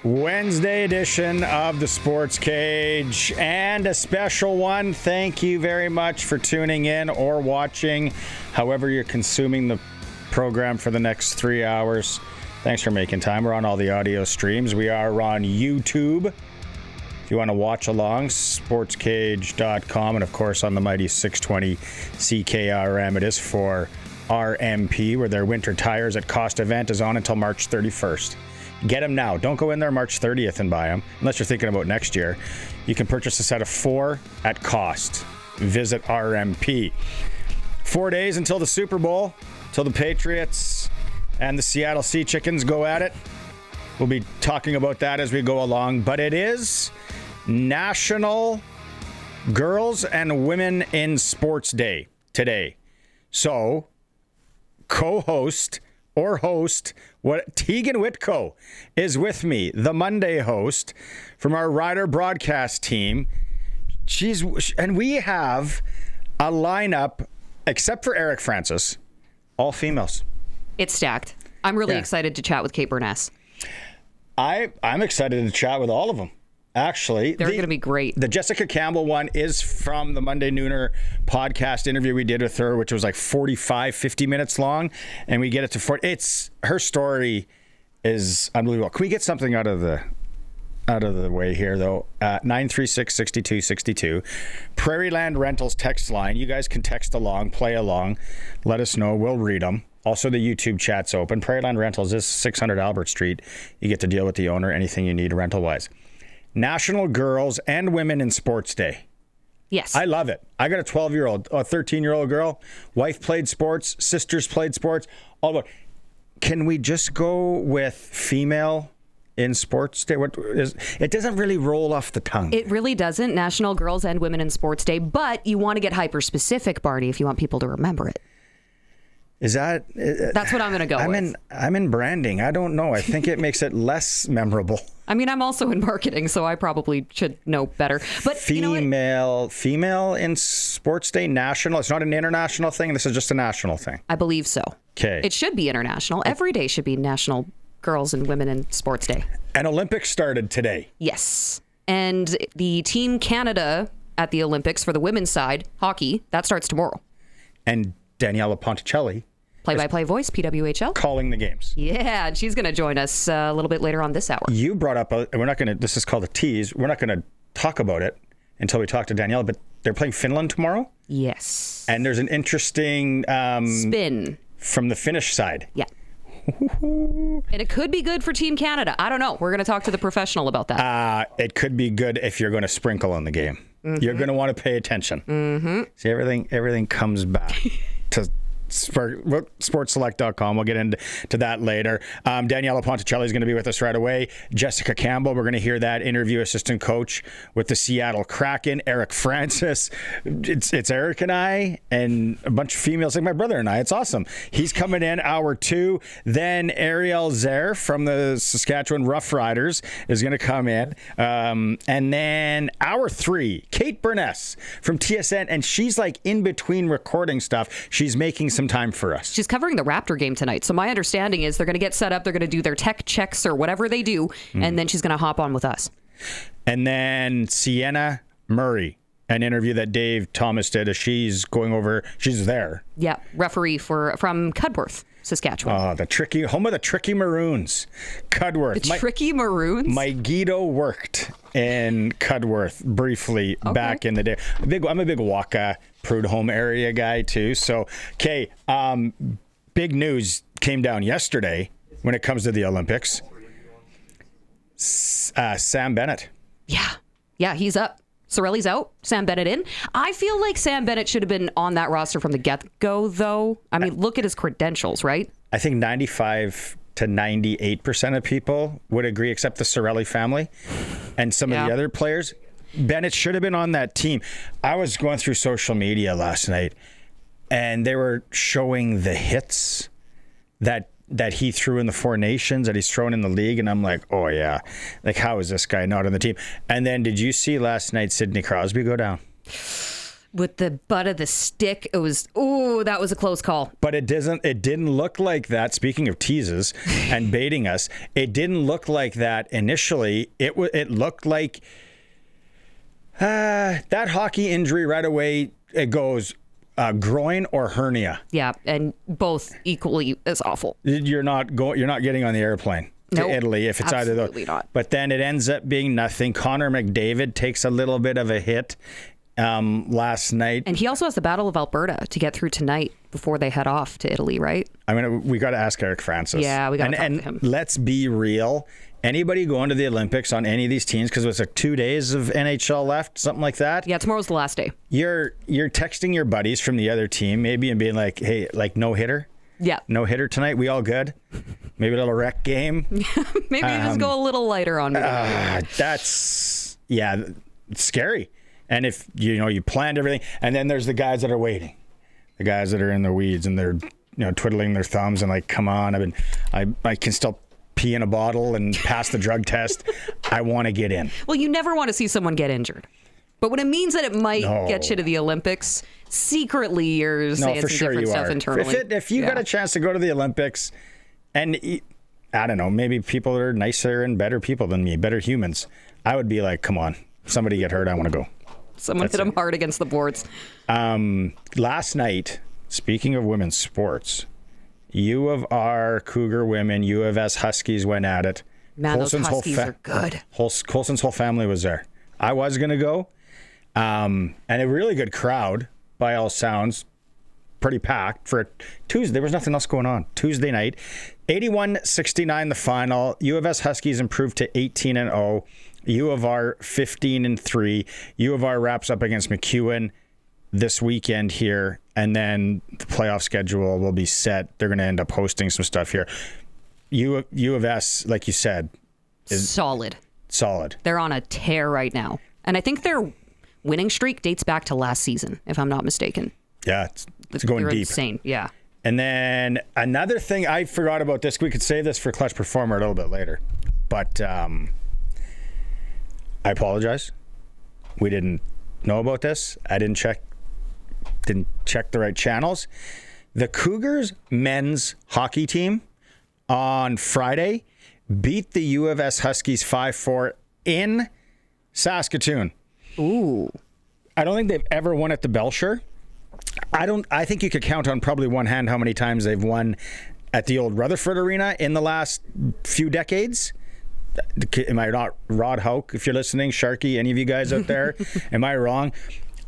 Wednesday edition of the Sports Cage, and a special one. Thank you very much for tuning in or watching, however you're consuming the program for the next 3 hours. Thanks for making time. We're on all the audio streams. We are on YouTube. If you want to watch along, sportscage.com, and of course on the mighty 620 CKRM. It is for RMP, where their winter tires at cost event is on until March 31st. Get them now. Don't go in there March 30th and buy them, unless you're thinking about next year. You can purchase a set of 4 at cost. Visit RMP. 4 days until the Super Bowl, till the Patriots and the Seattle Sea Chickens go at it. We'll be talking about that as we go along, but it is National Girls and Women in Sports Day today. So, co-host or host, Teagan Witko is with me, the Monday host from our Rider broadcast team. And we have a lineup, except for Eric Francis, all females. It's stacked. I'm really excited to chat with Kate Beirness. I'm excited to chat with all of them. Actually, they're going to be great. The Jessica Campbell one is from the Monday Nooner podcast interview we did with her, which was like 50 minutes long, and we get it to 40. Her story is unbelievable. Can we get something out of the way here, though? 936-6262. Prairieland Rentals text line. You guys can text along, play along, let us know. We'll read them. Also, the YouTube chat's open. Prairieland Rentals is 600 Albert Street. You get to deal with the owner, anything you need rental-wise. National Girls and Women in Sports Day. Yes. I love it. I got a 12-year-old, a 13-year-old girl. Wife played sports. Sisters played sports. All about. Can we just go with female in Sports Day? It doesn't really roll off the tongue. It really doesn't. National Girls and Women in Sports Day. But you want to get hyper-specific, Barney, if you want people to remember it. Is that... That's what I'm going to go with. I'm in branding. I don't know. I think it makes it less memorable. I mean, I'm also in marketing, so I probably should know better. But female in Sports Day, national. It's not an international thing. This is just a national thing. I believe so. Okay. It should be international. Every day should be National Girls and Women in Sports Day. And Olympics started today. Yes. And the Team Canada at the Olympics for the women's side, hockey, that starts tomorrow. And Daniella Ponticelli, play-by-play voice, PWHL, calling the games. Yeah, and she's going to join us a little bit later on this hour. You brought up, this is called a tease. We're not going to talk about it until we talk to Daniella, but they're playing Finland tomorrow? Yes. And there's an interesting spin from the Finnish side. Yeah. And it could be good for Team Canada. I don't know. We're going to talk to the professional about that. It could be good if you're going to sprinkle in the game. Mm-hmm. You're going to want to pay attention. Mm-hmm. See, everything comes back to sportselect.com. We'll get into that later. Daniella Ponticelli is going to be with us right away. Jessica Campbell, we're going to hear that interview, assistant coach with the Seattle Kraken. Eric Francis. It's Eric and I and a bunch of females like my brother and I. It's awesome. He's coming in hour 2. Then Arielle Zerr from the Saskatchewan Roughriders is going to come in. And then hour 3, Kate Beirness from TSN. And she's like in between recording stuff. She's making some time for us. She's covering the Raptor game tonight. So my understanding is they're going to get set up. They're going to do their tech checks or whatever they do. And then she's going to hop on with us. And then Cianna Murray, an interview that Dave Thomas did. She's there. Yeah. Referee from Cudworth, Saskatchewan. Oh, home of the tricky Maroons. Cudworth. The tricky Maroons? My Guido worked in Cudworth briefly back in the day. I'm a big Waka, Prudhoe area guy too. So, okay, big news came down yesterday when it comes to the Olympics. Sam Bennett. Yeah, he's up. Sorelli's out. Sam Bennett in. I feel like Sam Bennett should have been on that roster from the get-go, though. I mean, look at his credentials, right? I think 95 to 98% of people would agree, except the Sorelli family and some of the other players. Bennett should have been on that team. I was going through social media last night, and they were showing the hits that he threw in the Four Nations, that he's thrown in the league, and I'm like, oh yeah, like how is this guy not on the team? And then did you see last night Sidney Crosby go down? with the butt of the stick. It was, that was a close call. But it didn't look like that. Speaking of teases and baiting us, it didn't look like that initially. It looked like that hockey injury right away. It goes groin or hernia. Yeah, and both equally as awful. You're not getting on the airplane to Italy if it's either those. Absolutely not. But then it ends up being nothing. Connor McDavid takes a little bit of a hit last night. And he also has the Battle of Alberta to get through tonight before they head off to Italy, right? I mean, we got to ask Eric Francis. Yeah, we got to talk to him. Let's be real. Anybody going to the Olympics on any of these teams, because it's like 2 days of NHL left, something like that. Yeah, tomorrow's the last day. You're texting your buddies from the other team maybe and being like, hey, like no hitter? Yeah. No hitter tonight? We all good? Maybe a little rec game? Maybe you just go a little lighter on me. That's, it's scary. And if, you planned everything, and then there's the guys that are waiting. The guys that are in the weeds and they're, twiddling their thumbs and like, come on, I can still pee in a bottle and pass the drug test. I want to get in. Well, you never want to see someone get injured. But when it means that it might get you to the Olympics, secretly you're saying some different stuff internally. If you got a chance to go to the Olympics, and I don't know, maybe people that are nicer and better people than me, better humans, I would be like, come on, somebody get hurt, I want to go. Someone hit them hard against the boards. Last night, speaking of women's sports, U of R Cougar women, U of S Huskies went at it. Man, those Huskies are good. Colson's whole family was there. I was going to go. And a really good crowd, by all sounds. Pretty packed for a Tuesday. There was nothing else going on. Tuesday night. 81-69 the final. U of S Huskies improved to 18-0. U of R 15-3. U of R wraps up against McEwen this weekend here, and then the playoff schedule will be set. They're going to end up hosting some stuff here. U of S, like you said, is solid. They're on a tear right now, and I think their winning streak dates back to last season, if I'm not mistaken. Yeah, it's going deep. Insane. Yeah. And then another thing I forgot about this. We could save this for Clutch Performer a little bit later, but I apologize. We didn't know about this. I didn't check the right channels. The Cougars men's hockey team on Friday beat the U of S Huskies 5-4 in Saskatoon. Ooh. I don't think they've ever won at the Belcher. I think you could count on probably one hand how many times they've won at the old Rutherford Arena in the last few decades. Am I not? Rod Hauk, if you're listening, Sharky, any of you guys out there, am I wrong?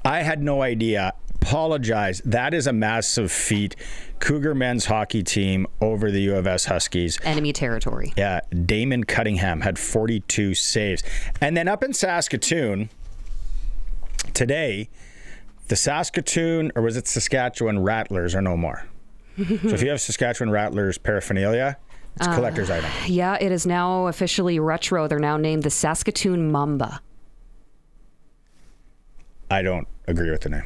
I had no idea. Apologize. That is a massive feat. Cougar men's hockey team over the U of S Huskies. Enemy territory. Yeah. Damon Cunningham had 42 saves. And then up in Saskatoon today, the Saskatoon, or was it Saskatchewan Rattlers are no more. So if you have Saskatchewan Rattlers paraphernalia, it's a collector's item. Yeah, it is now officially retro. They're now named the Saskatoon Mamba. I don't agree with the name.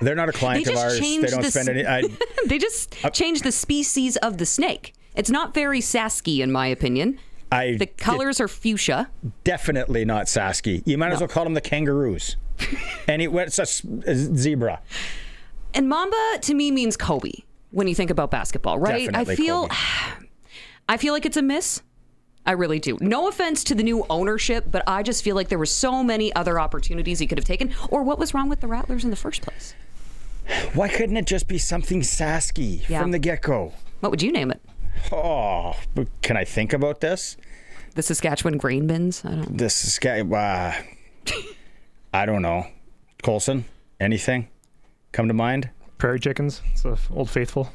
They're not a client of ours. They don't spend any. They just changed the species of the snake. It's not very Sasky, in my opinion. The colors are fuchsia. Definitely not Sasky. You might as well call them the kangaroos. And it's a zebra. And Mamba to me means Kobe when you think about basketball, right? Definitely I feel like it's a miss. I really do. No offense to the new ownership, but I just feel like there were so many other opportunities he could have taken. Or what was wrong with the Rattlers in the first place? Why couldn't it just be something Sasky from the get-go? What would you name it? Oh, can I think about this? The Saskatchewan grain bins? I don't know. Colson, anything come to mind? Prairie chickens. It's Old Faithful.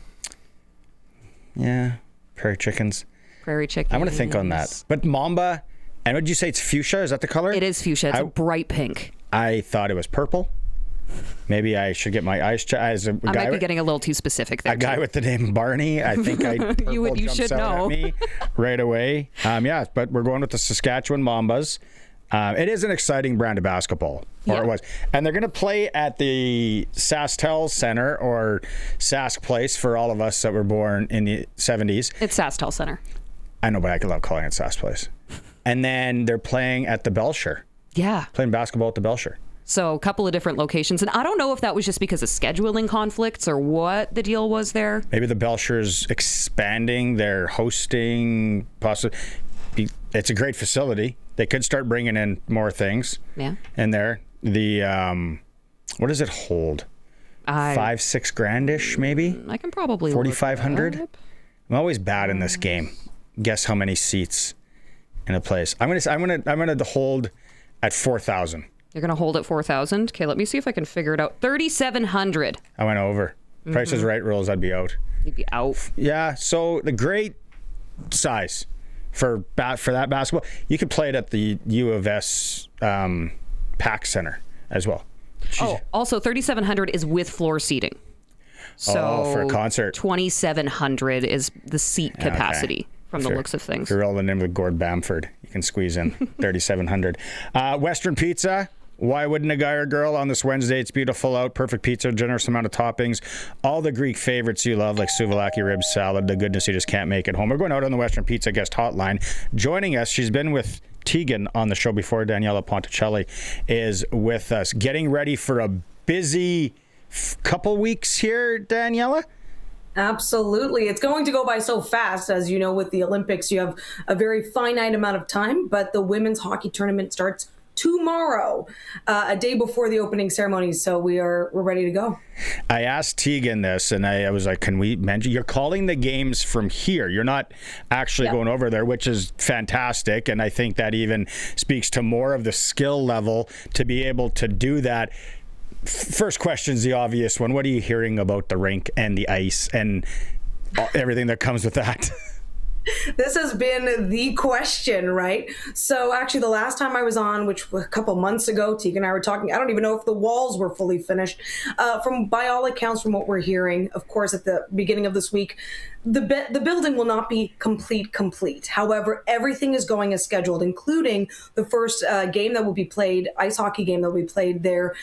Yeah, prairie chickens. Prairie chickens. I'm going to think on that. But Mamba, and would you say it's fuchsia? Is that the color? It is fuchsia. It's a bright pink. I thought it was purple. Maybe I should get my eyes checked. I might be getting a little too specific there. A guy with the name Barney. I think you should know. At me right away. But we're going with the Saskatchewan Mambas. It is an exciting brand of basketball, or it was. And they're going to play at the SaskTel Center, or Sask Place for all of us that were born in the 70s. It's SaskTel Center. I know, but I love calling it Sask Place. And then they're playing at the Belcher. Yeah. Playing basketball at the Belcher. So a couple of different locations. And I don't know if that was just because of scheduling conflicts or what the deal was there. Maybe the Belchers expanding their hosting. It's a great facility. They could start bringing in more things in there. The, what does it hold? 5-6 grandish, maybe? I can probably 4,500. I'm always bad in this game. Guess how many seats in a place. I'm gonna hold at 4,000. You're going to hold at 4,000? Okay, let me see if I can figure it out. 3,700. I went over. Price is Right rules, I'd be out. You'd be out. Yeah, so the great size for that basketball. You could play it at the U of S Pack Center as well. Oh, also 3,700 is with floor seating. So for a concert. 2,700 is the seat capacity. From the looks of things. If you're rolling in with Gord Bamford, you can squeeze in 3,700. Western Pizza. Why wouldn't a guy or girl on this Wednesday? It's beautiful out. Perfect pizza, generous amount of toppings. All the Greek favorites you love, like souvlaki ribs, salad, the goodness you just can't make at home. We're going out on the Western Pizza guest hotline. Joining us, she's been with Teagan on the show before. Daniella Ponticelli is with us. Getting ready for a busy couple weeks here, Daniella? Absolutely. It's going to go by so fast. As you know, with the Olympics, you have a very finite amount of time, but the women's hockey tournament starts tomorrow, a day before the opening ceremony. So we're ready to go. I asked Teagan this, and I was like, can we mention, you're calling the games from here. You're not actually going over there, which is fantastic. And I think that even speaks to more of the skill level to be able to do that. First question's the obvious one. What are you hearing about the rink and the ice and everything that comes with that? This has been the question, right? So actually the last time I was on, which was a couple months ago, Teagan and I were talking, I don't even know if the walls were fully finished. By all accounts, from what we're hearing, of course, at the beginning of this week, the building will not be complete. However, everything is going as scheduled, including the first game that will be played, ice hockey game that will be played there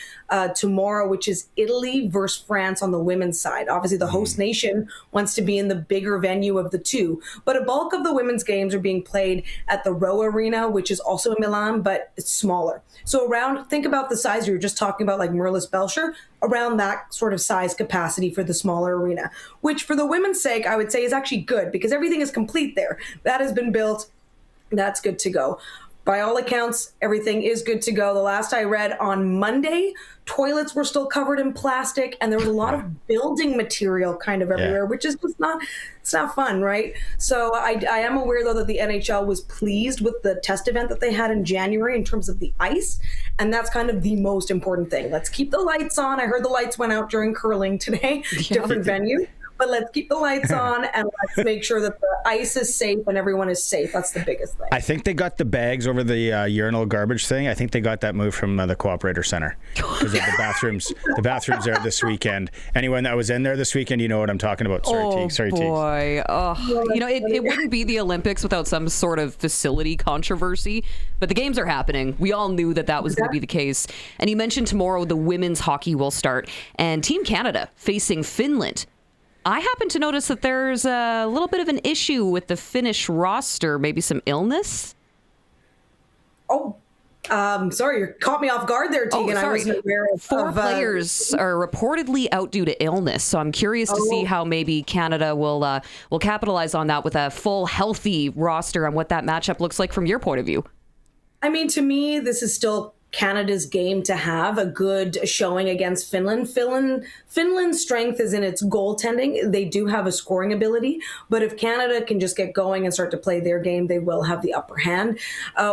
tomorrow, which is Italy versus France on the women's side. Obviously, the host nation wants to be in the bigger venue of the two, but a bulk of the women's games are being played at the Row Arena, which is also in Milan, but it's smaller. So think about the size you were just talking about, like Merlis Belcher, around that sort of size capacity for the smaller arena, which for the women's sake, I would say is actually good because everything is complete there. That has been built. That's good to go. By all accounts, everything is good to go. The last I read on Monday, toilets were still covered in plastic and there was a lot of building material kind of everywhere, which is just it's not fun, right? So I am aware, though, that the NHL was pleased with the test event that they had in January in terms of the ice. And that's kind of the most important thing. Let's keep the lights on. I heard the lights went out during curling today, different venue. But let's keep the lights on and let's make sure that the ice is safe and everyone is safe. That's the biggest thing. I think they got the bags over the urinal garbage thing. I think they got that moved from the Cooperator Center because of the bathrooms. The bathrooms there this weekend. Anyone that was in there this weekend, you know what I'm talking about. Sorry, boy. Oh, it wouldn't be the Olympics without some sort of facility controversy. But the games are happening. We all knew that was going to be the case. And you mentioned tomorrow the women's hockey will start, and Team Canada facing Finland. I happen to notice that there's a little bit of an issue with the Finnish roster, maybe some illness. Oh, sorry, you caught me off guard there, Teagan. Sorry. I wasn't aware of 4 players are reportedly out due to illness, so I'm curious to see how maybe Canada will capitalize on that with a full, healthy roster and what that matchup looks like from your point of view. I mean, to me, this is still Canada's game to have a good showing against Finland. Finland's strength is in its goaltending. They do have a scoring ability, but if Canada can just get going and start to play their game, they will have the upper hand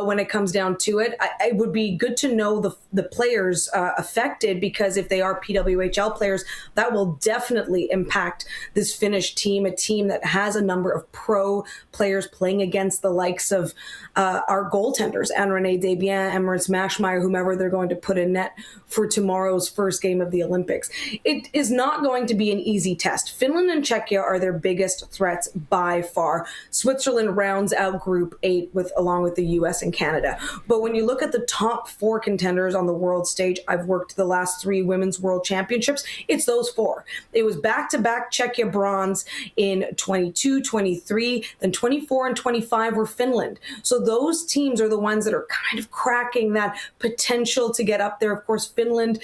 when it comes down to it. It would be good to know the players affected, because if they are PWHL players, that will definitely impact this Finnish team, a team that has a number of pro players playing against the likes of our goaltenders, Anne-Renee Desbiens, Emirates Mashmeyer, whomever they're going to put in net for tomorrow's first game of the Olympics. It is not going to be an easy test. Finland and Czechia are their biggest threats by far. Switzerland rounds out Group 8 along with the US and Canada. But when you look at the top 4 contenders on the world stage, I've worked the last 3 women's world championships, it's those 4. It was back-to-back Czechia bronze in 22, 23, then 24 and 25 were Finland. So those teams are the ones that are kind of cracking that potential potential to get up there. Of course, Finland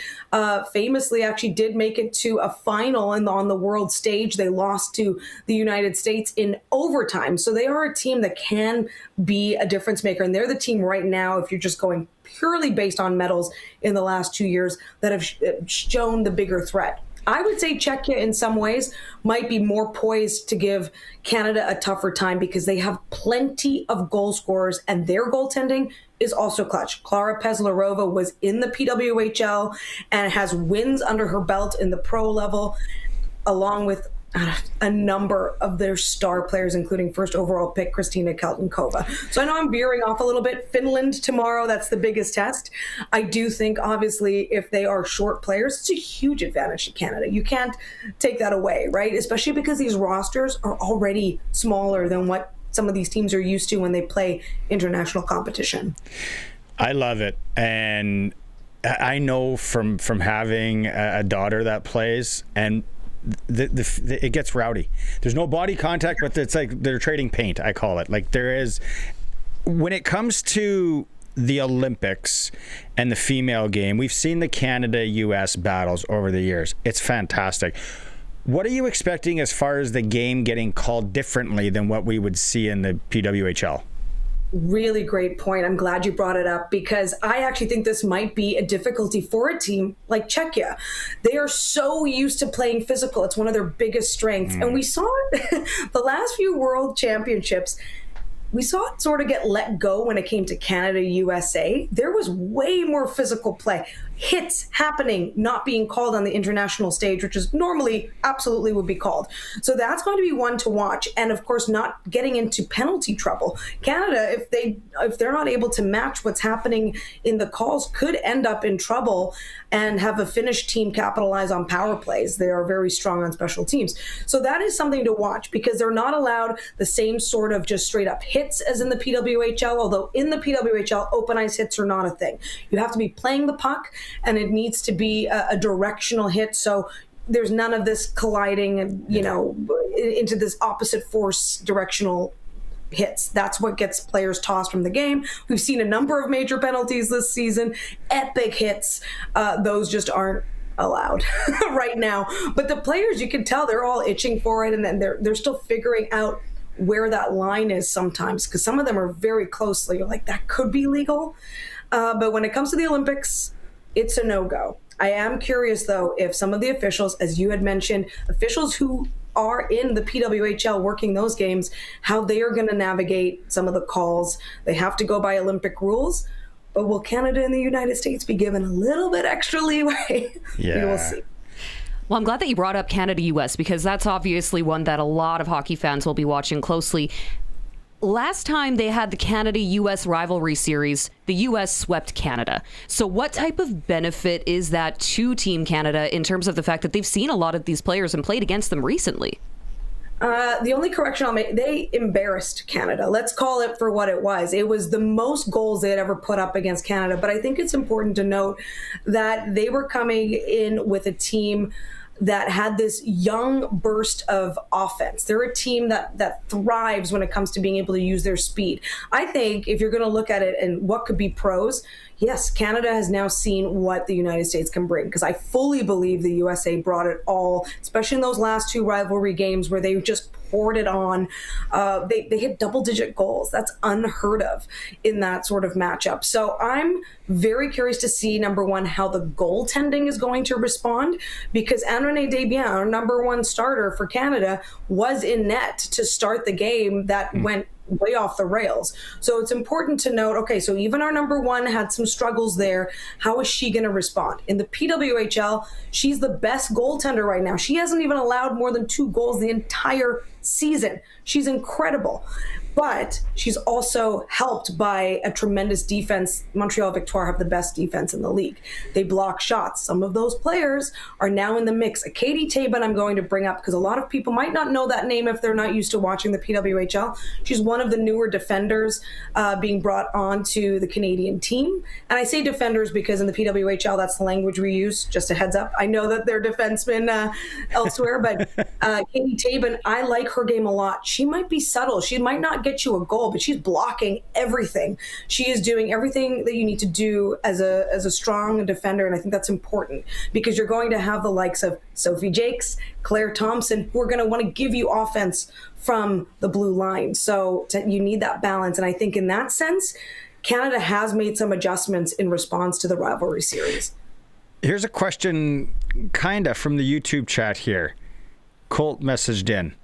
famously actually did make it to a final on the world stage. They lost to the United States in overtime. So they are a team that can be a difference maker. And they're the team right now, if you're just going purely based on medals in the last 2 years, that have shown the bigger threat. I would say Czechia in some ways might be more poised to give Canada a tougher time because they have plenty of goal scorers and their goaltending is also clutch. Klara Peslarova was in the PWHL and has wins under her belt in the pro level, along with a number of their star players, including first overall pick Kristina Kaltenkova. So I know I'm veering off a little bit. Finland tomorrow, that's the biggest test. I do think, obviously, if they are short players, it's a huge advantage to Canada. You can't take that away, right? Especially because these rosters are already smaller than what some of these teams are used to when they play international competition. I love it. And I know from having a daughter that plays, and it gets rowdy. There's no body contact, but it's like they're trading paint, I call it. Like there is, when it comes to the Olympics and the female game, we've seen the Canada-US battles over the years. It's fantastic. What are you expecting as far as the game getting called differently than what we would see in the PWHL? Really great point. I'm glad you brought it up because I actually think this might be a difficulty for a team like Czechia. They are so used to playing physical. It's one of their biggest strengths. And we saw it the last few World Championships. We saw it sort of get let go when it came to Canada, USA. There was way more physical play. Hits happening, not being called on the international stage, which is normally absolutely would be called. So that's going to be one to watch. And of course, not getting into penalty trouble. Canada, if they're not able to match what's happening in the calls, could end up in trouble and have a Finnish team capitalize on power plays. They are very strong on special teams. So that is something to watch because they're not allowed the same sort of just straight up hits as in the PWHL, although in the PWHL, open ice hits are not a thing. You have to be playing the puck and it needs to be a directional hit. So there's none of this colliding, into this opposite force directional hits. That's what gets players tossed from the game. We've seen a number of major penalties this season, epic hits. Those just aren't allowed right now. But the players, you can tell they're all itching for it, and then they're still figuring out where that line is sometimes, because some of them are very closely. You're like, that could be legal. But when it comes to the Olympics, it's a no-go. I am curious, though, if some of the officials, as you had mentioned, officials who are in the PWHL working those games, how they are going to navigate some of the calls. They have to go by Olympic rules. But will Canada and the United States be given a little bit extra leeway? Yeah. We will see. Well, I'm glad that you brought up Canada-US because that's obviously one that a lot of hockey fans will be watching closely. Last time they had the Canada-US rivalry series, the US swept Canada. So what type of benefit is that to Team Canada in terms of the fact that they've seen a lot of these players and played against them recently? The only correction I'll make, they embarrassed Canada. Let's call it for what it was. It was the most goals they had ever put up against Canada. But I think it's important to note that they were coming in with a team that had this young burst of offense. They're a team that thrives when it comes to being able to use their speed. I think if you're going to look at it and what could be pros, yes, Canada has now seen what the United States can bring, because I fully believe the USA brought it all, especially in those last two rivalry games where they just poured it on. They hit double-digit goals. That's unheard of in that sort of matchup. So I'm very curious to see, number one, how the goaltending is going to respond, because André Desbiens, our number one starter for Canada, was in net to start the game that went way off the rails. So it's important to note, okay, so even our number one had some struggles there. How is she going to respond? In the PWHL, she's the best goaltender right now. She hasn't even allowed more than 2 goals the entire season. She's incredible. But she's also helped by a tremendous defense. Montreal Victoire have the best defense in the league. They block shots. Some of those players are now in the mix. Katie Teagan I'm going to bring up because a lot of people might not know that name if they're not used to watching the PWHL. She's one of the newer defenders being brought on to the Canadian team. And I say defenders because in the PWHL, that's the language we use. Just a heads up. I know that they're defensemen elsewhere, but Katie Teagan, I like her game a lot. she might be subtle. She might not get you a goal, but she's blocking everything. She is doing everything that you need to do as a strong defender, and I think that's important because you're going to have the likes of Sophie Jakes, Claire Thompson, who are going to want to give you offense from the blue line. So you need that balance, and I think in that sense, Canada has made some adjustments in response to the rivalry series. Here's a question kind of from the YouTube chat here. Colt messaged in.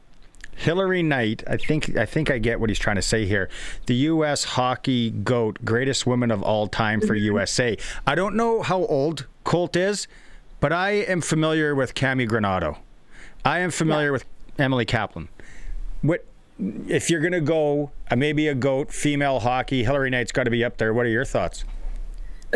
Hillary Knight, I think I get what he's trying to say here. The U.S. hockey GOAT, greatest woman of all time for USA. I don't know how old Colt is, but I am familiar with Cami Granato. I am familiar with Emily Kaplan. What if you're going to go maybe a GOAT, female hockey, Hillary Knight's got to be up there. What are your thoughts?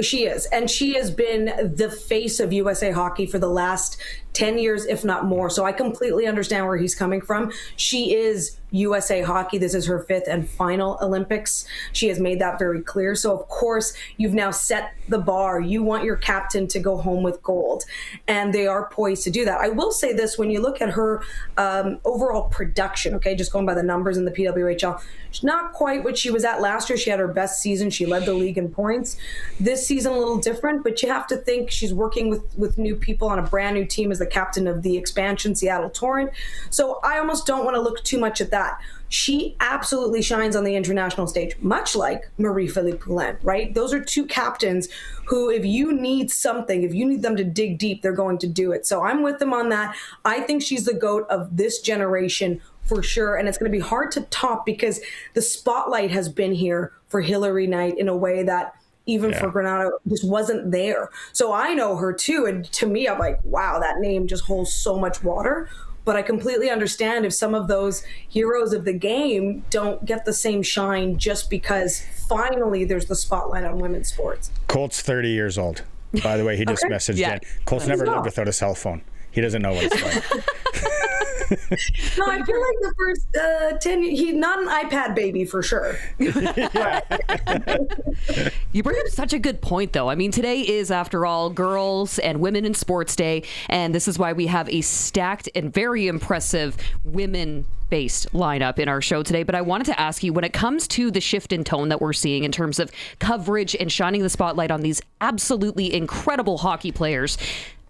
She is. And she has been the face of USA hockey for the last 10 years, if not more. So I completely understand where he's coming from. She is USA hockey. This is her 5th and final Olympics. She has made that very clear. So of course, you've now set the bar. You want your captain to go home with gold, and they are poised to do that. I will say this, when you look at her overall production, okay, just going by the numbers in the PWHL, she's not quite what she was at last year. She had her best season. She led the league in points. This season, a little different, but you have to think she's working with new people on a brand new team as the captain of the expansion, Seattle Torrent. So I almost don't want to look too much at that. She absolutely shines on the international stage, much like Marie-Philippe Poulin, right? Those are two captains who, if you need something, if you need them to dig deep, they're going to do it. So I'm with them on that. I think she's the GOAT of this generation for sure. And it's going to be hard to top because the spotlight has been here for Hillary Knight in a way that even for Granato just wasn't there. So I know her too. And to me, I'm like, wow, that name just holds so much water. But I completely understand if some of those heroes of the game don't get the same shine just because finally there's the spotlight on women's sports. Colt's 30 years old. By the way, he just messaged in. Colt's never lived without a cell phone. He doesn't know what it's like. No, I feel like the first 10 years, he's not an iPad baby for sure. You bring up such a good point, though. I mean, today is, after all, Girls and Women in Sports Day, and this is why we have a stacked and very impressive women-based lineup in our show today. But I wanted to ask you, when it comes to the shift in tone that we're seeing in terms of coverage and shining the spotlight on these absolutely incredible hockey players,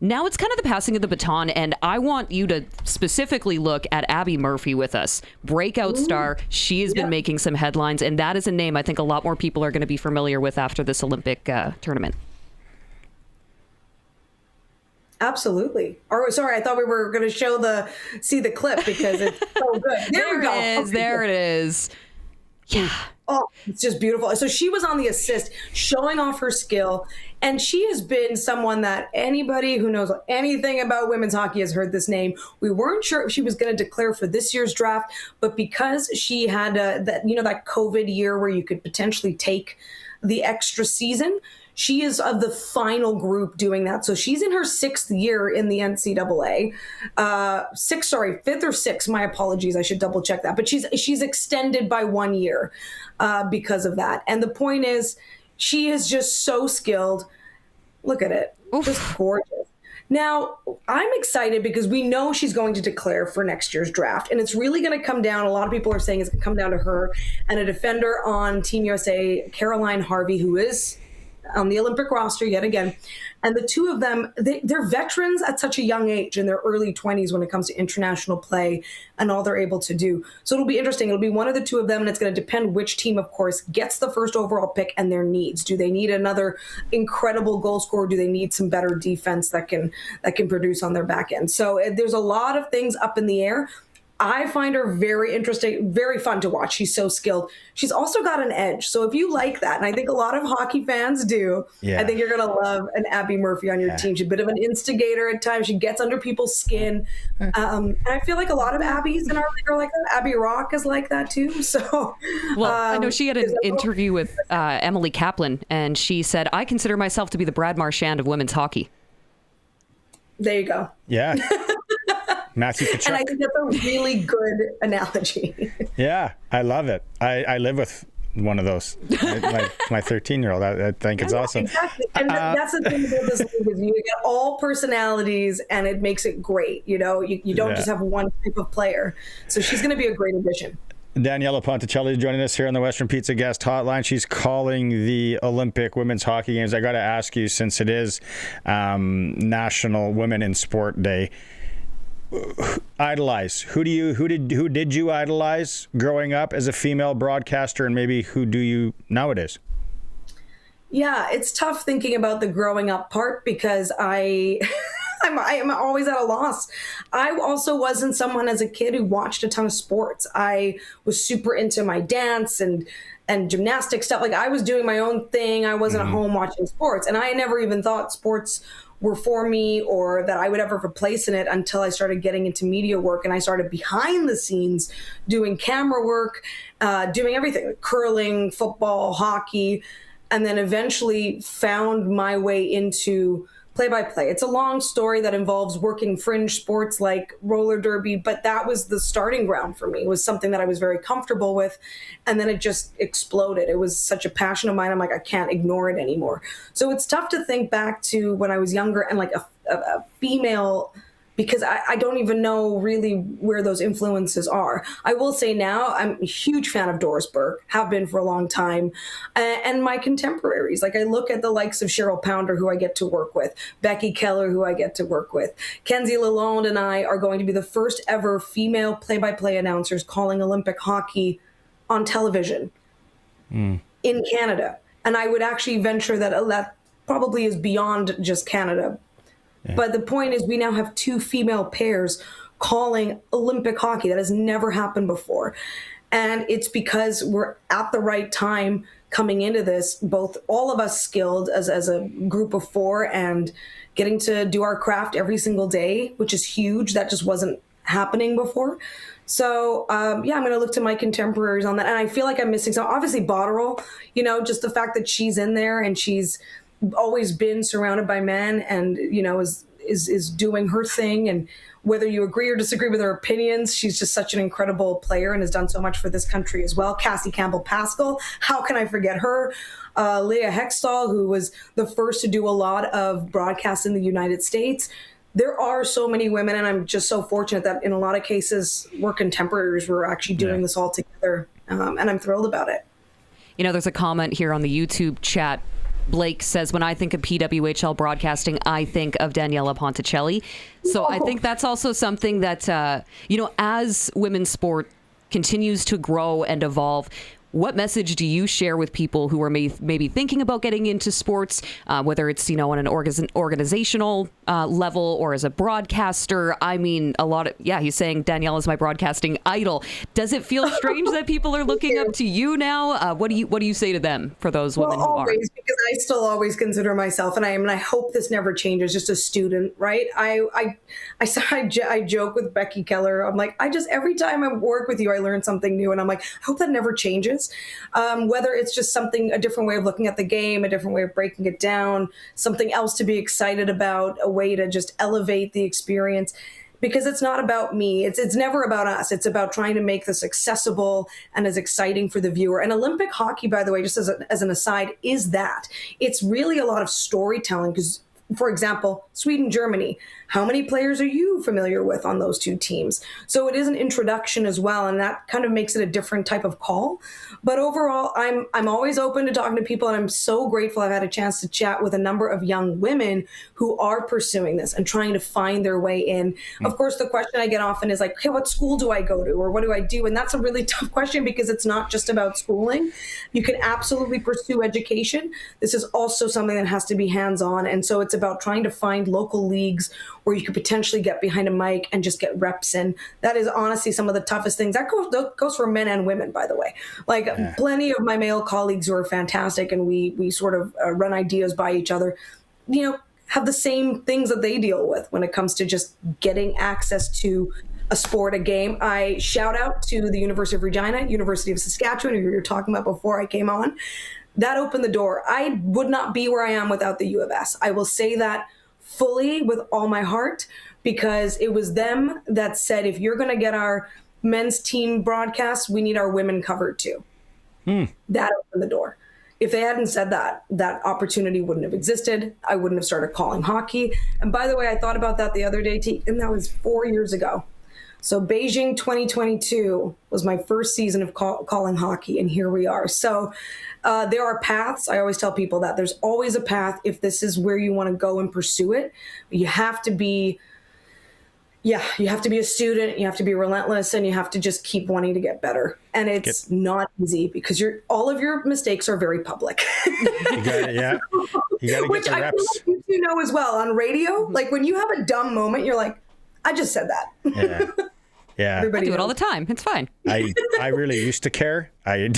now it's kind of the passing of the baton, and I want you to specifically look at Abby Murphy with us. Breakout star. She has been making some headlines, and that is a name I think a lot more people are going to be familiar with after this Olympic tournament. Absolutely. Or sorry, I thought we were going to see the clip because it's so good. There we go. It is. There it is. Yeah. Oh, it's just beautiful. So she was on the assist, showing off her skill. And she has been someone that anybody who knows anything about women's hockey has heard this name. We weren't sure if she was going to declare for this year's draft, but because she had that COVID year where you could potentially take the extra season, she is of the final group doing that. So she's in her 6th year in the NCAA. 5th or 6th. My apologies. I should double check that. But she's extended by 1 year because of that. And the point is, she is just so skilled. Look at it. Oof. Just gorgeous. Now, I'm excited because we know she's going to declare for next year's draft. And it's really going to come down, a lot of people are saying it's going to come down to her and a defender on Team USA, Caroline Harvey, who is on the Olympic roster yet again. And the two of them, they're veterans at such a young age, in their early 20s when it comes to international play and all they're able to do. So it'll be interesting. It'll be one of the two of them, and it's going to depend which team, of course, gets the first overall pick and their needs. Do they need another incredible goal scorer? Do they need some better defense that can produce on their back end? So there's a lot of things up in the air. I find her very interesting, very fun to watch. She's so skilled. She's also got an edge. So if you like that, and I think a lot of hockey fans do, I think you're going to love an Abby Murphy on your team. She's a bit of an instigator at times. She gets under people's skin. And I feel like a lot of Abbies in our league are like that. Abby Rock is like that too. So, well, I know she had an interview with Emily Kaplan, and she said, "I consider myself to be the Brad Marchand of women's hockey." There you go. Yeah. Matthew Tkachuk. And I think that's a really good analogy. Yeah, I love it. I live with one of those. my 13-year-old. I think it's awesome. Exactly. And that's the thing about this league is you get all personalities and it makes it great. You don't just have one type of player. So she's going to be a great addition. Daniella Ponticelli joining us here on the Western Pizza Guest Hotline. She's calling the Olympic women's hockey games. I got to ask you, since it is National Women in Sport Day, idolize. Who did you idolize growing up as a female broadcaster, and maybe who do you nowadays? Yeah, it's tough thinking about the growing up part because I'm always at a loss. I also wasn't someone as a kid who watched a ton of sports. I was super into my dance and gymnastic stuff. Like, I was doing my own thing. I wasn't at home watching sports, and I never even thought sports were for me or that I would ever have a place in it until I started getting into media work and I started behind the scenes doing camera work, doing everything, like curling, football, hockey, and then eventually found my way into play-by-play. It's a long story that involves working fringe sports like roller derby, but that was the starting ground for me. It was something that I was very comfortable with, and then it just exploded. It was such a passion of mine. I'm like, I can't ignore it anymore. So it's tough to think back to when I was younger and like a female, because I don't even know really where those influences are. I will say now I'm a huge fan of Doris Burke, have been for a long time, and my contemporaries. Like, I look at the likes of Cheryl Pounder, who I get to work with, Becky Keller, who I get to work with. Kenzie Lalonde and I are going to be the first ever female play-by-play announcers calling Olympic hockey on television in Canada. And I would actually venture that probably is beyond just Canada. But the point is, we now have 2 female pairs calling Olympic hockey. That has never happened before. And it's because we're at the right time coming into this, all of us skilled as a group of 4 and getting to do our craft every single day, which is huge. That just wasn't happening before. So, I'm going to look to my contemporaries on that. And I feel like I'm missing some. Obviously, Botterill, just the fact that she's in there and she's always been surrounded by men and is doing her thing, and whether you agree or disagree with her opinions, she's just such an incredible player and has done so much for this country as well. Cassie Campbell Pascal, how can I forget her? Leah Hextall, who was the first to do a lot of broadcasts in the United States. There are so many women, and I'm just so fortunate that in a lot of cases we're contemporaries. We're actually doing this all together, and I'm thrilled about it. There's a comment here on the YouTube chat. Blake says, when I think of PWHL broadcasting, I think of Daniella Ponticelli. So I think that's also something that, as women's sport continues to grow and evolve, what message do you share with people who are maybe thinking about getting into sports, whether it's, on an organizational level or as a broadcaster? I mean, he's saying Daniella's my broadcasting idol. Does it feel strange that people are looking up to you now? What do you say to them, for those women who are? Because I still always consider myself, and I hope this never changes, just a student, right? I joke with Becky Keller. I'm like, every time I work with you, I learn something new, and I'm like, I hope that never changes. Whether it's just a different way of looking at the game, a different way of breaking it down, something else to be excited about, a way to just elevate the experience, because it's not about me. It's never about us. It's about trying to make this accessible and as exciting for the viewer. And Olympic hockey, by the way, just as an aside, is that. It's really a lot of storytelling, because, for example, Sweden, Germany, how many players are you familiar with on those 2 teams? So it is an introduction as well, and that kind of makes it a different type of call. But overall, I'm always open to talking to people, and I'm so grateful I've had a chance to chat with a number of young women who are pursuing this and trying to find their way in. Of course, the question I get often is like, okay, what school do I go to, or what do I do? And that's a really tough question, because it's not just about schooling. You can absolutely pursue education. This is also something that has to be hands-on, and so it's about trying to find local leagues where you could potentially get behind a mic and just get reps in. That is honestly some of the toughest things. That goes for men and women, by the way. Plenty of my male colleagues who are fantastic, and we sort of run ideas by each other, have the same things that they deal with when it comes to just getting access to a sport, a game. I shout out to the University of Regina, University of Saskatchewan, who you were talking about before I came on. That opened the door. I would not be where I am without the U of S. I will say that fully with all my heart, because it was them that said, if you're going to get our men's team broadcast, we need our women covered too. That opened the door. If they hadn't said that, that opportunity wouldn't have existed. I wouldn't have started calling hockey. And by the way, I thought about that the other day, and that was 4 years ago. So Beijing 2022 was my first season of calling hockey, and here we are. So there are paths. I always tell people that there's always a path if this is where you want to go and pursue it. You have to be you have to be a student, you have to be relentless, and you have to just keep wanting to get better. And it's not easy because all of your mistakes are very public. You got it, yeah. You got to get the reps. I feel like you know as well on radio, like when you have a dumb moment, you're like, I just said that. Yeah. Yeah. I do it all the time. It's fine. I really used to care. I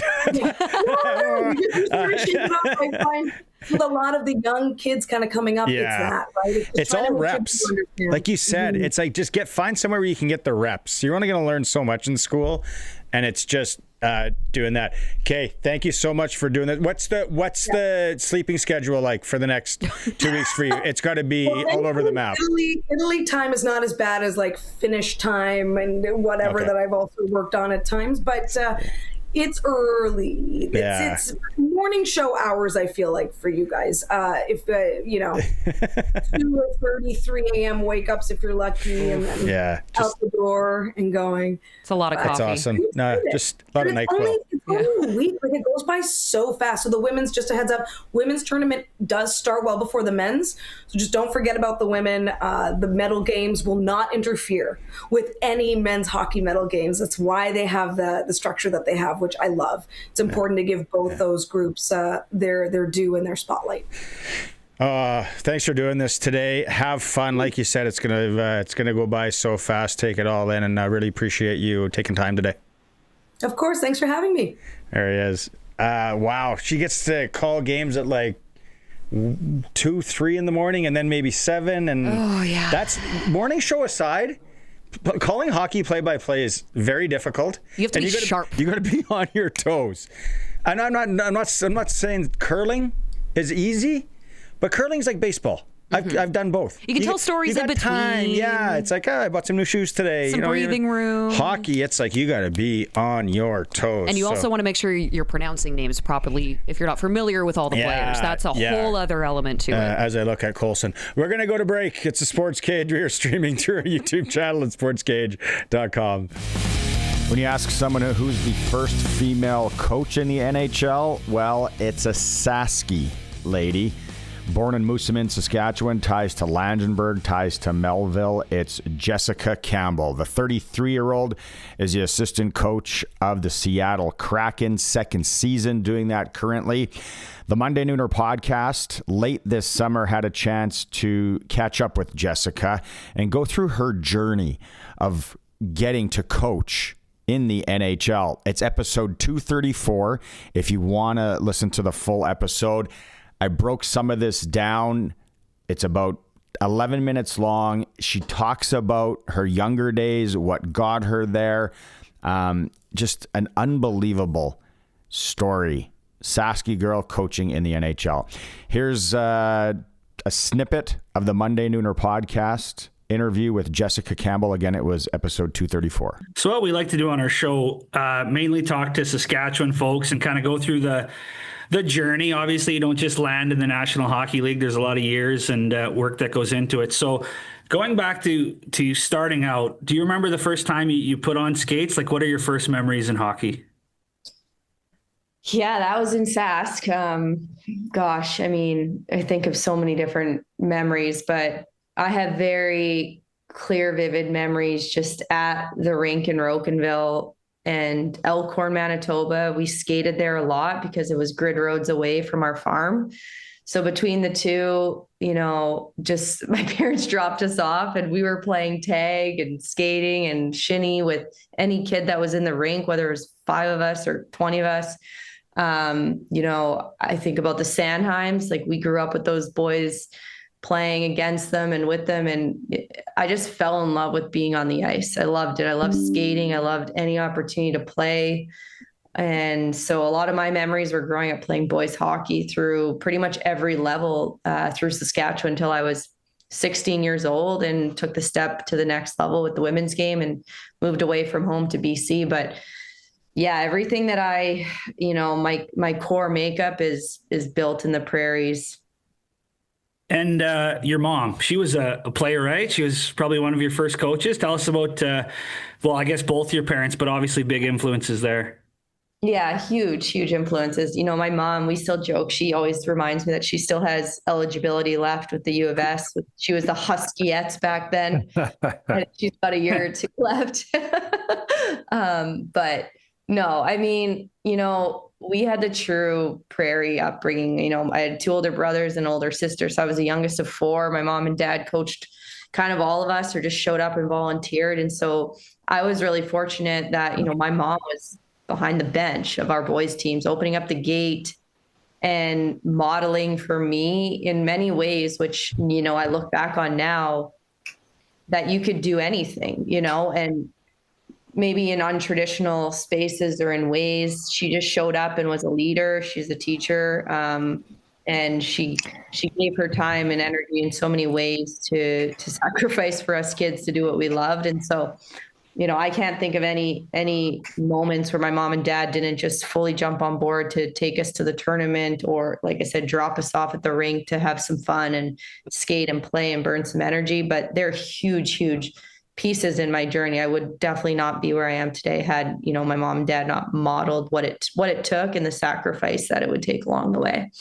find with a lot of the young kids kind of coming up, it's that, right? It's all reps. Like you said, it's like just find somewhere where you can get the reps. You're only going to learn so much in school, and it's just doing that. Okay, thank you so much for doing that. What's the sleeping schedule like for the next 2 weeks for you? It's got to be all over the map. Italy time is not as bad as like Finnish time and whatever that I've also worked on at times, but it's early. It's morning show hours, I feel like, for you guys. If 2:33 a.m. wake ups if you're lucky, and then out the door and going. It's a lot of coffee. That's awesome. No, just a lot of NyQuil. It's only a week, but it goes by so fast. So the women's, just a heads up, women's tournament does start well before the men's. So just don't forget about the women. The medal games will not interfere with any men's hockey medal games. That's why they have the structure that they have, which I love. It's important to give both those groups their due and their spotlight. Thanks for doing this today. Have fun. Like you said, it's gonna go by so fast. Take it all in, and I really appreciate you taking time today. Of course. Thanks for having me. There he is. Wow. She gets to call games at like 2, 3 in the morning, and then maybe 7. And that's morning show aside. Calling hockey play-by-play is very difficult. You have to be sharp. You got to be on your toes. And I'm not saying curling is easy, but curling's like baseball. I've done both. You can tell stories in between. Time. Yeah, it's like, I bought some new shoes today. Some breathing room. Hockey, it's like you got to be on your toes. And you also want to make sure you're pronouncing names properly if you're not familiar with all the players. That's a whole other element to it. As I look at Colson. We're going to go to break. It's the Sports Cage. We are streaming through our YouTube channel at sportscage.com. When you ask someone who's the first female coach in the NHL, well, it's a Sasky lady. Born in Moosomin, Saskatchewan, ties to Langenburg, ties to Melville. It's Jessica Campbell. The 33-year-old is the assistant coach of the Seattle Kraken, second season doing that currently. The Monday Nooner podcast late this summer had a chance to catch up with Jessica and go through her journey of getting to coach in the NHL. It's episode 234. If you want to listen to the full episode, I broke some of this down. It's about 11 minutes long. She talks about her younger days, what got her there. Just an unbelievable story. Sasky girl coaching in the NHL. Here's a snippet of the Monday Nooner podcast interview with Jessica Campbell. Again, it was episode 234. So what we like to do on our show, mainly talk to Saskatchewan folks and kind of go through the journey. Obviously, you don't just land in the National Hockey League. There's a lot of years and work that goes into it. So going back to starting out, do you remember the first time you put on skates? Like, what are your first memories in hockey? Yeah, that was in Sask. Gosh, I mean, I think of so many different memories, but I have very clear, vivid memories just at the rink in Rokenville and Elkhorn, Manitoba. We skated there a lot because it was grid roads away from our farm. So between the two, just my parents dropped us off and we were playing tag and skating and shinny with any kid that was in the rink, whether it was 5 of us or 20 of us. I think about the Sandheims, like we grew up with those boys playing against them and with them. And I just fell in love with being on the ice. I loved it. I loved skating. I loved any opportunity to play. And so a lot of my memories were growing up playing boys hockey through pretty much every level through Saskatchewan until I was 16 years old and took the step to the next level with the women's game and moved away from home to BC. But yeah, everything that my core makeup is built in the prairies. And your mom, she was a player, right? She was probably one of your first coaches. Tell us about, well, I guess both your parents, but obviously big influences there. Yeah, huge, huge influences. My mom, we still joke. She always reminds me that she still has eligibility left with the U of S. She was the Huskiettes back then. And she's got a year or two left. But no, I mean, we had the true prairie upbringing. I had 2 older brothers and older sisters. So I was the youngest of 4. My mom and dad coached kind of all of us, or just showed up and volunteered. And so I was really fortunate that, my mom was behind the bench of our boys teams, opening up the gate and modeling for me in many ways, which, I look back on now, that you could do anything, and maybe in untraditional spaces or in ways. She just showed up and was a leader. She's a teacher. And she gave her time and energy in so many ways to sacrifice for us kids to do what we loved. And so, I can't think of any moments where my mom and dad didn't just fully jump on board to take us to the tournament, or, like I said, drop us off at the rink to have some fun and skate and play and burn some energy. But they're huge, huge pieces in my journey. I would definitely not be where I am today had, my mom and dad not modeled what it took and the sacrifice that it would take along the way.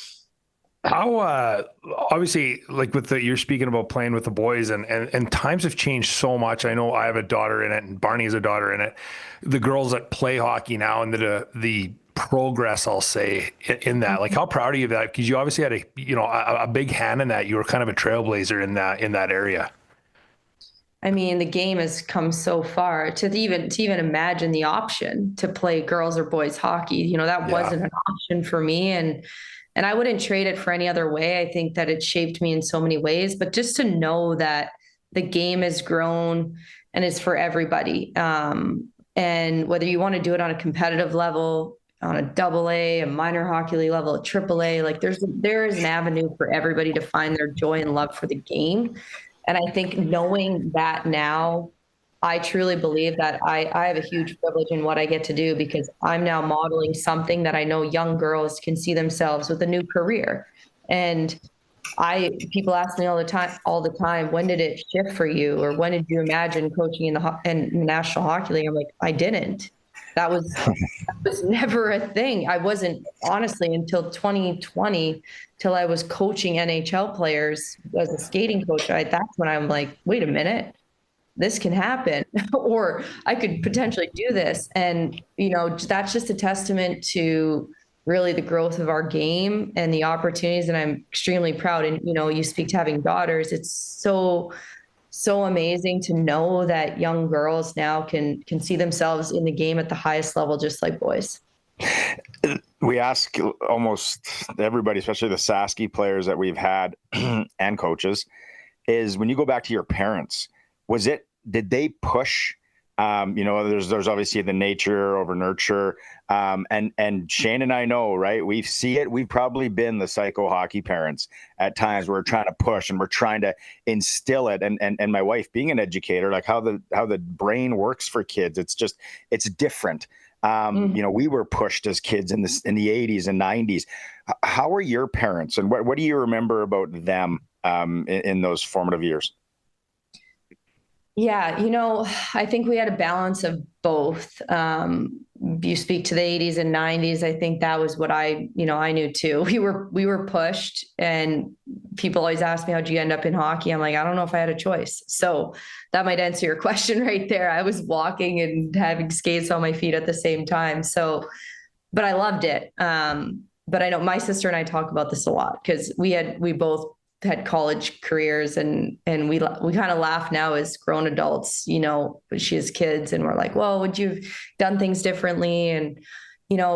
How obviously, like you're speaking about playing with the boys, and times have changed so much. I know I have a daughter in it, and Barney has a daughter in it. The girls that play hockey now, and the progress, I'll say, in that. Like, how proud are you of that? Because you obviously had a big hand in that. You were kind of a trailblazer in that area. I mean, the game has come so far to even imagine the option to play girls or boys hockey. That wasn't an option for me, and I wouldn't trade it for any other way. I think that it shaped me in so many ways, but just to know that the game has grown and it's for everybody. And whether you want to do it on a competitive level, on a AA, a minor hockey league level, a AAA, like there is an avenue for everybody to find their joy and love for the game. And I think knowing that now, I truly believe that I have a huge privilege in what I get to do, because I'm now modeling something that I know young girls can see themselves with a new career. And people ask me all the time, when did it shift for you? Or when did you imagine coaching in the National Hockey League? I'm like, I didn't. That was never a thing. I wasn't, honestly, until 2020, till I was coaching NHL players as a skating coach. That's when I'm like, wait a minute, this can happen, or I could potentially do this. And, that's just a testament to really the growth of our game and the opportunities. And I'm extremely proud. And, you speak to having daughters. It's so amazing to know that young girls now can see themselves in the game at the highest level, just like boys. We ask almost everybody, especially the Sasky players that we've had and coaches, is when you go back to your parents, did they push? There's obviously the nature over nurture. And Shane and I know, right? We see it. We've probably been the psycho hockey parents at times where we're trying to push and we're trying to instill it. And my wife being an educator, like how the brain works for kids, it's different. We were pushed as kids in the 80s and 90s. How were your parents, and what do you remember about them in those formative years? Yeah, I think we had a balance of both. You speak to the 80s and 90s. I think that was what I knew too. We were pushed, and people always ask me, how'd you end up in hockey? I'm like, I don't know if I had a choice. So that might answer your question right there. I was walking and having skates on my feet at the same time. So, but I loved it. But I know my sister and I talk about this a lot, because we both had college careers, and we kind of laugh now as grown adults, but she has kids, and we're like, well, would you have done things differently? And,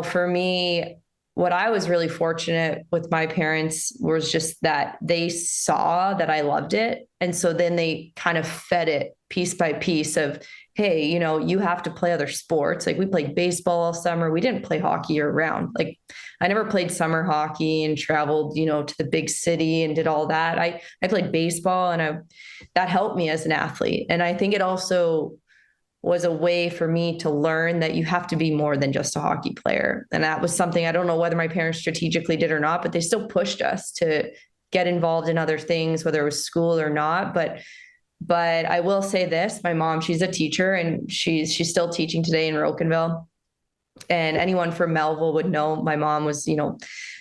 for me, what I was really fortunate with my parents was just that they saw that I loved it. And so then they kind of fed it piece by piece of, hey, you have to play other sports. Like, we played baseball all summer. We didn't play hockey year round. Like, I never played summer hockey and traveled, to the big city and did all that. I played baseball, and that helped me as an athlete. And I think it also was a way for me to learn that you have to be more than just a hockey player. And that was something, I don't know whether my parents strategically did or not, but they still pushed us to get involved in other things, whether it was school or not. But I will say this, my mom, she's a teacher, and she's still teaching today in Rocanville. And anyone from Melville would know my mom was,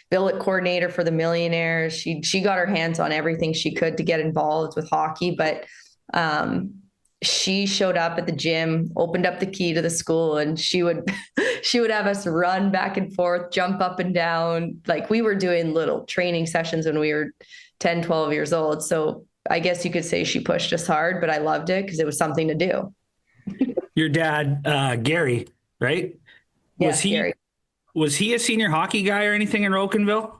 billet coordinator for the Millionaires. She got her hands on everything she could to get involved with hockey. But she showed up at the gym, opened up the key to the school, and she would have us run back and forth, jump up and down. Like, we were doing little training sessions when we were 10, 12 years old. So I guess you could say she pushed us hard, but I loved it because it was something to do. Your dad, Gary, right? Yes, Gary. Was he a senior hockey guy or anything in Rocanville?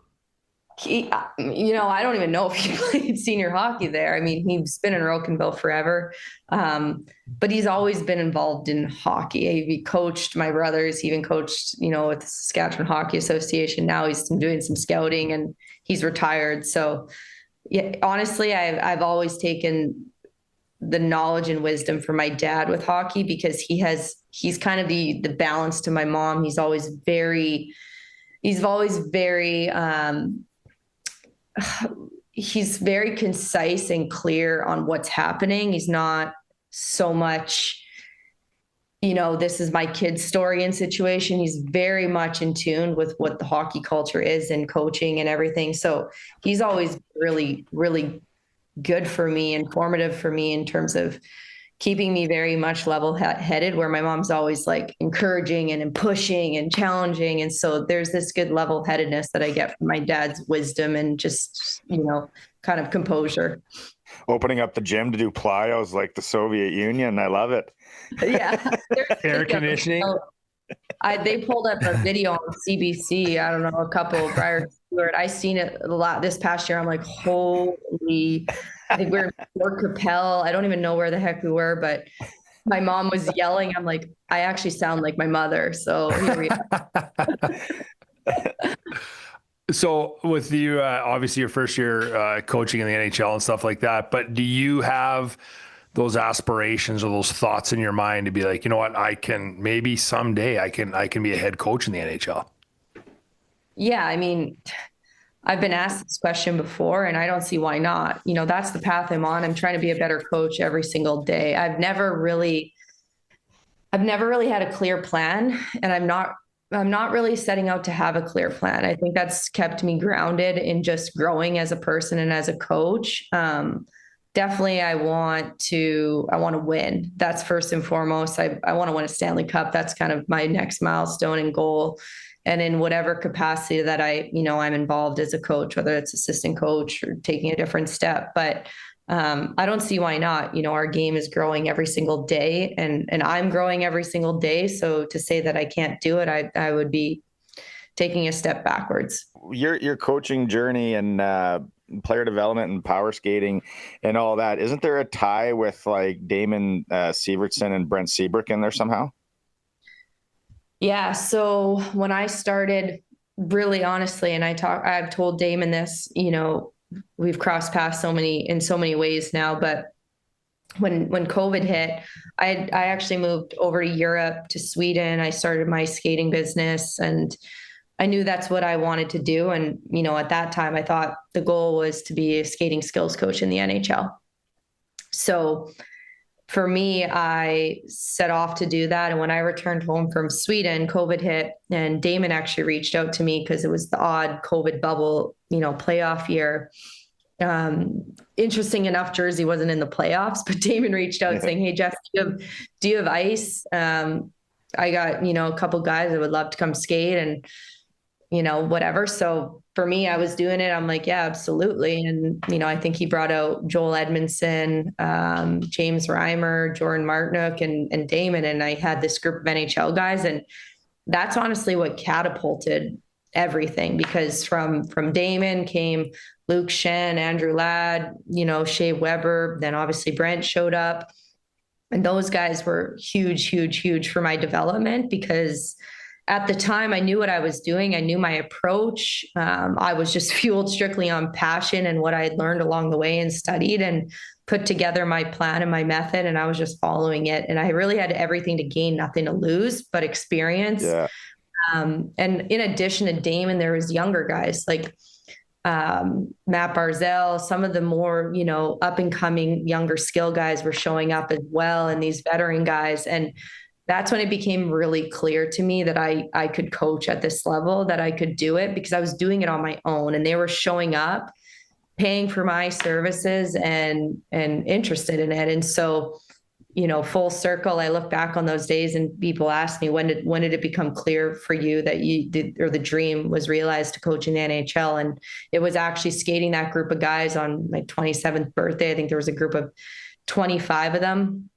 He, I don't even know if he played senior hockey there. I mean, he's been in Rocanville forever, but he's always been involved in hockey. He coached my brothers. He even coached, with the Saskatchewan Hockey Association. Now he's doing some scouting, and he's retired. So, yeah, honestly, I've always taken the knowledge and wisdom from my dad with hockey, because he's kind of the balance to my mom. He's always very he's very concise and clear on what's happening. He's not so much, this is my kid's story and situation. He's very much in tune with what the hockey culture is and coaching and everything. So he's always really, really good for me, informative for me in terms of keeping me very much level-headed, where my mom's always like encouraging and pushing and challenging. And so there's this good level-headedness that I get from my dad's wisdom and just, kind of composure. Opening up the gym to do plyos like the Soviet Union. I love it. Yeah. Air conditioning. They pulled up a video on CBC, I don't know, a couple prior to it. I seen it a lot this past year. I'm like, holy, I think we're in Fort Capel. I don't even know where the heck we were, but my mom was yelling. I'm like, I actually sound like my mother. So here we are. So with you, obviously your first year coaching in the NHL and stuff like that, but do you have those aspirations or those thoughts in your mind to be like, you know what, maybe someday I can be a head coach in the NHL? Yeah. I mean, I've been asked this question before, and I don't see why not. That's the path I'm on. I'm trying to be a better coach every single day. I've never really had a clear plan, and I'm not really setting out to have a clear plan. I think that's kept me grounded in just growing as a person and as a coach. Definitely I want to win. That's first and foremost. I want to win a Stanley Cup. That's kind of my next milestone and goal. And in whatever capacity that I'm involved as a coach, whether it's assistant coach or taking a different step, but I don't see why not. Our game is growing every single day, and I'm growing every single day. So to say that I can't do it, I would be taking a step backwards. Your coaching journey and player development and power skating and all that, isn't there a tie with like Damon Sievertson and Brent Seabrook in there somehow? Yeah. So when I started, really honestly, and I've told Damon this, we've crossed paths in so many ways now, but when COVID hit, I actually moved over to Europe, to Sweden. I started my skating business, and I knew that's what I wanted to do. And, at that time I thought the goal was to be a skating skills coach in the NHL. So for me, I set off to do that. And when I returned home from Sweden, COVID hit, and Damon actually reached out to me because it was the odd COVID bubble, playoff year. Interesting enough, Jersey wasn't in the playoffs, but Damon reached out saying, "Hey, Jeff, do you have ice? I got, a couple guys that would love to come skate and, whatever." So for me, I was doing it. I'm like, yeah, absolutely. And, I think he brought out Joel Edmondson, James Reimer, Jordan Martinook, and Damon. And I had this group of NHL guys. And that's honestly what catapulted everything, because from Damon came Luke Shen, Andrew Ladd, Shea Weber, then obviously Brent showed up. And those guys were huge, huge, huge for my development, because at the time, I knew what I was doing. I knew my approach. I was just fueled strictly on passion and what I had learned along the way and studied and put together my plan and my method. And I was just following it. And I really had everything to gain, nothing to lose, but experience. Yeah. And in addition to Damon, there was younger guys like Matt Barzell, some of the more, up and coming younger skill guys were showing up as well. And these veteran guys. And that's when it became really clear to me that I could coach at this level, that I could do it because I was doing it on my own and they were showing up, paying for my services and interested in it. And so, full circle, I look back on those days and people ask me, when did it become clear for you that you did, or the dream was realized to coach in the NHL? And it was actually skating that group of guys on my 27th birthday. I think there was a group of 25 of them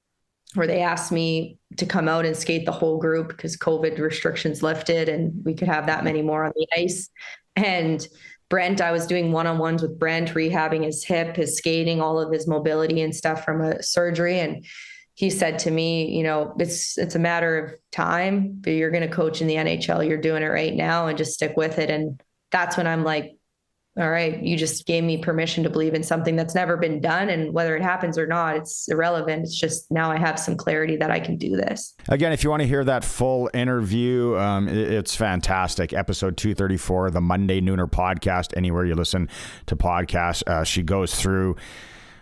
where they asked me to come out and skate the whole group because COVID restrictions lifted and we could have that many more on the ice. And Brent, I was doing one-on-ones with Brent, rehabbing his hip, his skating, all of his mobility and stuff from a surgery. And he said to me, it's a matter of time, but you're going to coach in the NHL. You're doing it right now and just stick with it. And that's when I'm like, all right, you just gave me permission to believe in something that's never been done. And whether it happens or not, it's irrelevant. It's just now I have some clarity that I can do this. Again, if you want to hear that full interview, it's fantastic. Episode 234, the Monday Nooner podcast, anywhere you listen to podcasts. She goes through,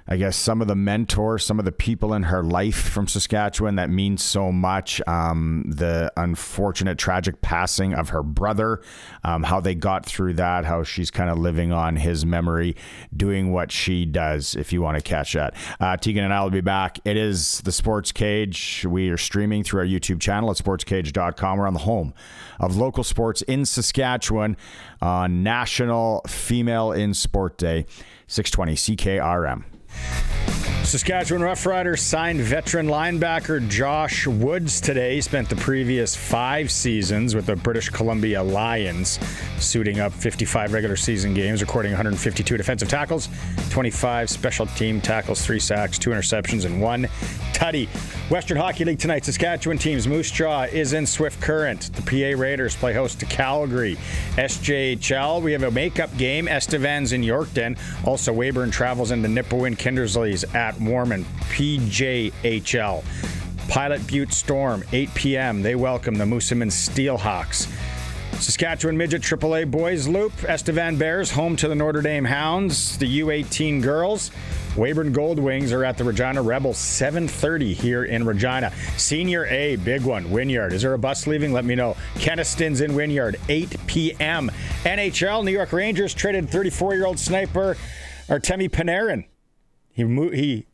I guess, some of the mentors, some of the people in her life from Saskatchewan that mean so much. The unfortunate, tragic passing of her brother, how they got through that, how she's kind of living on his memory, doing what she does, if you want to catch that. Teagan and I will be back. It is the Sports Cage. We are streaming through our YouTube channel at sportscage.com. We're on the home of local sports in Saskatchewan on National Female in Sport Day, 620 CKRM. Saskatchewan Roughriders signed veteran linebacker Josh Woods today. He spent the previous 5 seasons with the British Columbia Lions, suiting up 55 regular season games, recording 152 defensive tackles, 25 special team tackles, 3 sacks, 2 interceptions, and 1 tutty. Western Hockey League tonight, Saskatchewan teams. Moose Jaw is in Swift Current. The PA Raiders play host to Calgary. SJHL, we have a makeup game. Estevan's in Yorkton. Also, Weyburn travels into Nipawin Kindersley's at Warman. PJHL. Pilot Butte Storm, 8 p.m. They welcome the Moosomin Steelhawks. Saskatchewan Midget AAA Boys Loop. Estevan Bears home to the Notre Dame Hounds. The U18 girls. Weyburn Gold Wings are at the Regina Rebels, 7:30 here in Regina. Senior A, big one, Wynyard. Is there a bus leaving? Let me know. Keniston's in Wynyard, 8 p.m. NHL, New York Rangers traded 34-year-old sniper Artemi Panarin. He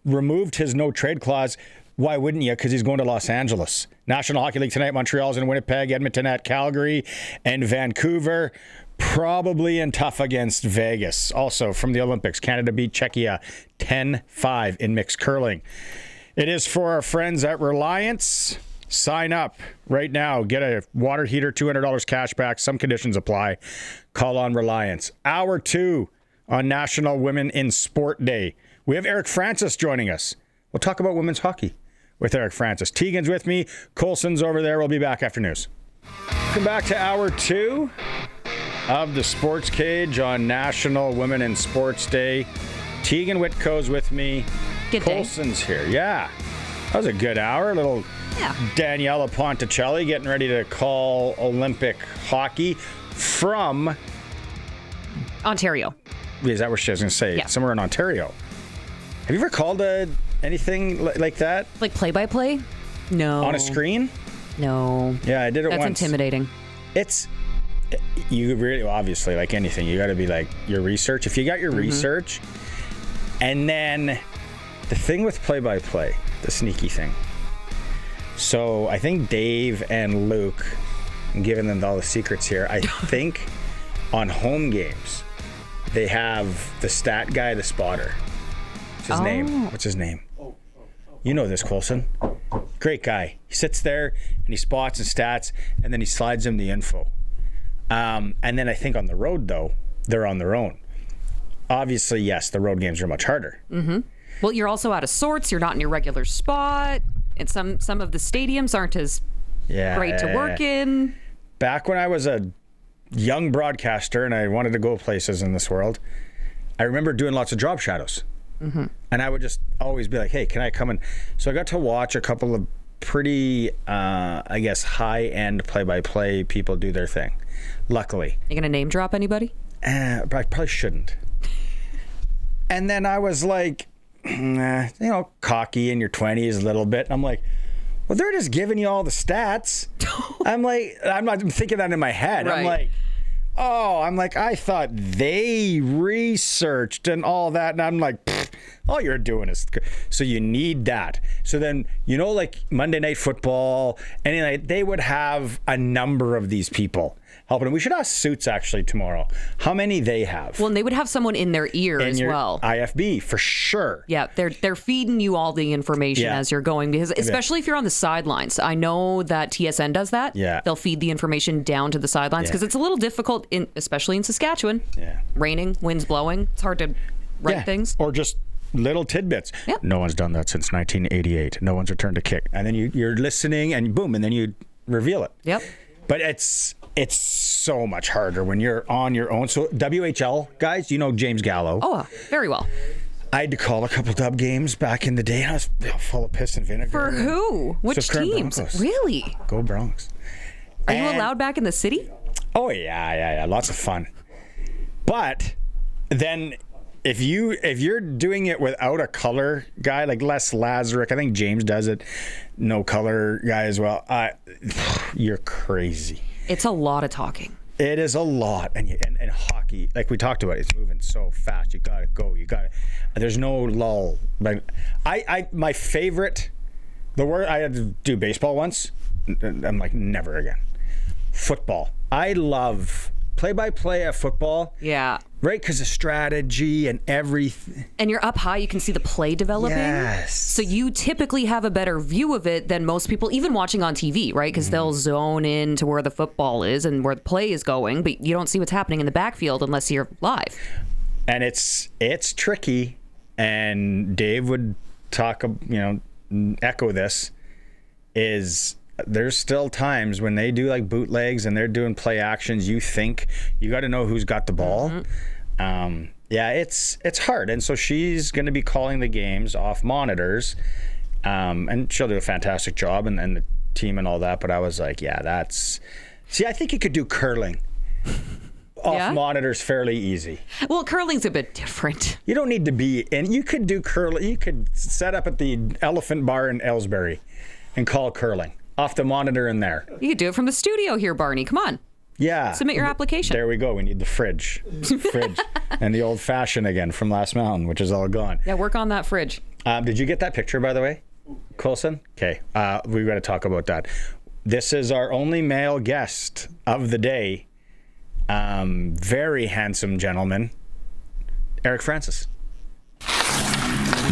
removed his no-trade clause. Why wouldn't you? Because he's going to Los Angeles. National Hockey League tonight, Montreal's in Winnipeg, Edmonton at Calgary, and Vancouver probably in tough against Vegas. Also from the Olympics, Canada beat Czechia 10-5 in mixed curling. It is for our friends at Reliance. Sign up right now. Get a water heater, $200 cash back. Some conditions apply. Call on Reliance. Hour 2 on National Women in Sport Day. We have Eric Francis joining us. We'll talk about women's hockey with Eric Francis. Teagan's with me. Colson's over there. We'll be back after news. Welcome back to Hour 2 of the Sports Cage on National Women in Sports Day. Teagan Witko's with me. Good day. Colson's here. Yeah. That was a good hour. A little Daniella Ponticelli getting ready to call Olympic hockey from Ontario. Is that what she was going to say? Yeah. Somewhere in Ontario. Have you ever called anything like that? Like play-by-play? No. On a screen? No. Yeah, I did it once. That's intimidating. You really, obviously, like anything, you got to be like your research. If you got your research, and then the thing with play-by-play, the sneaky thing. So I think Dave and Luke, I'm giving them all the secrets here. I think on home games, they have the stat guy, the spotter. What's his name? What's his name? You know this, Colson. Great guy. He sits there and he spots and stats, and then he slides him the info. And then I think on the road, though, they're on their own. Obviously, yes, the road games are much harder. Mm-hmm. Well, you're also out of sorts. You're not in your regular spot. And some of the stadiums aren't as Yeah. Great to work in. Back when I was a young broadcaster and I wanted to go places in this world, I remember doing lots of job shadows. And I would just always be like, hey, can I come in? So I got to watch a couple of pretty, I guess, high-end play-by-play people do their thing, luckily. You going to name drop anybody? But I probably shouldn't. And then I was like, cocky in your 20s a little bit. And I'm like, well, they're just giving you all the stats. I'm not thinking that in my head. Right. I'm like, I thought they researched and all that. And I'm like, all you're doing is, so you need that. So then, like Monday Night Football, any night, they would have a number of these people helping them. We should ask Suits actually tomorrow how many they have. Well, and they would have someone in their ear as well. IFB for sure. Yeah, they're feeding you all the information as you're going, because especially if you're on the sidelines. I know that TSN does that. Yeah. They'll feed the information down to the sidelines because it's a little difficult, especially in Saskatchewan. Yeah. Raining, winds blowing. It's hard to write things. Or just little tidbits. Yep. No one's done that since 1988. No one's returned a kick. And then you're listening and boom, and then you reveal it. Yep. But it's so much harder when you're on your own. So WHL guys, James Gallo. Oh, very well. I had to call a couple dub games back in the day. And I was full of piss and vinegar. For who? Which teams? Broncos. Really? Go Bronx. Are you allowed back in the city? Oh yeah. Lots of fun. But then if you're doing it without a color guy like Les Lazaruk, I think James does it, no color guy as well. You're crazy. It's a lot of talking. It is a lot, and hockey, like we talked about, it's moving so fast. You gotta go. There's no lull. Like my favorite, the word I had to do baseball once. I'm like, never again. Football. I love play-by-play of football. Yeah. Right, because of strategy and everything. And you're up high, you can see the play developing. Yes. So you typically have a better view of it than most people, even watching on TV, right? Because they'll zone in to where the football is and where the play is going, but you don't see what's happening in the backfield unless you're live. And it's tricky. And Dave would talk, echo this, is there's still times when they do like bootlegs and they're doing play actions. You think you got to know who's got the ball. It's hard. And so she's going to be calling the games off monitors, and she'll do a fantastic job and the team and all that. But I was like, I think you could do curling off monitors fairly easy. Well, curling's a bit different. You don't need to be, and you could do curling. You could set up at the Elephant Bar in Ellsbury and call curling off the monitor in there. You could do it from the studio here, Barney. Come on. Yeah. Submit your application. There we go. We need the fridge. And the old fashioned again from last mountain, which is all gone. Yeah, work on that fridge. Did you get that picture, by the way, Coulson? Okay. We've got to talk about that. This is our only male guest of the day. Very handsome gentleman, Eric Francis.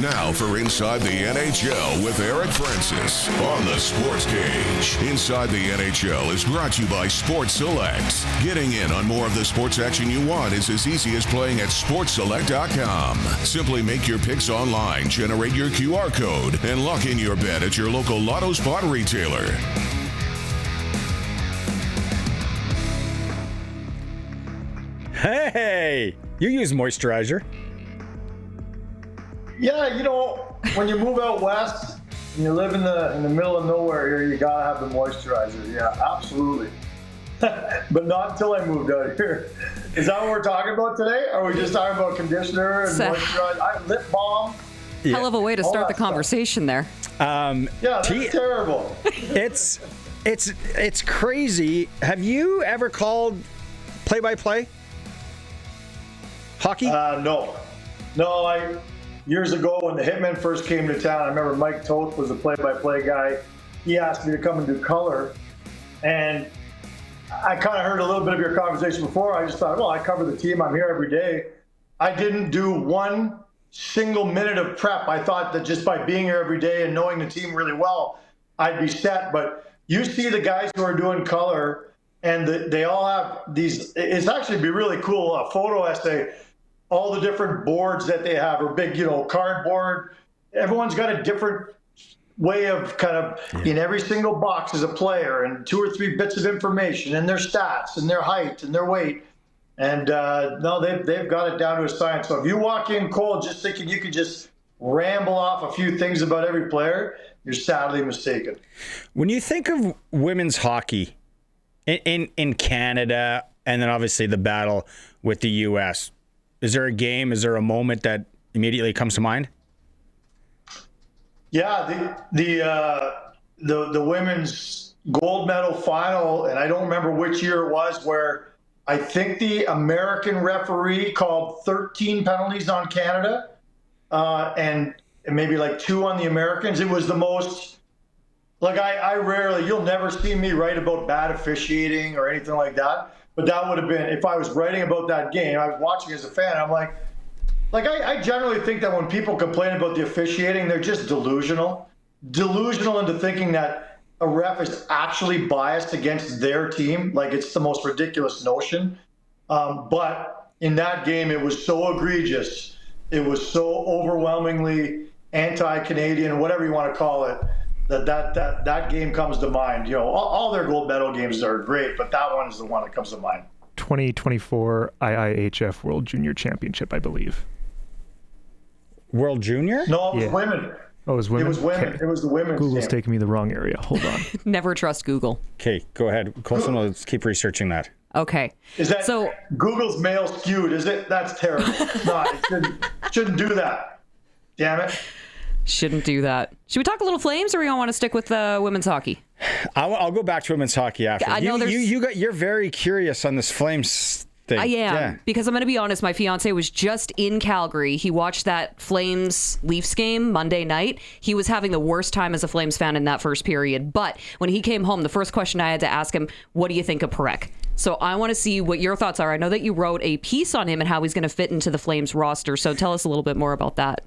Now for Inside the NHL with Eric Francis on the Sports Cage. Inside the NHL is brought to you by Sports Select. Getting in on more of the sports action you want is as easy as playing at sportsselect.com. Simply make your picks online, generate your QR code, and lock in your bet at your local Lotto Spot retailer. Hey, you use moisturizer. Yeah, when you move out west and you live in the middle of nowhere here, you gotta have the moisturizer. Yeah, absolutely. But not until I moved out here. Is that what we're talking about today? Or are we just talking about conditioner and moisturizer? Lip balm. Hell of a way to start the conversation there. That's terrible. It's crazy. Have you ever called play-by-play hockey? No. Years ago, when the Hitmen first came to town, I remember Mike Toth was the play-by-play guy. He asked me to come and do color. And I kind of heard a little bit of your conversation before. I just thought, I cover the team. I'm here every day. I didn't do one single minute of prep. I thought that just by being here every day and knowing the team really well, I'd be set. But you see the guys who are doing color, and they all have these. It's actually be really cool, a photo essay. All the different boards that they have are big, cardboard. Everyone's got a different way of kind of in every single box as a player and 2 or 3 bits of information and their stats and their height and their weight. And no, they've got it down to a science. So if you walk in cold just thinking you could just ramble off a few things about every player, you're sadly mistaken. When you think of women's hockey in Canada, and then obviously the battle with the U.S., is there a game, is there a moment that immediately comes to mind? Yeah, the women's gold medal final, and I don't remember which year it was, where I think the American referee called 13 penalties on Canada, and maybe like 2 on the Americans. It was the most, like I rarely, you'll never see me write about bad officiating or anything like that, but that would have been, if I was writing about that game, I was watching as a fan, I'm like I generally think that when people complain about the officiating, they're just delusional into thinking that a ref is actually biased against their team. Like, it's the most ridiculous notion. But in that game, it was so egregious. It was so overwhelmingly anti-Canadian, whatever you want to call it, that game comes to mind. You know, all their gold medal games are great, but that one is the one that comes to mind. 2024 IIHF World Junior Championship, I believe. World Junior? No, it was women. Oh, it was women? It was women. Okay. It was the women's Google's team. taking me the wrong area. Hold on. Never trust Google. Okay, go ahead. Colson, let's keep researching that. Okay. Is that so? Google's male skewed? Is it? That's terrible. No, it shouldn't do that. Damn it. Shouldn't do that. Should we talk a little Flames, or we all want to stick with women's hockey? I'll go back to women's hockey after. I know You're very curious on this Flames thing. I am, because I'm going to be honest. My fiance was just in Calgary. He watched that Flames Leafs game Monday night. He was having the worst time as a Flames fan in that first period. But when he came home, the first question I had to ask him, what do you think of Parekh? So I want to see what your thoughts are. I know that you wrote a piece on him and how he's going to fit into the Flames roster. So tell us a little bit more about that.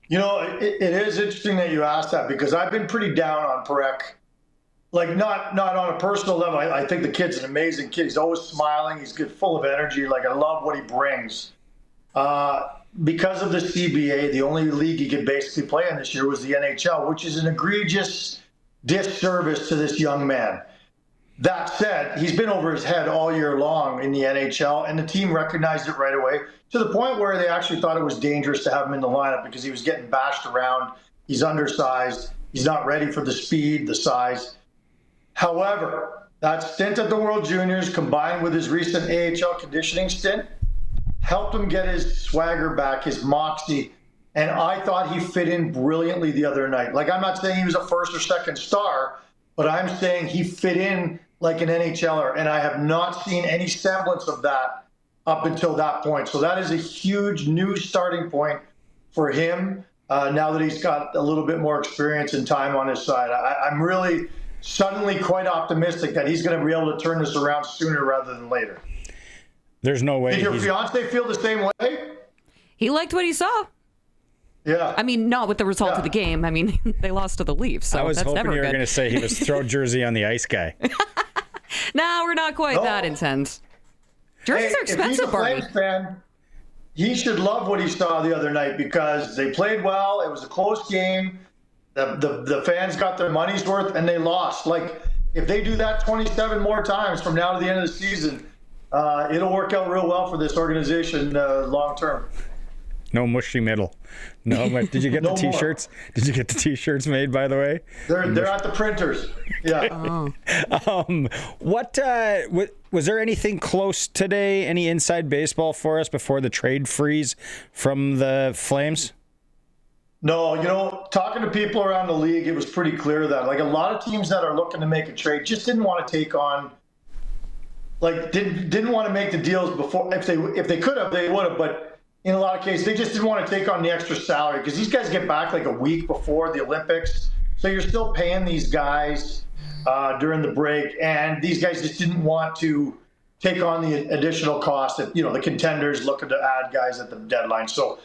You know, it is interesting that you asked that, because I've been pretty down on Parekh. Like, not on a personal level. I think the kid's an amazing kid. He's always smiling. He's good, full of energy. Like, I love what he brings. Because of the CBA, the only league he could basically play in this year was the NHL, which is an egregious disservice to this young man. That said, he's been over his head all year long in the NHL, and the team recognized it right away, to the point where they actually thought it was dangerous to have him in the lineup because he was getting bashed around. He's undersized. He's not ready for the speed, the size. However, that stint at the World Juniors, combined with his recent AHL conditioning stint, helped him get his swagger back, his moxie, and I thought he fit in brilliantly the other night. Like, I'm not saying he was a first or second star, but I'm saying he fit in like an NHLer, and I have not seen any semblance of that up until that point. So that is a huge new starting point for him now that he's got a little bit more experience and time on his side. I'm really suddenly quite optimistic that he's going to be able to turn this around sooner rather than later. There's no way. Did your fiance feel the same way? He liked what he saw. Yeah. I mean, not with the result of the game. I mean, they lost to the Leafs, so I was that's hoping never you were good. going to say he was throw jersey on the ice guy. No, we're not quite that intense. Jerseys are expensive, if he's a Barney. Flames fan, he should love what he saw the other night, because they played well. It was a close game. The fans got their money's worth, and they lost. Like, if they do that 27 more times from now to the end of the season, it'll work out real well for this organization long term. No mushy middle. No, but did you get No the T-shirts? more. Did you get the T-shirts made, by the way? They're at the printers. Yeah. What was there anything close today? Any inside baseball for us before the trade freeze from the Flames? No, you know, talking to people around the league, it was pretty clear that, like, a lot of teams that are looking to make a trade just didn't want to take on, like, didn't want to make the deals before. If they could have, they would have. But in a lot of cases, they just didn't want to take on the extra salary, because these guys get back like a week before the Olympics. So you're still paying these guys during the break, and these guys just didn't want to take on the additional cost that, you know, the contenders looking to add guys at the deadline. So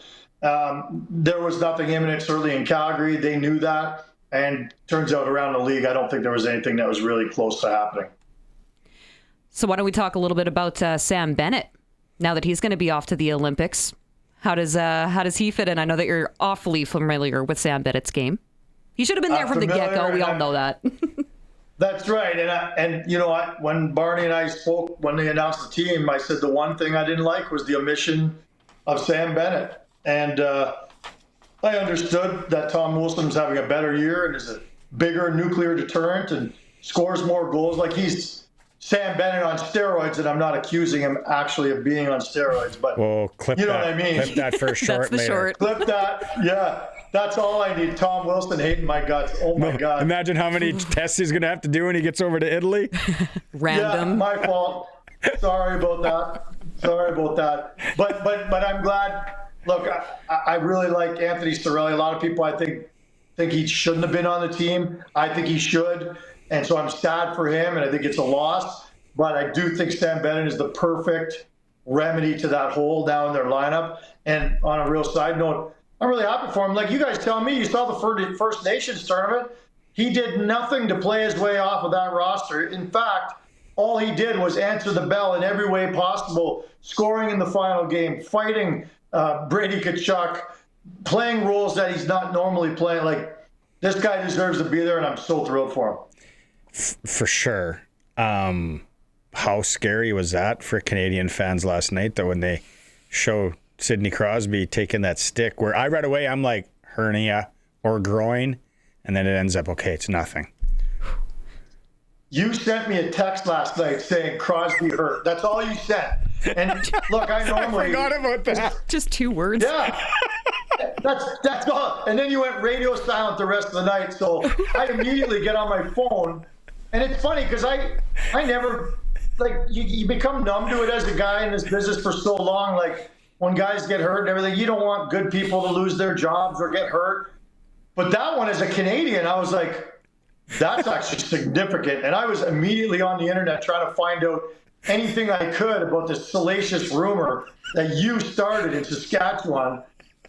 there was nothing imminent, certainly in Calgary. They knew that, and turns out around the league, I don't think there was anything that was really close to happening. So why don't we talk a little bit about Sam Bennett, now that he's going to be off to the Olympics? How does he fit in? I know that you're awfully familiar with Sam Bennett's game. He should have been there from the get-go. We all know that. That's right. And when Barney and I spoke, when they announced the team, I said the one thing I didn't like was the omission of Sam Bennett. And I understood that Tom Wilson's having a better year and is a bigger nuclear deterrent and scores more goals. Like, he's Sam Bennett on steroids, and I'm not accusing him actually of being on steroids, but clip you know that, what I mean? Clip that for a short That's the later. short. Clip that. Yeah. That's all I need. Tom Wilson hating my guts. Oh my God. Imagine how many tests he's going to have to do when he gets over to Italy. Random. Yeah, my fault. Sorry about that. But I'm glad. Look, I really like Anthony Cirelli. A lot of people, I think he shouldn't have been on the team. I think he should. And so I'm sad for him, and I think it's a loss. But I do think Sam Bennett is the perfect remedy to that hole down in their lineup. And on a real side note, I'm really happy for him. Like, you guys tell me, you saw the First Nations tournament. He did nothing to play his way off of that roster. In fact, all he did was answer the bell in every way possible, scoring in the final game, fighting Brady Tkachuk, playing roles that he's not normally playing. Like, this guy deserves to be there, and I'm so thrilled for him. For sure. How scary was that for Canadian fans last night, though, when they show Sidney Crosby taking that stick, where right away I'm like, hernia or groin, and then it ends up, okay, it's nothing. You sent me a text last night saying Crosby hurt. That's all you sent. And look, I normally... I forgot about that. Just 2 words. Yeah. That's all. And then you went radio silent the rest of the night, so I immediately get on my phone. And it's funny because I never... Like, you become numb to it as a guy in this business for so long. Like, when guys get hurt and everything, you don't want good people to lose their jobs or get hurt. But that one, as a Canadian, I was like, that's actually significant. And I was immediately on the internet trying to find out anything I could about this salacious rumor that you started in Saskatchewan.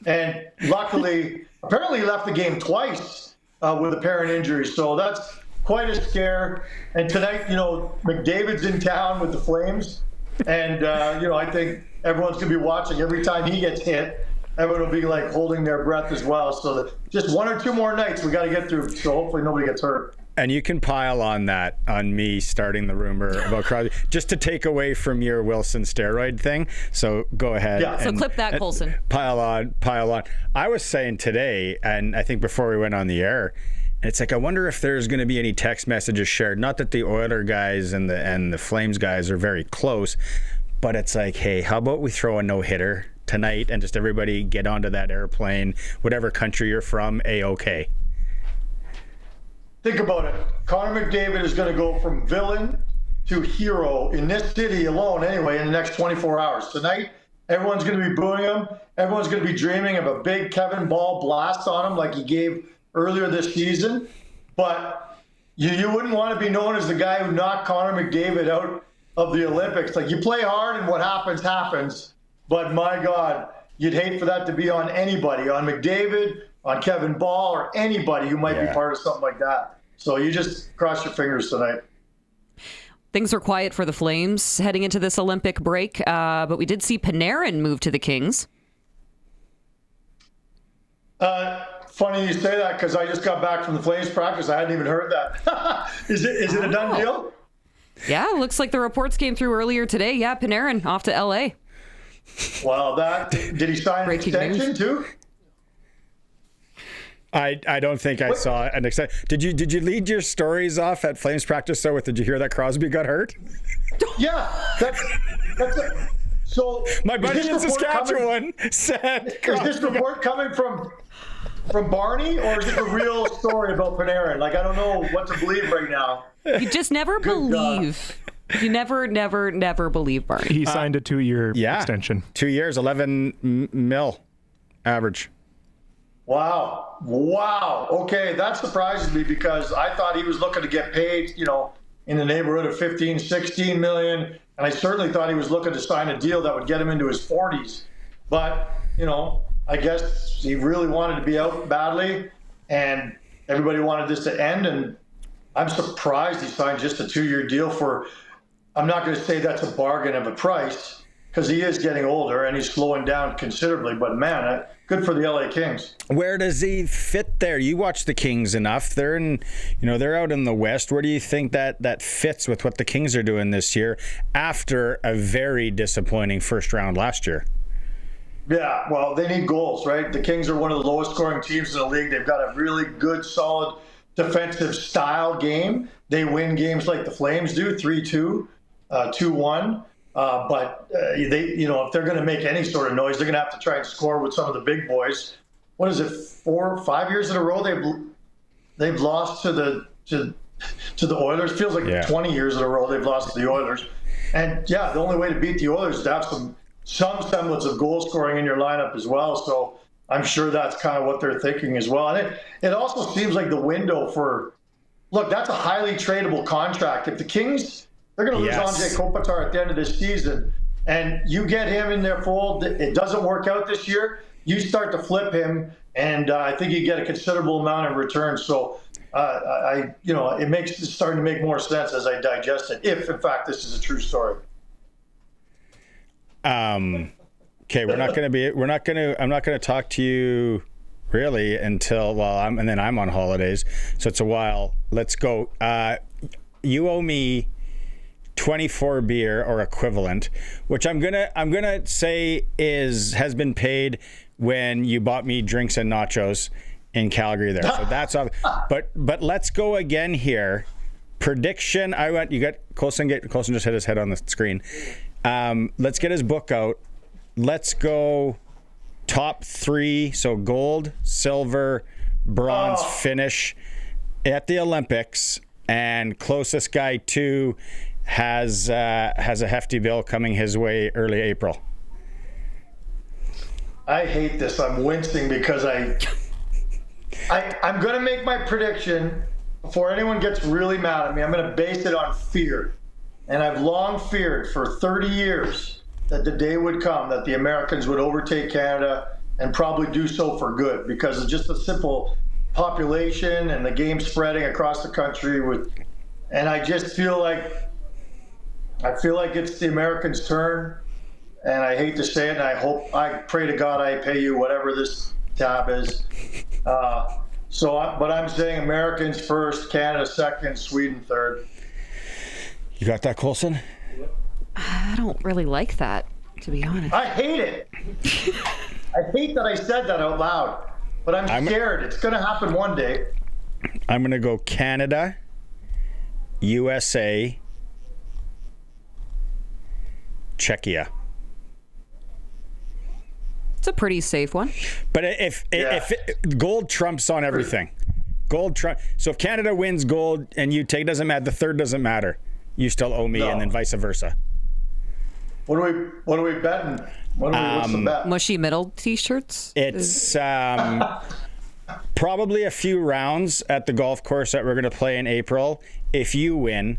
And luckily, apparently he left the game twice with apparent injuries. So that's quite a scare. And tonight, McDavid's in town with the Flames. And, I think everyone's going to be watching every time he gets hit. Everyone will be like holding their breath as well. So just 1 or 2 more nights we got to get through. So hopefully nobody gets hurt. And you can pile on that, on me starting the rumor about Crosby, just to take away from your Wilson steroid thing. So go ahead. Yeah. So clip that, Colson. Pile on. I was saying today, and I think before we went on the air, it's like, I wonder if there's going to be any text messages shared. Not that the Oiler guys and the Flames guys are very close, but it's like, hey, how about we throw a no-hitter tonight and just everybody get onto that airplane, whatever country you're from, A-OK. Think about it. Connor McDavid is going to go from villain to hero in this city alone anyway in the next 24 hours. Tonight, everyone's going to be booing him. Everyone's going to be dreaming of a big Kevin Ball blast on him like he gave earlier this season. But you wouldn't want to be known as the guy who knocked Connor McDavid out of the Olympics. Like, you play hard and what happens, happens. But my God, you'd hate for that to be on anybody, on McDavid, on Kevin Ball, or anybody who might be part of something like that. So you just cross your fingers tonight. Things were quiet for the Flames heading into this Olympic break, but we did see Panarin move to the Kings. Funny you say that because I just got back from the Flames practice. I hadn't even heard that. Is it a done deal? Yeah, looks like the reports came through earlier today. Yeah, Panarin off to L.A. Well, did he sign an extension too? I don't think I saw an extension. Did you lead your stories off at Flames practice? So did you hear that Crosby got hurt? Yeah, that's it. So my buddy in Saskatchewan said. Is this report coming from Barney, or is it a real story about Panarin? Like, I don't know what to believe right now. You just never believe. You never believe Barney. He signed a 2-year extension. 2 years, 11 mil average. Wow. Okay, that surprises me because I thought he was looking to get paid, in the neighborhood of 15, 16 million. And I certainly thought he was looking to sign a deal that would get him into his 40s. But, I guess he really wanted to be out badly, and everybody wanted this to end. And I'm surprised he signed just a 2-year deal for, I'm not going to say that's a bargain of a price, because he is getting older and he's slowing down considerably. But man, good for the LA Kings. Where does he fit there? You watch the Kings enough. They're in, they're out in the West. Where do you think that fits with what the Kings are doing this year after a very disappointing first round last year? Yeah, well, they need goals, right? The Kings are one of the lowest scoring teams in the league. They've got a really good, solid defensive style game. They win games like the Flames do, 3-2, 2-1. But if they're going to make any sort of noise, they're going to have to try and score with some of the big boys. What is it, 4 or 5 years in a row they've lost to the Oilers? Feels like 20 years in a row they've lost to the Oilers. And yeah, the only way to beat the Oilers is to have some semblance of goal scoring in your lineup as well. So I'm sure that's kind of what they're thinking as well. And it also seems like the window that's a highly tradable contract. If the Kings, they're going to lose Andrei Kopitar at the end of this season, and you get him in their fold, it doesn't work out this year, you start to flip him, and I think you get a considerable amount in return. So it's starting to make more sense as I digest it, if in fact this is a true story. Okay, I'm not going to talk to you really until I'm on holidays, so it's a while. Let's go. You owe me 24 beer or equivalent, which I'm gonna say has been paid when you bought me drinks and nachos in Calgary there. So that's all. But let's go again here. Prediction. You got Colson. Colson just hit his head on the screen. Let's get his book out. Let's go top 3. So gold, silver, bronze finish at the Olympics, and closest guy to has a hefty bill coming his way early April. I hate this. I'm wincing because I'm going to make my prediction before anyone gets really mad at me. I'm going to base it on fear. And I've long feared for 30 years that the day would come that the Americans would overtake Canada and probably do so for good because of just the simple population and the game spreading across the country. And I just feel like it's the Americans' turn. And I hate to say it, and I pray to God I pay you whatever this tab is. But I'm saying Americans first, Canada second, Sweden third. You got that, Colson? I don't really like that, to be honest. I hate it. I hate that I said that out loud, but I'm scared. It's going to happen one day. I'm going to go Canada, USA, Czechia. It's a pretty safe one. But if gold trumps on everything, so if Canada wins gold and you take, doesn't matter. The third doesn't matter. You still owe me, and then vice versa. What are we betting? What's the bet? Mushy middle t-shirts? It's probably a few rounds at the golf course that we're going to play in April. If you win,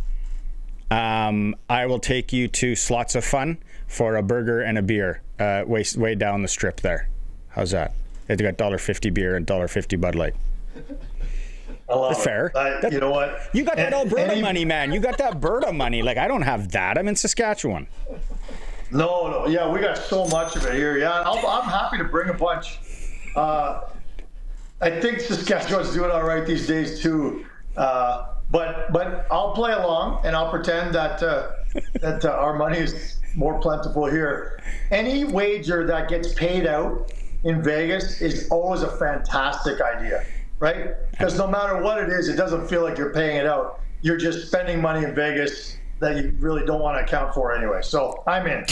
I will take you to Slots of Fun for a burger and a beer way down the strip there. How's that? They've got $1.50 beer and $1.50 Bud Light. That's fair. You know what? You got that Alberta money, man. You got that Alberta money. Like, I don't have that. I'm in Saskatchewan. No. Yeah, we got so much of it here. Yeah, I'm happy to bring a bunch. I think Saskatchewan's doing all right these days too. But I'll play along and I'll pretend that our money is more plentiful here. Any wager that gets paid out in Vegas is always a fantastic idea. Right? Because no matter what it is, it doesn't feel like you're paying it out. You're just spending money in Vegas that you really don't want to account for anyway. So I'm in.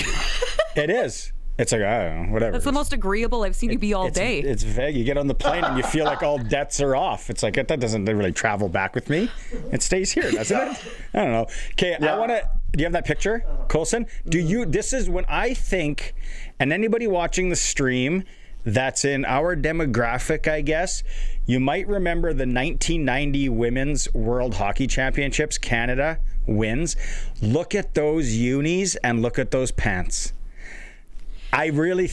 It is. It's like, I don't know, whatever. That's the most agreeable I've seen you be all day. It's vague. You get on the plane and you feel like all debts are off. It's like, that doesn't really travel back with me. It stays here, doesn't it? I don't know. Okay, yeah. Do you have that picture, Colson? This is when I think, and anybody watching the stream that's in our demographic, I guess, you might remember the 1990 Women's World Hockey Championships. Canada wins. Look at those unis and look at those pants. I really,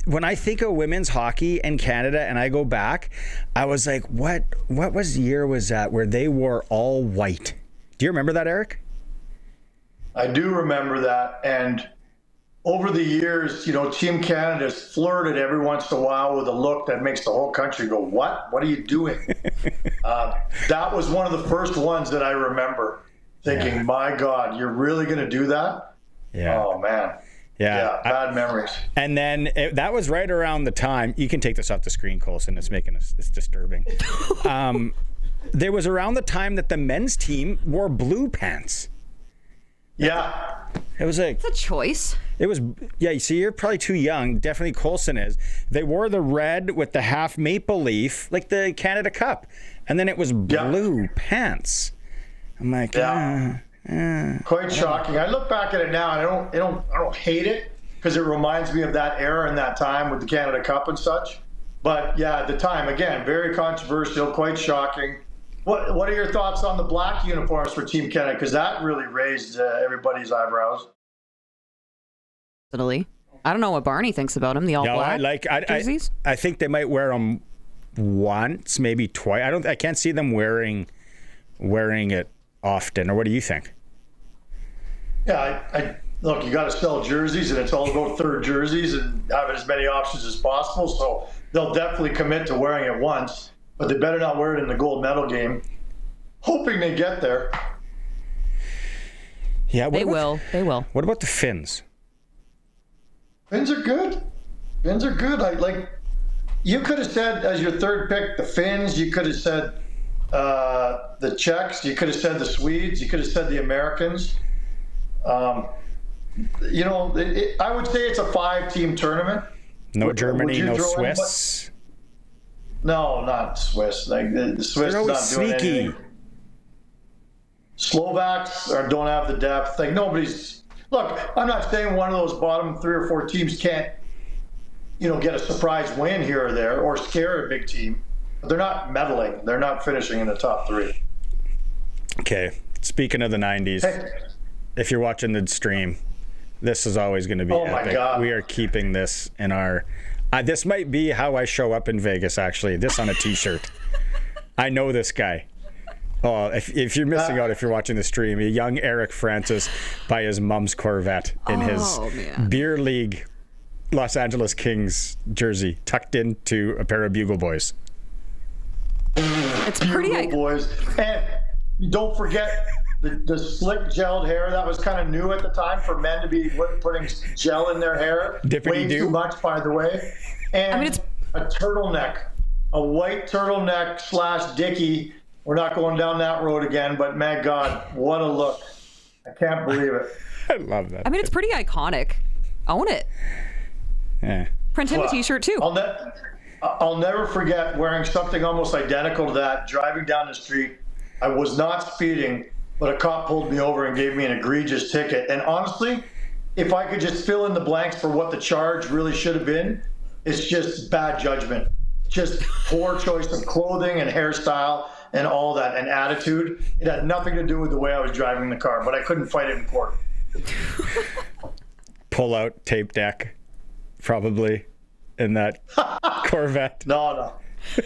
when I think of women's hockey in Canada and I go back, I was like, what year was that where they wore all white? Do you remember that, Eric? I do remember that. And over the years, Team Canada's flirted every once in a while with a look that makes the whole country go, what? What are you doing? That was one of the first ones that I remember thinking, my God, you're really going to do that? Yeah. Oh, man. Yeah, bad memories. And then that was right around the time, you can take this off the screen, Colson, it's disturbing. There was around the time that the men's team wore blue pants. Yeah. It was It's a choice. It was, you see, you're probably too young. Definitely Colson is. They wore the red with the half maple leaf, like the Canada Cup. And then it was blue pants. I'm like, quite shocking. I look back at it now, and I don't hate it because it reminds me of that era and that time with the Canada Cup and such. But yeah, at the time, again, very controversial, quite shocking. What are your thoughts on the black uniforms for Team Canada? Because that really raised everybody's eyebrows. Italy. I don't know what Barney thinks about them. The all black jerseys. I think they might wear them once, maybe twice. I can't see them wearing it often. Or what do you think? Yeah, I look. You got to sell jerseys, and it's all about third jerseys and having as many options as possible. So they'll definitely commit to wearing it once, but they better not wear it in the gold medal game. Hoping they get there. Yeah, they will. They will. What about the Finns? Finns are good. Finns are good. You could have said as your third pick the Finns. You could have said the Czechs. You could have said the Swedes. You could have said the Americans. I would say it's a 5-team tournament. No Germany, no Swiss. No, not Swiss. The Swiss They're not always doing sneaky. anything. Slovaks don't have the depth. Nobody's. Look, I'm not saying one of those bottom 3 or 4 teams can't, get a surprise win here or there or scare a big team. But they're not meddling. They're not finishing in the top 3. Okay. Speaking of the 90s, if you're watching the stream, this is always going to be epic. My God. We are keeping this in our... this might be how I show up in Vegas, actually. This on a T-shirt. I know this guy. Oh, if you're missing out, if you're watching the stream, a young Eric Francis by his mom's Corvette in his beer league Los Angeles Kings jersey, tucked into a pair of Bugle Boys. It's pretty Bugle Boys. And don't forget the slick gelled hair. That was kind of new at the time for men to be putting gel in their hair. Way too much, by the way. And it's a turtleneck, a white turtleneck / dickie. We're not going down that road again, but my God, what a look. I can't believe it. I love that. I mean, it's pretty iconic. Own it. Yeah. Print him a T-shirt, too. I'll never forget wearing something almost identical to that, driving down the street. I was not speeding, but a cop pulled me over and gave me an egregious ticket. And honestly, if I could just fill in the blanks for what the charge really should have been, it's just bad judgment. Just poor choice of clothing and hairstyle and all that, and attitude. It had nothing to do with the way I was driving the car, but I couldn't fight it in court. Pull out tape deck, probably, in that Corvette. No,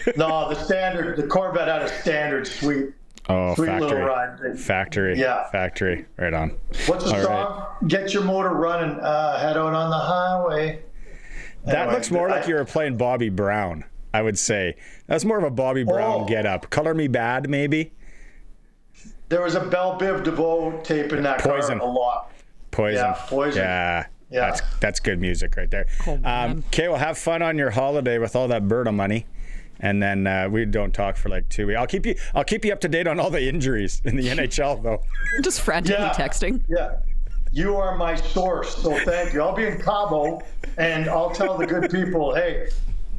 the Corvette had a standard sweet. Oh, sweet factory. Little ride. Factory. Yeah. Factory. Right on. What's the song? Right. Get your motor running, head out on the highway. That looks more like you were playing Bobby Brown, I would say. That's more of a Bobby Brown get-up. Color Me Bad, maybe? There was a Belle Biv DeVoe tape in that car a lot. Poison. Yeah, Poison. Yeah. That's good music right there. Okay, well, have fun on your holiday with all that Berta money. And then we don't talk for like 2 weeks. I'll keep you up to date on all the injuries in the NHL, though. Just frantically texting. Yeah. You are my source, so thank you. I'll be in Cabo, and I'll tell the good people, hey,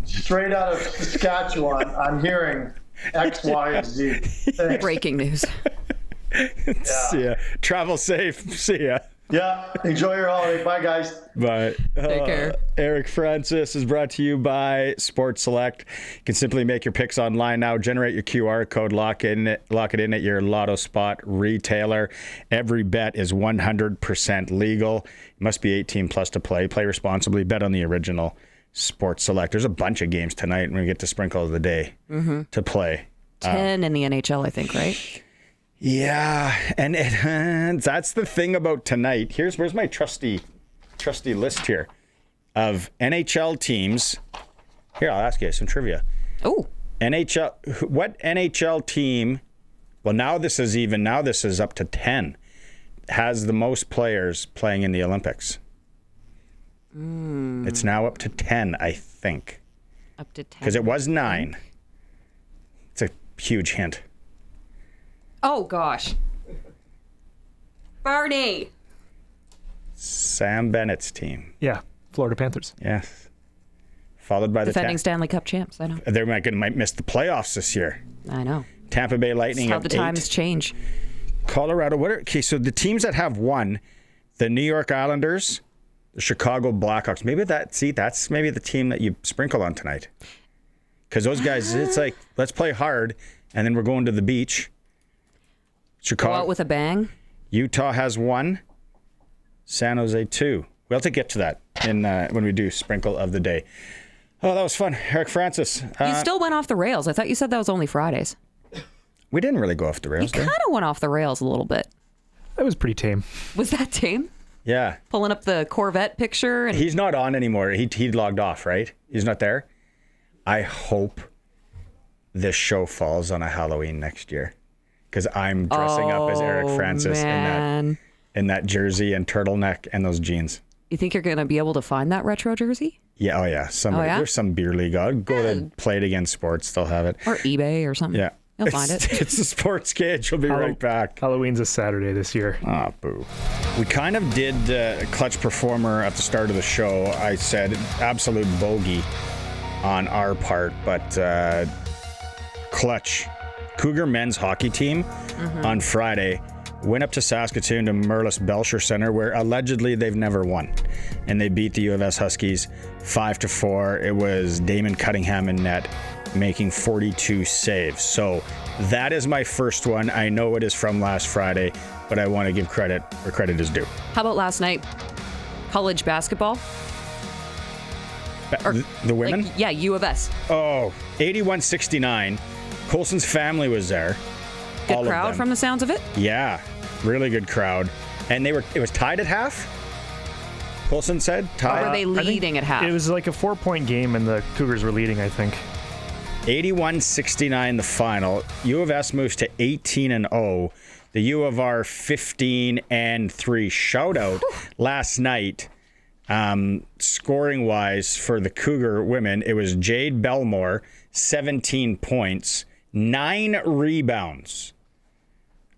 straight out of Saskatchewan, I'm hearing X, Y, and Z. Thanks. Breaking news. See ya. Travel safe. See ya. Yeah. Enjoy your holiday. Bye, guys. Bye. Take care. Eric Francis is brought to you by Sports Select. You can simply make your picks online now. Generate your QR code. Lock it in at your Lotto Spot retailer. Every bet is 100% legal. You must be 18 plus to play. Play responsibly. Bet on the original Sports Select. There's a bunch of games tonight, and we get to sprinkle of the day to play. 10 in the NHL, I think, right? Yeah, and that's the thing about tonight. Where's my trusty trusty list here of NHL teams. Here, I'll ask you some trivia. Oh. What NHL team, well, now this is up to 10, has the most players playing in the Olympics? It's now up to 10, I think. Up to 10. Because it was 9. It's a huge hint. Oh, gosh. Barney. Sam Bennett's team. Yeah, Florida Panthers. Yes. Followed by defending Stanley Cup champs. I know. They might miss the playoffs this year. I know. Tampa Bay Lightning. That's how the times change. Colorado. Okay, so the teams that have won, the New York Islanders, the Chicago Blackhawks. Maybe that's maybe the team that you sprinkle on tonight. Because those guys, it's like, let's play hard, and then we're going to the beach. Chicago. Go out with a bang. Utah has 1. San Jose 2. We'll have to get to that when we do sprinkle of the day. Oh, that was fun. Eric Francis. You still went off the rails. I thought you said that was only Fridays. We didn't really go off the rails. You kind of went off the rails a little bit. That was pretty tame. Was that tame? Yeah. Pulling up the Corvette picture. And... He's not on anymore. He logged off, right? He's not there. I hope this show falls on a Halloween next year. Because I'm dressing up as Eric Francis in that jersey and turtleneck and those jeans. You think you're going to be able to find that retro jersey? Yeah, There's some beer league. I'll go to Play It Again Sports. They'll have it. Or eBay or something. Yeah. You'll find it. It's the SportsCage. We'll be right back. Halloween's a Saturday this year. Ah, boo. We kind of did a clutch performer at the start of the show. I said absolute bogey on our part, but clutch. Cougar men's hockey team on Friday went up to Saskatoon to Merlis Belcher Center, where allegedly they've never won. And they beat the U of S Huskies 5-4. It was Damon Cunningham in net, making 42 saves. So that is my first one. I know it is from last Friday, but I want to give credit where credit is due. How about last night? College basketball? The women? U of S. Oh, 81-69. Colson's family was there. Good crowd from the sounds of it? Yeah, really good crowd. And it was tied at half? Colson said tied. Or were they leading at half? It was like a 4-point game, and the Cougars were leading, I think. 81-69 the final. U of S moves to 18-0. The U of R 15-3. Shout out last night, scoring wise for the Cougar women. It was Jade Belmore, 17 points, 9 rebounds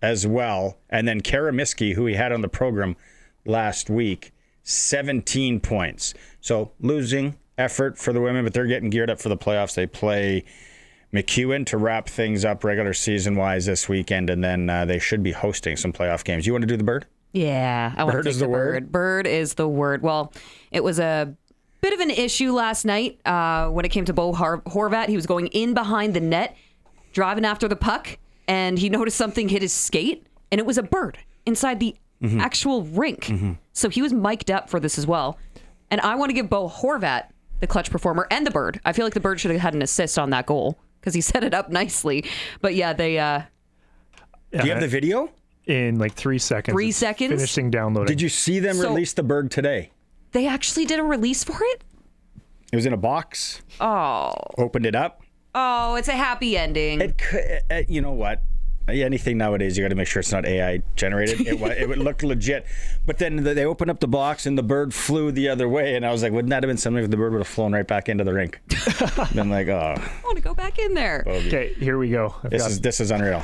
as well. And then Kara Miskey, who we had on the program last week, 17 points. So losing effort for the women, but they're getting geared up for the playoffs. They play McEwen to wrap things up regular season-wise this weekend, and then they should be hosting some playoff games. You want to do the bird? Yeah, I want to take the bird. Bird is the word. Well, it was a bit of an issue last night when it came to Bo Horvat. He was going in behind the net, driving after the puck, and he noticed something hit his skate, and it was a bird inside the actual rink. So he was mic'd up for this as well. And I want to give Bo Horvat the clutch performer and the bird. I feel like the bird should have had an assist on that goal because he set it up nicely. But yeah, they... Do you have the video? In like 3 seconds. 3 seconds? Finishing downloading. Did you see them release the bird today? They actually did a release for it? It was in a box. Oh. Opened it up. Oh, it's a happy ending. It could, you know what? Anything nowadays, you got to make sure it's not AI generated. It would look legit. But then they opened up the box and the bird flew the other way. And I was like, wouldn't that have been something if the bird would have flown right back into the rink? Then like, oh. I want to go back in there. Okay, here we go. This is unreal.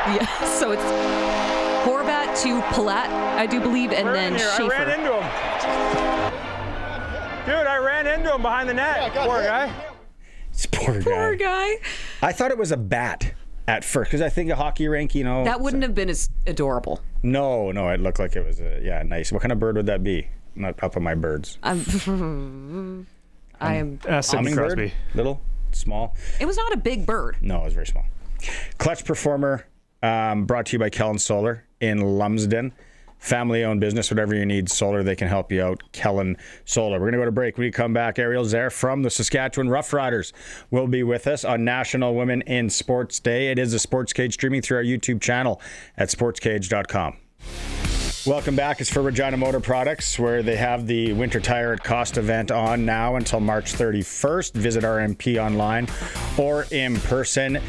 Yeah, so it's Horvat to Palat, I do believe, and then Schaefer. I ran into him. Dude, I ran into him behind the net. Yeah, poor guy. It's poor guy. I thought it was a bat at first because I think a hockey rink, you know. That wouldn't have been as adorable. No, it looked like it was nice. What kind of bird would that be? I'm not up on my birds. I am Sidney Crosby. Little, small. It was not a big bird. No, it was very small. Clutch performer. Brought to you by Kellen Solar in Lumsden. family-owned business, whatever you need solar, they can help you out. Kellen Solar. We're going to go to break. When we come back, Arielle Zerr from the Saskatchewan Roughriders will be with us on National Women in Sports Day. It is a Sports Cage streaming through our YouTube channel at sportscage.com. Welcome back. It's for Regina Motor Products, where they have the Winter Tire at Cost event on now until March 31st. Visit RMP online or in person.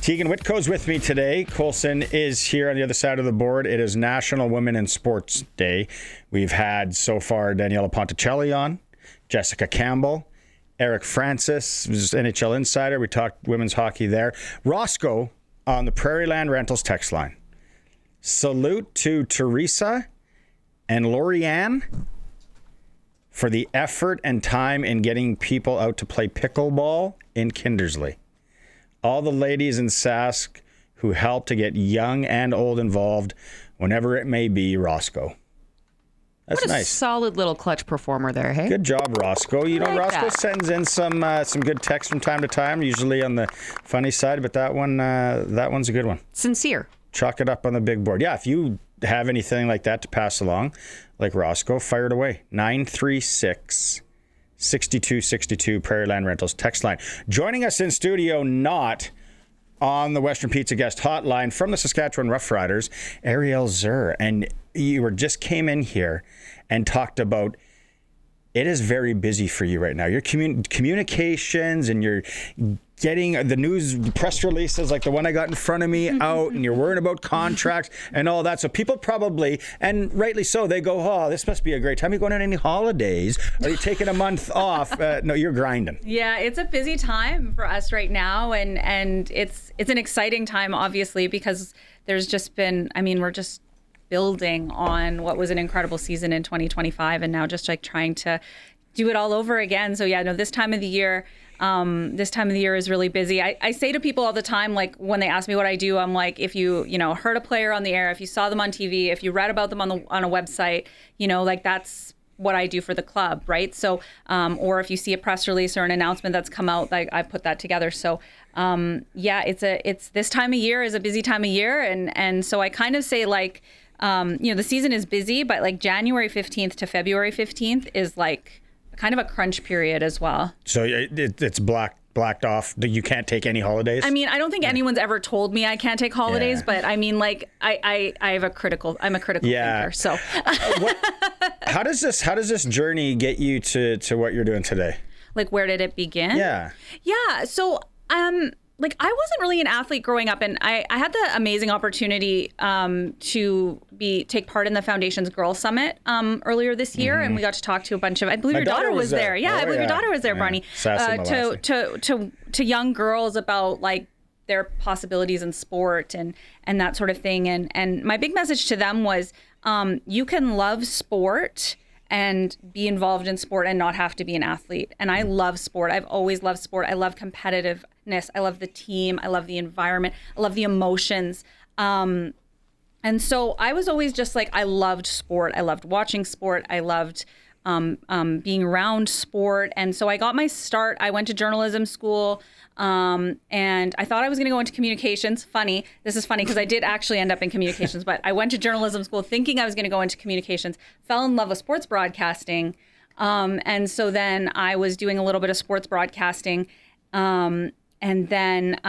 Teagan Witko's with me today. Colson is here on the other side of the board. It is National Women in Sports Day. We've had so far Daniella Ponticelli on, Jessica Campbell, Eric Francis, who's NHL Insider. We talked women's hockey there. Roscoe on the Prairie Land Rentals text line. Salute to Teresa and Lorianne for the effort and time in getting people out to play pickleball in Kindersley. All the ladies in Sask who help to get young and old involved, whenever it may be, Roscoe. That's what a nice. Solid little clutch performer there, hey? Good job, Roscoe. You know, like Roscoe that. sends in some good texts from time to time, usually on the funny side, but that one's a good one. Sincere. Chalk it up on the big board. Yeah, if you have anything like that to pass along, like Roscoe, fire it away. 936-6262 Prairie Land Rentals text line. Joining us in studio, not on the Western Pizza guest hotline, from the Saskatchewan Roughriders, Arielle Zerr. And you just came in here and talked about it is very busy for you right now. Your communications and you're getting the news press releases like the one I got in front of me out, and you're worrying about contracts and all that. So people probably, and rightly so, they go, oh, this must be a great time. Are you going on any holidays? Are you taking a month off? No, you're grinding. Yeah, it's a busy time for us right now. And it's an exciting time, obviously, because there's just been, we're just building on what was an incredible season in 2025, and now just like trying to do it all over again. So yeah, no, this time of the year is really busy. I say to people all the time, like when they ask me what I do, I'm like, if you heard a player on the air, if you saw them on TV, if you read about them on a website, like that's what I do for the club, right? So, or if you see a press release or an announcement that's come out, like I put that together. So, yeah, it's this time of year is a busy time of year, and so I kind of say like, the season is busy, but like January 15th to February 15th is like kind of a crunch period as well. So it's blacked off. You can't take any holidays? I don't think anyone's ever told me I can't take holidays, but I'm a critical thinker. So how does this journey get you to what you're doing today? Like, where did it begin? Yeah. So, like I wasn't really an athlete growing up, and I had the amazing opportunity to take part in the Foundation's Girls Summit earlier this year, and we got to talk to a bunch of, I believe your daughter was there. Yeah, I believe your daughter was there, Barney. To young girls about like their possibilities in sport and that sort of thing, and my big message to them was you can love sport and be involved in sport and not have to be an athlete. And I love sport. I've always loved sport. I love competitiveness. I love the team. I love the environment. I love the emotions. And so I was always just like, I loved sport. I loved watching sport. I loved being around sport. And so I got my start. I went to journalism school. And I thought I was going to go into communications. This is funny because I did actually end up in communications, but I went to journalism school thinking I was going to go into communications, fell in love with sports broadcasting. And so then I was doing a little bit of sports broadcasting, and then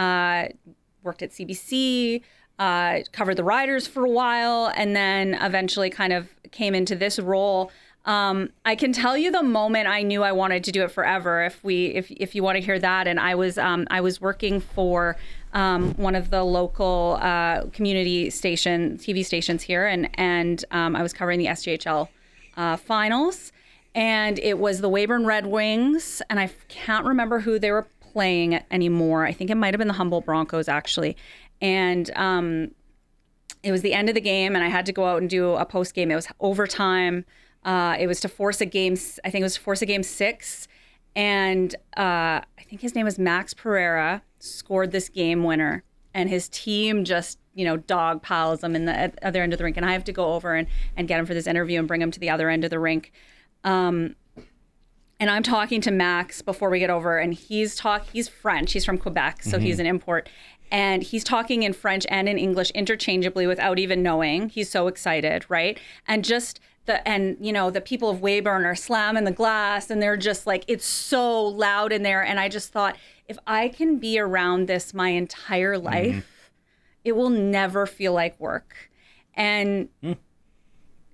worked at CBC, covered the Riders for a while, and then eventually kind of came into this role. I can tell you the moment I knew I wanted to do it forever, if you want to hear that. And I was working for one of the local community TV stations here, and I was covering the SJHL finals, and it was the Weyburn Red Wings, and I can't remember who they were playing anymore. I think it might have been the Humboldt Broncos actually, and it was the end of the game, and I had to go out and do a post game. It was overtime. It was to force a game. I think it was to force a game 6. And I think his name was Max Pereira, scored this game winner. And his team just, dog piles him in the other end of the rink. And I have to go over and get him for this interview and bring him to the other end of the rink. And I'm talking to Max before we get over, and he's French. He's from Quebec, so he's an import. And he's talking in French and in English interchangeably without even knowing. He's so excited, right? And just the people of Weyburn are slamming the glass, and they're just like, it's so loud in there. And I just thought, if I can be around this my entire life, it will never feel like work. And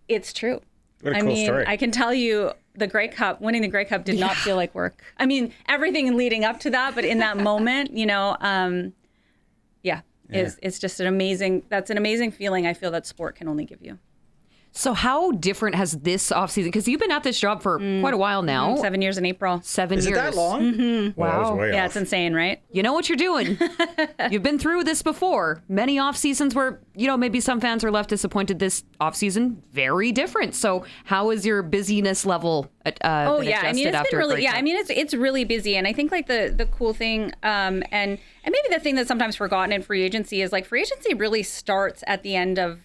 it's true. What a cool story. I can tell you, winning the Grey Cup did not feel like work. I mean, everything leading up to that, but in that moment, it's just an amazing feeling I feel that sport can only give you. So how different has this offseason, because you've been at this job for quite a while now. 7 years in April. 7 years. Is it that long? Mm-hmm. Wow. Yeah, it's insane, right? You know what you're doing. You've been through this before. Many off seasons where, maybe some fans are left disappointed. This off season, very different. So how is your busyness level been adjusted after a great time? It's really busy. And I think like the cool thing, and maybe the thing that's sometimes forgotten in free agency is like free agency really starts at the end of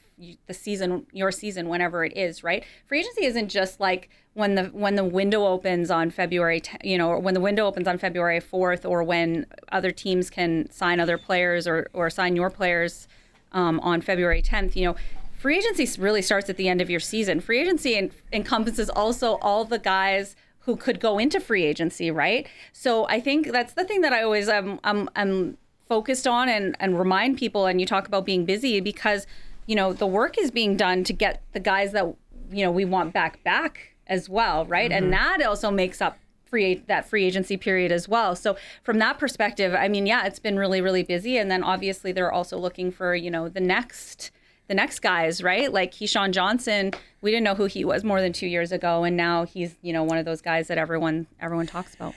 the season, your season, whenever it is, right? Free agency isn't just like when the window opens on February, or when the window opens on February 4th, or when other teams can sign other players or sign your players on February 10th. Free agency really starts at the end of your season. Free agency encompasses also all the guys who could go into free agency, right? So I think that's the thing that I always I'm focused on and remind people. And you talk about being busy because the work is being done to get the guys that, we want back as well, right? And that also makes up that free agency period as well. So from that perspective, it's been really, really busy. And then obviously they're also looking for, the next guys, right? Like Keyshawn Johnson, we didn't know who he was more than 2 years ago. And now he's, one of those guys that everyone talks about.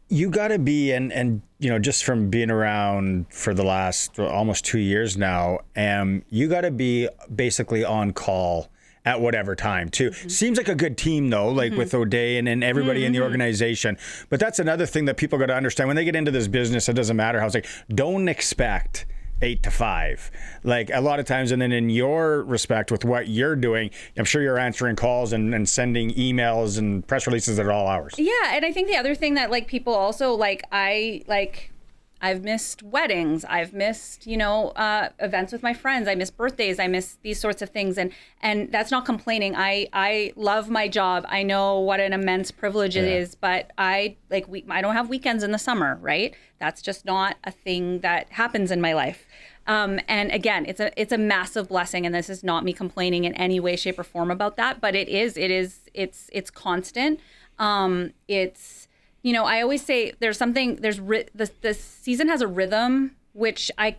You got to be, and just from being around for the last almost 2 years now, you got to be basically on call at whatever time too. Seems like a good team though, like with O'Day and everybody in the organization. But that's another thing that people got to understand when they get into this business. It doesn't matter how it's like. Don't expect 8 to 5, like a lot of times. And then in your respect with what you're doing, I'm sure you're answering calls and sending emails and press releases at all hours. Yeah. And I think the other thing that people also I've missed weddings. I've missed, events with my friends. I miss birthdays. I miss these sorts of things. And that's not complaining. I love my job. I know what an immense privilege it is, but I don't have weekends in the summer, right? That's just not a thing that happens in my life. And again, it's a massive blessing, and this is not me complaining in any way, shape, or form about that. But it's constant. I always say the season has a rhythm, which I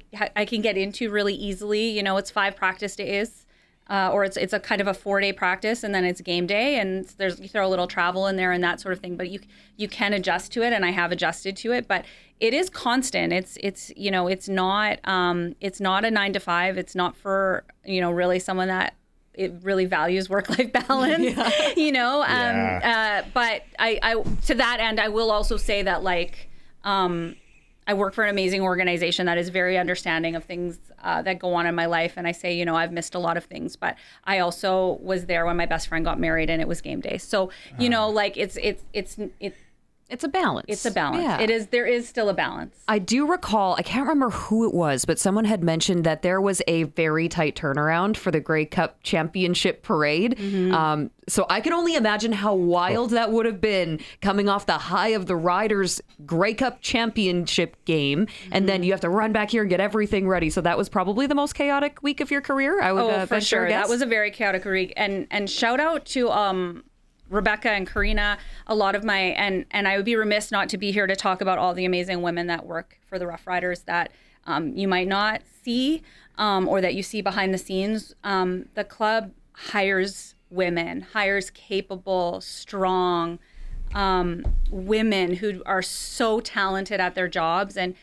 can get into really easily. It's 5 practice days, or it's a kind of a 4-day practice, and then it's game day, and you throw a little travel in there and that sort of thing. But you can adjust to it, and I have adjusted to it. But it is constant. It's not a 9 to 5. It's not for really someone that it really values work-life balance, but I to that end, I will also say that I work for an amazing organization that is very understanding of things that go on in my life. And I say, I've missed a lot of things, but I also was there when my best friend got married and it was game day. So, it's a balance. It's a balance. Yeah. It is. There is still a balance. I do recall, I can't remember who it was, but someone had mentioned that there was a very tight turnaround for the Grey Cup Championship parade. So I can only imagine how wild that would have been coming off the high of the Riders Grey Cup Championship game. And then you have to run back here and get everything ready. So that was probably the most chaotic week of your career, I would for sure. Guess. That was a very chaotic week. And shout out to Rebecca and Karina, a lot of and I would be remiss not to be here to talk about all the amazing women that work for the Roughriders that you might not see or that you see behind the scenes. The club hires women, hires capable, strong women who are so talented at their jobs. And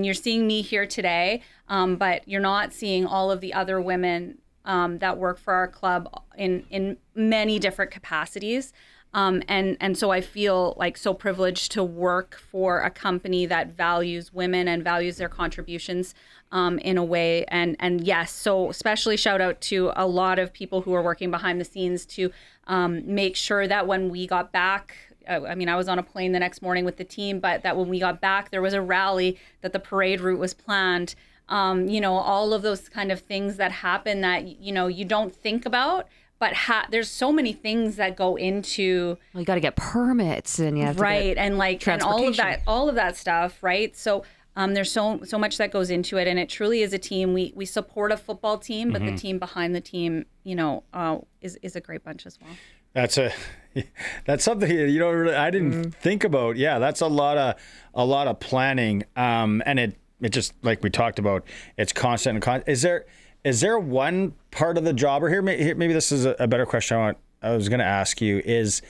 you're seeing me here today, but you're not seeing all of the other women that work for our club in many different capacities. And so I feel so privileged to work for a company that values women and values their contributions in a way. And yes, so especially shout out to a lot of people who are working behind the scenes to make sure that when we got back I mean, I was on a plane the next morning with the team, but that when we got back, there was a rally, that the parade route was planned. All of those kind of things that happen that, you don't think about, but there's so many things that go into. Well, you got to get permits and you have to right. get And all of that stuff. Right. So there's so much that goes into it, and it truly is a team. We support a football team, but the team behind the team, is a great bunch as well. That's something I didn't think about. Yeah, that's a lot of planning, and it just, like we talked about, it's constant. Is there one part of the job, or here maybe this is a better question I was going to ask you, is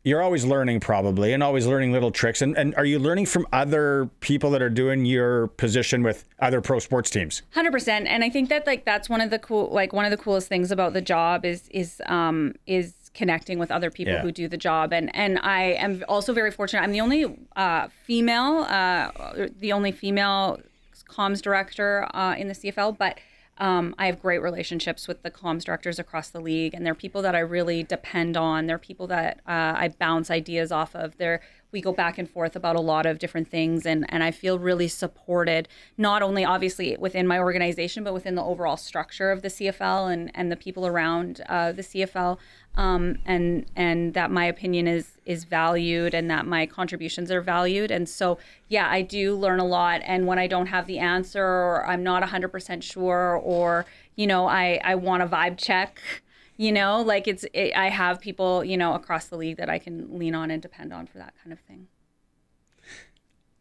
you're always learning probably, and always learning little tricks, and are you learning from other people that are doing your position with other pro sports teams? 100%, and I think that that's one of the coolest things about the job is connecting with other people who do the job, and I am also very fortunate. I'm the only female comms director in the CFL, but I have great relationships with the comms directors across the league, and they're people that I really depend on. They're people that I bounce ideas off of. We go back and forth about a lot of different things, and I feel really supported, not only obviously within my organization, but within the overall structure of the CFL and the people around the CFL, and that my opinion is valued, and that my contributions are valued. And so, yeah, I do learn a lot. And when I don't have the answer, or I'm not 100% sure, or, I want a vibe check, I have people, across the league that I can lean on and depend on for that kind of thing.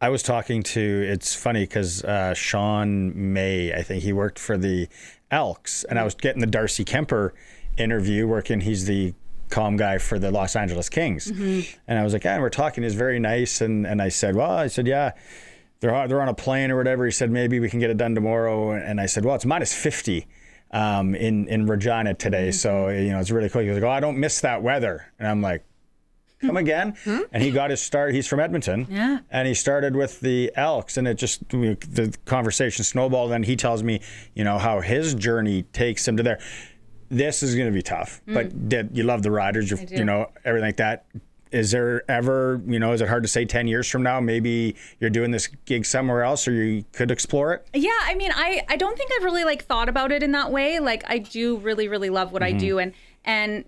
I was talking to, it's funny because Sean May, I think he worked for the Elks, and I was getting the Darcy Kemper interview he's the comm guy for the Los Angeles Kings. And I was like, we're talking, he's very nice. And I said, yeah, they're on a plane or whatever. He said, maybe we can get it done tomorrow. And I said, well, it's minus 50 in Regina today. So, it's really cool. He was like, I don't miss that weather. And I'm like, come again? And he got his start. He's from Edmonton. Yeah. And he started with the Elks, and it just, the conversation snowballed. And he tells me, how his journey takes him to there. This is going to be tough, but you love the Riders, everything like that. Is there ever, is it hard to say 10 years from now, maybe you're doing this gig somewhere else, or you could explore it? Yeah, I mean, I don't think I've really thought about it in that way. I do really, really love what I do. And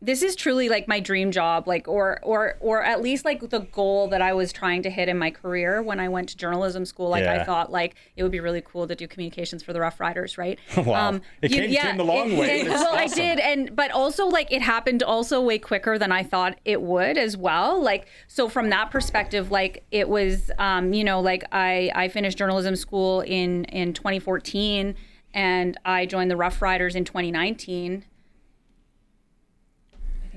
this is truly my dream job, or at least the goal that I was trying to hit in my career when I went to journalism school. I thought it would be really cool to do communications for the Roughriders, right? Wow. It came the long way. Well, awesome. I did, but also it happened also way quicker than I thought it would as well. So from that perspective, it was, I finished journalism school in 2014, and I joined the Roughriders in 2019.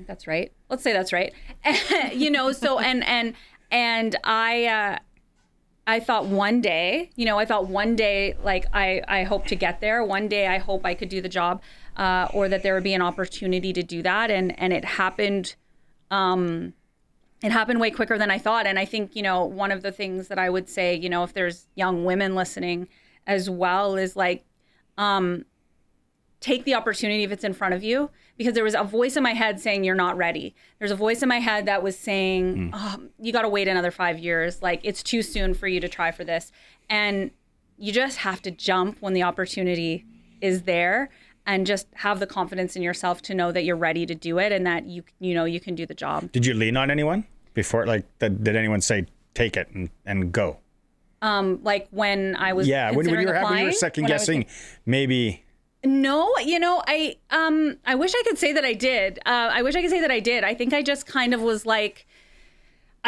That's right. Let's say that's right. So and I thought one day, I hope to get there. One day I hope I could do the job, or that there would be an opportunity to do that. And it happened. It happened way quicker than I thought. And I think, one of the things that I would say, if there's young women listening as well, is take the opportunity if it's in front of you, because there was a voice in my head saying you're not ready. There's a voice in my head that was saying, you got to wait another 5 years. It's too soon for you to try for this. And you just have to jump when the opportunity is there, and just have the confidence in yourself to know that you're ready to do it, and that you can do the job. Did you lean on anyone before? Did anyone say, take it and go? When I was when you were second guessing, maybe. No, I wish I could say that I did. I think I just kind of was I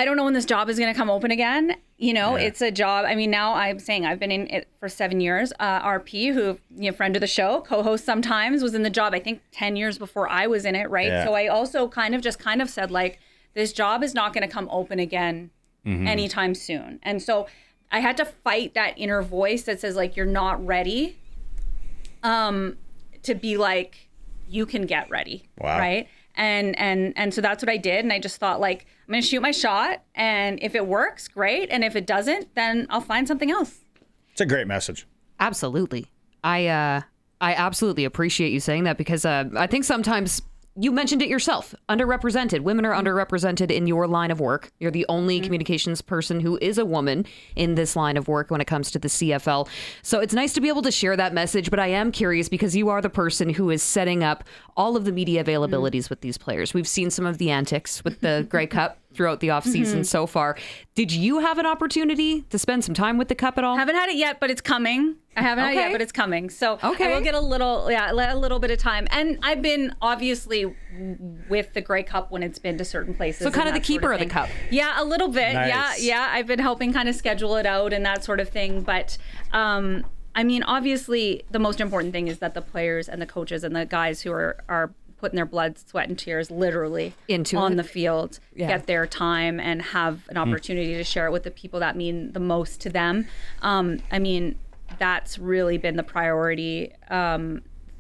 don't know when this job is going to come open again. It's a job. I mean, now I'm saying I've been in it for 7 years. RP, who, friend of the show, co-host sometimes, was in the job, I think 10 years before I was in it. Right. Yeah. So I also kind of said, this job is not going to come open again anytime soon. And so I had to fight that inner voice that says, you're not ready. To be you can get ready. Wow. Right. And so that's what I did. And I just thought I'm going to shoot my shot, and if it works, great. And if it doesn't, then I'll find something else. It's a great message. Absolutely. I absolutely appreciate you saying that, because I think sometimes you mentioned it yourself, underrepresented. Women are underrepresented in your line of work. You're the only communications person who is a woman in this line of work when it comes to the CFL. So it's nice to be able to share that message, but I am curious because you are the person who is setting up all of the media availabilities with these players. We've seen some of the antics with the Grey Cup throughout the offseason so far. Did you have an opportunity to spend some time with the Cup at all? Haven't had it yet, but it's coming. I haven't had it yet, but it's coming. So I will get a little bit of time. And I've been obviously with the Grey Cup when it's been to certain places. So kind of the keeper of the Cup. Yeah, a little bit. Nice. Yeah. I've been helping kind of schedule it out and that sort of thing. But I mean, obviously the most important thing is that the players and the coaches and the guys who are putting their blood, sweat, and tears literally on the field, get their time and have an opportunity to share it with the people that mean the most to them. I mean, that's really been the priority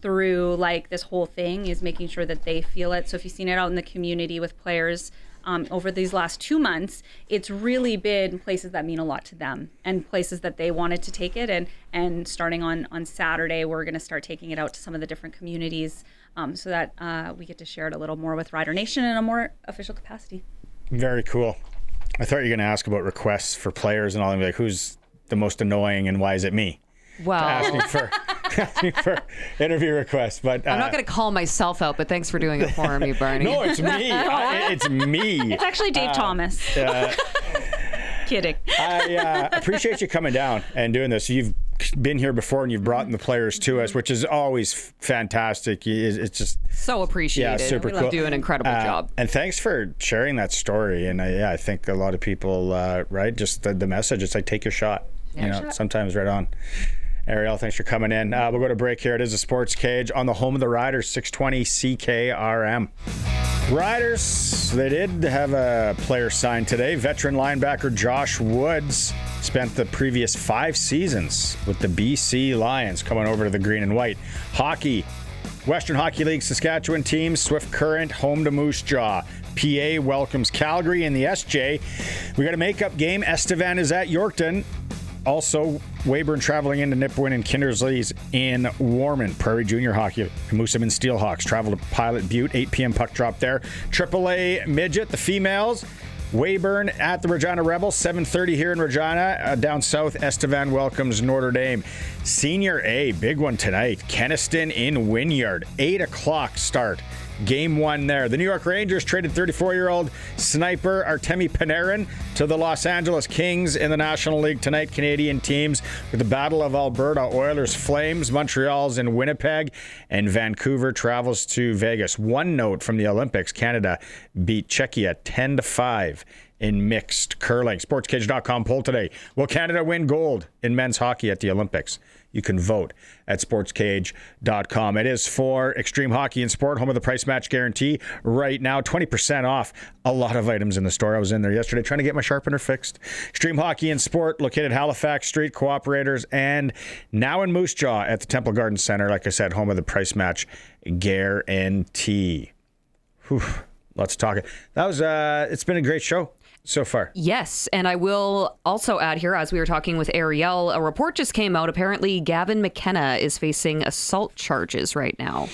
through like this whole thing, is making sure that they feel it. So if you've seen it out in the community with players over these last 2 months, it's really been places that mean a lot to them and places that they wanted to take it. And starting on Saturday, we're going to start taking it out to some of the different communities so that we get to share it a little more with Rider Nation in a more official capacity. Very cool. I thought you were going to ask about requests for players and all, and be like, who's the most annoying and why is it me? Wow. Asking for interview requests, but I'm not going to call myself out, but thanks for doing it for me, Barney. No, it's me. It's me. It's actually Dave Thomas. Kidding. I appreciate you coming down and doing this. You've been here before and you've brought the players to us, which is always fantastic. It's just so appreciated. Yeah, super cool. You do an incredible job. And thanks for sharing that story. And I think a lot of people, right, just the message, it's like, take your shot. Sometimes right on. Arielle, thanks for coming in. We'll go to break here. It is a Sports Cage on the home of the Riders, 620 CKRM. Riders, they did have a player signed today. Veteran linebacker Josh Woods spent the previous 5 seasons with the BC Lions, coming over to the green and white. Hockey, Western Hockey League Saskatchewan teams, Swift Current, home to Moose Jaw. PA welcomes Calgary in the SJ. We got a makeup game. Estevan is at Yorkton. Also, Weyburn traveling into Nipawin and Kindersley's in Warman. Prairie Junior Hockey, Moosomin Steelhawks travel to Pilot Butte. 8 p.m. puck drop there. AAA Midget, the females. Weyburn at the Regina Rebels. 7:30 here in Regina. Down south, Estevan welcomes Notre Dame. Senior A, big one tonight. Kenniston in Wynyard. 8 o'clock start. Game 1 there. The New York Rangers traded 34-year-old sniper Artemi Panarin to the Los Angeles Kings in the National League tonight. Canadian teams with the Battle of Alberta. Oilers, Flames, Montreal's in Winnipeg, and Vancouver travels to Vegas. One note from the Olympics: Canada beat Czechia 10-5 in mixed curling. SportsCage.com poll today: will Canada win gold in men's hockey at the Olympics? You can vote at SportsCage.com. It is for Extreme Hockey and Sport, home of the price match guarantee. Right now, 20% off a lot of items in the store. I was in there yesterday trying to get my sharpener fixed. Extreme Hockey and Sport, located Halifax Street, Cooperators, and now in Moose Jaw at the Temple Garden Center. Like I said, home of the price match guarantee. Whew, lots of talking. That was, it's been a great show so far. Yes, and I will also add here, as we were talking with Arielle, a report just came out. Apparently, Gavin McKenna is facing assault charges right now.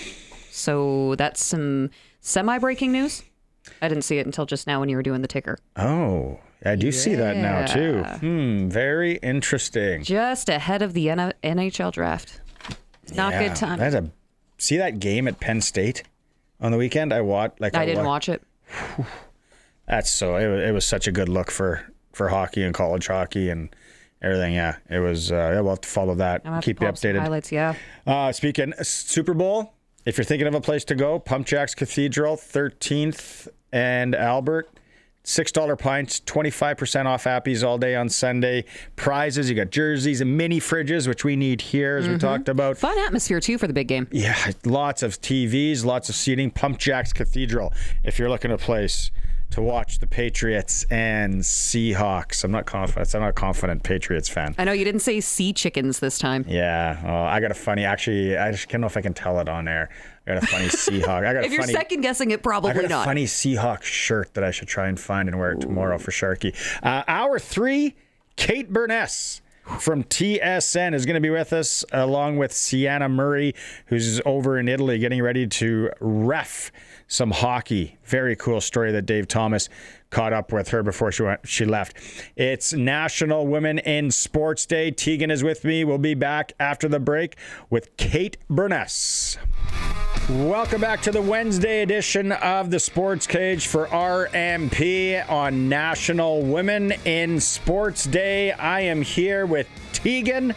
So that's some semi-breaking news. I didn't see it until just now when you were doing the ticker. Oh, I do see that now too. Very interesting. Just ahead of the NHL draft. Not good time. See that game at Penn State on the weekend? I didn't watch it. That's so. It was such a good look for hockey and college hockey and everything. Yeah, it was. We'll have to follow that. Keep you updated. Highlights, yeah. Speaking Super Bowl, if you're thinking of a place to go, Pump Jacks Cathedral, 13th and Albert. $6 pints, 25% off Appies all day on Sunday. Prizes, you got jerseys and mini fridges, which we need here, as we talked about. Fun atmosphere, too, for the big game. Yeah, lots of TVs, lots of seating. Pump Jacks Cathedral, if you're looking at a place to watch the Patriots and Seahawks. I'm not confident Patriots fan. I know you didn't say sea chickens this time. Yeah. I got a funny, actually, I just don't know if I can tell it on air. I got a funny Seahawk. If you're second guessing it, probably not. I got a funny Seahawk shirt that I should try and find and wear it tomorrow for Sharky. Hour 3, Kate Beirness from TSN is going to be with us, along with Cianna Murray, who's over in Italy getting ready to ref some hockey. Very cool story that Dave Thomas caught up with her before she left. It's National Women in Sports Day. Teagan is with me. We'll be back after the break with Kate Beirness. Welcome back to the Wednesday edition of the Sports Cage for RMP on National Women in Sports Day. I am here with Teagan,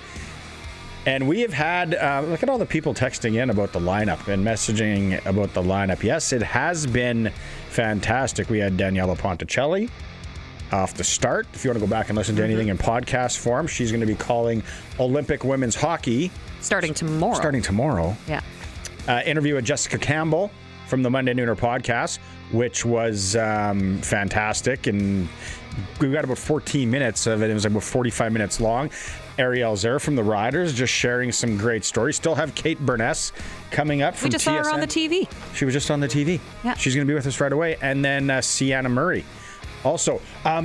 and we have had, look at all the people texting in about the lineup and messaging about the lineup. Yes, it has been fantastic. We had Daniella Ponticelli off the start. If you want to go back and listen to anything in podcast form, she's going to be calling Olympic women's hockey. Starting tomorrow. Yeah. Interview with Jessica Campbell from the Monday Nooner podcast, which was fantastic. And we got about 14 minutes of it. It was like about 45 minutes long. Arielle Zerr from the Roughriders just sharing some great stories. Still have Kate Beirness coming up from TSN. We just saw her on the TV. She was just on the TV. Yeah. She's going to be with us right away. And then Cianna Murray. Also,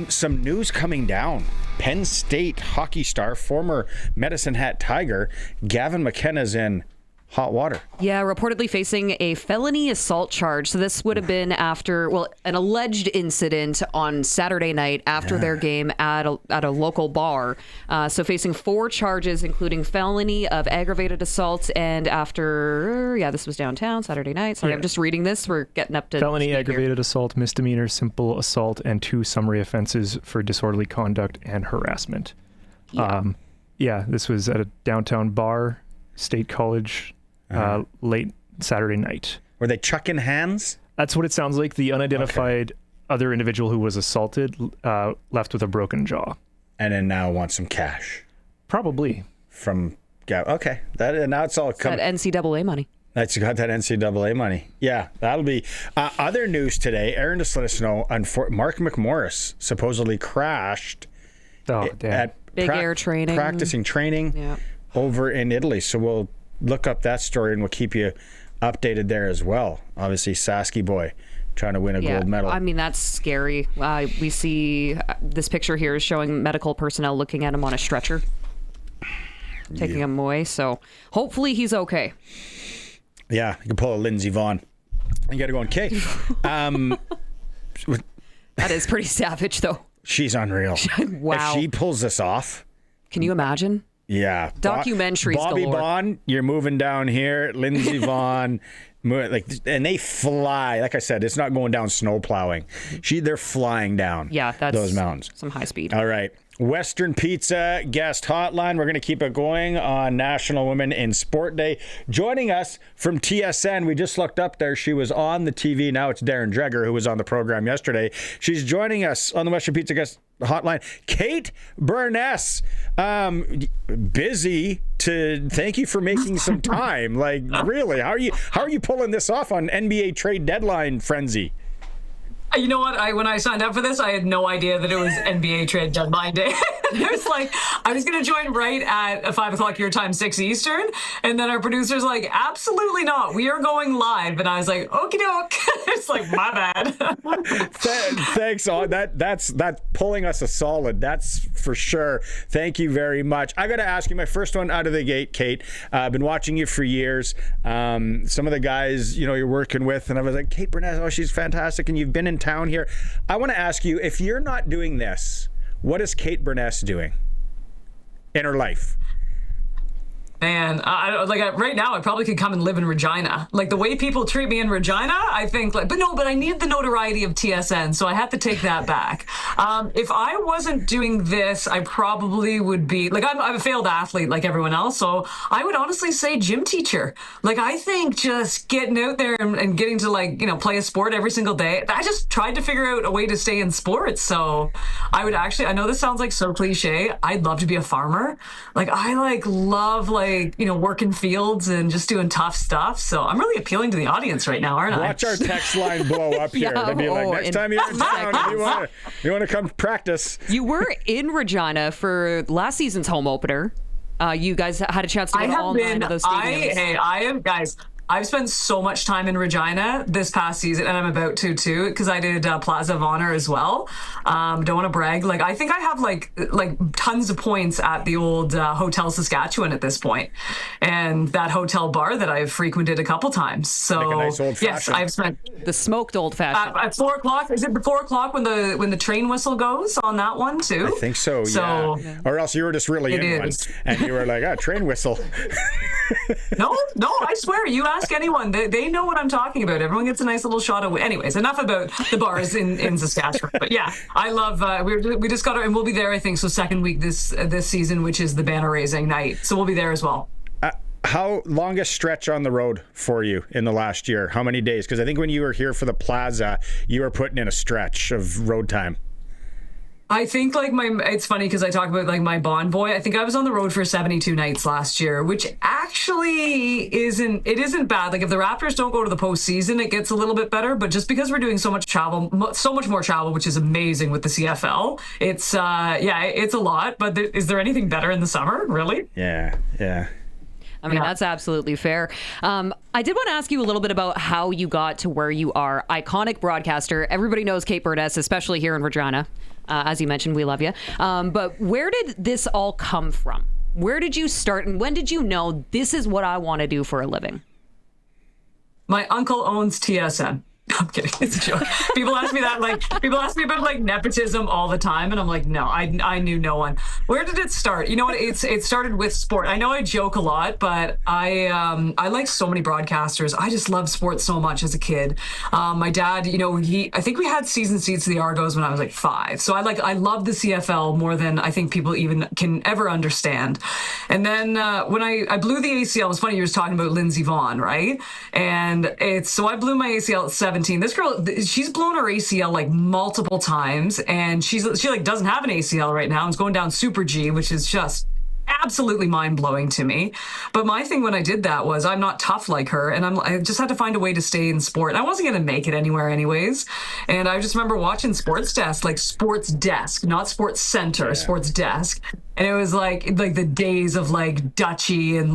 some news coming down. Penn State hockey star, former Medicine Hat Tiger, Gavin McKenna's in hot water. Yeah, reportedly facing a felony assault charge. So this would have been after, an alleged incident on Saturday night after their game at a local bar. So facing 4 charges, including felony of aggravated assault, and after, this was downtown Saturday night. Sorry, I'm just reading this. We're getting up to felony, aggravated assault, misdemeanor, simple assault, and 2 summary offenses for disorderly conduct and harassment. This was at a downtown bar, State College, late Saturday night. Were they chucking hands? That's what it sounds like. The unidentified other individual who was assaulted left with a broken jaw. And then now wants some cash. Probably. From okay. Now it's all coming. That NCAA money. That's got that NCAA money. Yeah, that'll be. Other news today, Aaron just let us know, Mark McMorris supposedly crashed at Big Air training. Practicing training over in Italy. So we'll look up that story and we'll keep you updated there as well. Obviously, Sasky boy trying to win a gold medal. I mean, that's scary. We see this picture here is showing medical personnel looking at him on a stretcher, taking him away. So hopefully he's okay. Yeah, you can pull a Lindsey Vaughn. You got to go on K. That is pretty savage, though. She's unreal. Wow. If she pulls this off. Can you imagine? Yeah. Documentaries Bobby galore. Bond, you're moving down here. Lindsey Vaughn, and they fly. Like I said, it's not going down snow plowing. They're flying down those mountains. Some high speed. All right. Western Pizza guest hotline. We're going to keep it going on National Women in Sport Day. Joining us from TSN, we just looked up there. She was on the TV. Now it's Darren Dreger, who was on the program yesterday. She's joining us on the Western Pizza guest hotline. Kate Beirness, busy to thank you for making some time. Like, really, how are you pulling this off on NBA trade deadline frenzy? You know what? When I signed up for this, I had no idea that it was NBA trade deadline day. It was like, I was going to join right at 5 o'clock your time, 6 Eastern. And then our producer's like, absolutely not. We are going live. And I was like, okie doke. It's like, my bad. Thanks. That's pulling us a solid. That's for sure. Thank you very much. I got to ask you my first one out of the gate, Kate. I've been watching you for years. Some of the guys, you're working with, and I was like, Kate Beirness, she's fantastic. And you've been in town here. I want to ask you, if you're not doing this, what is Kate Beirness doing in her life? Man, right now I probably could come and live in Regina. Like the way people treat me in Regina, I think but I need the notoriety of TSN, so I have to take that back. If I wasn't doing this, I probably would be I'm a failed athlete like everyone else, so I would honestly say gym teacher. Like I think just getting out there and getting to play a sport every single day. I just tried to figure out a way to stay in sports. So I know this sounds like so cliche. I'd love to be a farmer. I love working fields and just doing tough stuff. So I'm really appealing to the audience right now, aren't I? Watch our text line blow up here. They'd be like, next time you're in town, you want to come practice. You were in Regina for last season's home opener. You guys had a chance to go all 9 of those stadiums. I've spent so much time in Regina this past season, and I'm about to too, because I did Plaza of Honor as well. Don't want to brag. Like, I think I have like tons of points at the old Hotel Saskatchewan at this point, and that hotel bar that I've frequented a couple times. So like a nice old yes, I've spent the smoked old fashioned at 4 o'clock. Is it 4 o'clock when the train whistle goes on that one too? I think so. Yeah. Or else you were just really in one, and you were like, train whistle. No, I swear. You ask anyone, they know what I'm talking about. Everyone gets a nice little shot of. Anyways, enough about the bars in Saskatchewan. But yeah, I love. We just got, and we'll be there. I think so. Second week this season, which is the banner raising night. So we'll be there as well. How longest stretch on the road for you in the last year? How many days? Because I think when you were here for the Plaza, you were putting in a stretch of road time. I think it's funny because I talk about like my Bond boy. I think I was on the road for 72 nights last year, which actually isn't bad. Like if the Raptors don't go to the postseason, it gets a little bit better. But just because we're doing so much travel, so much more travel, which is amazing with the CFL, it's it's a lot. But is there anything better in the summer? Really? Yeah. I mean, that's absolutely fair. I did want to ask you a little bit about how you got to where you are. Iconic broadcaster. Everybody knows Kate Beirness, especially here in Regina. As you mentioned, we love you. But where did this all come from? Where did you start, and when did you know this is what I want to do for a living? My uncle owns TSN. No, I'm kidding. It's a joke. People ask me that, people ask me about nepotism all the time, and I'm like, no, I knew no one. Where did it start? You know what? It started with sport. I know I joke a lot, but I like so many broadcasters. I just loved sports so much as a kid. My dad, I think we had season seats to the Argos when I was like 5. So I love the CFL more than I think people even can ever understand. And then when I blew the ACL, it was funny, you were talking about Lindsey Vonn, right? And so I blew my ACL at 7. This girl, she's blown her ACL multiple times, and she doesn't have an ACL right now and is going down Super G, which is just absolutely mind-blowing to me. But my thing when I did that was I'm not tough like her, and I just had to find a way to stay in sport. And I wasn't going to make it anywhere anyways. And I just remember watching Sports Desk, Sports Desk, not Sports Center, Sports Desk. And it was like the days of Dutchy and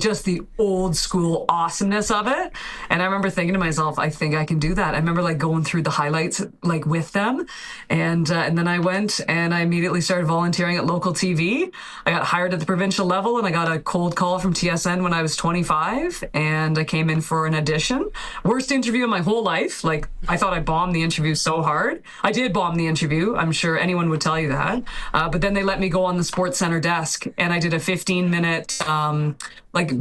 just the old school awesomeness of it. And I remember thinking to myself, I think I can do that. I remember going through the highlights with them. And then I went and I immediately started volunteering at local TV. I got hired at the provincial level, and I got a cold call from TSN when I was 25, and I came in for an audition. Worst interview of my whole life. I thought I bombed the interview so hard. I did bomb the interview. I'm sure anyone would tell you that. But then they let me go on the Sports Center desk, and I did a 15-minute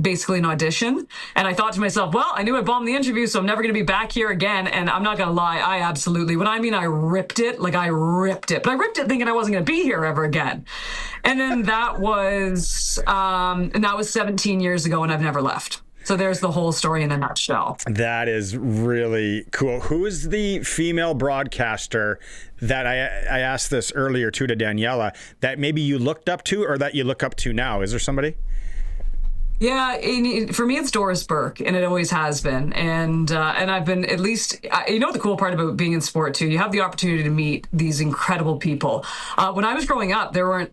basically an audition. And I thought to myself, well, I knew I bombed the interview, so I'm never going to be back here again. And I'm not going to lie, I absolutely, I ripped it, I ripped it. But I ripped it thinking I wasn't going to be here ever again. And then that was 17 years ago, and I've never left. So there's the whole story in a nutshell. That is really cool. Who is the female broadcaster that I asked this earlier too to Daniella, that maybe you looked up to or that you look up to now? Is there somebody? Yeah, for me, it's Doris Burke, and it always has been. And I've been, at least, the cool part about being in sport too, you have the opportunity to meet these incredible people. When I was growing up, there weren't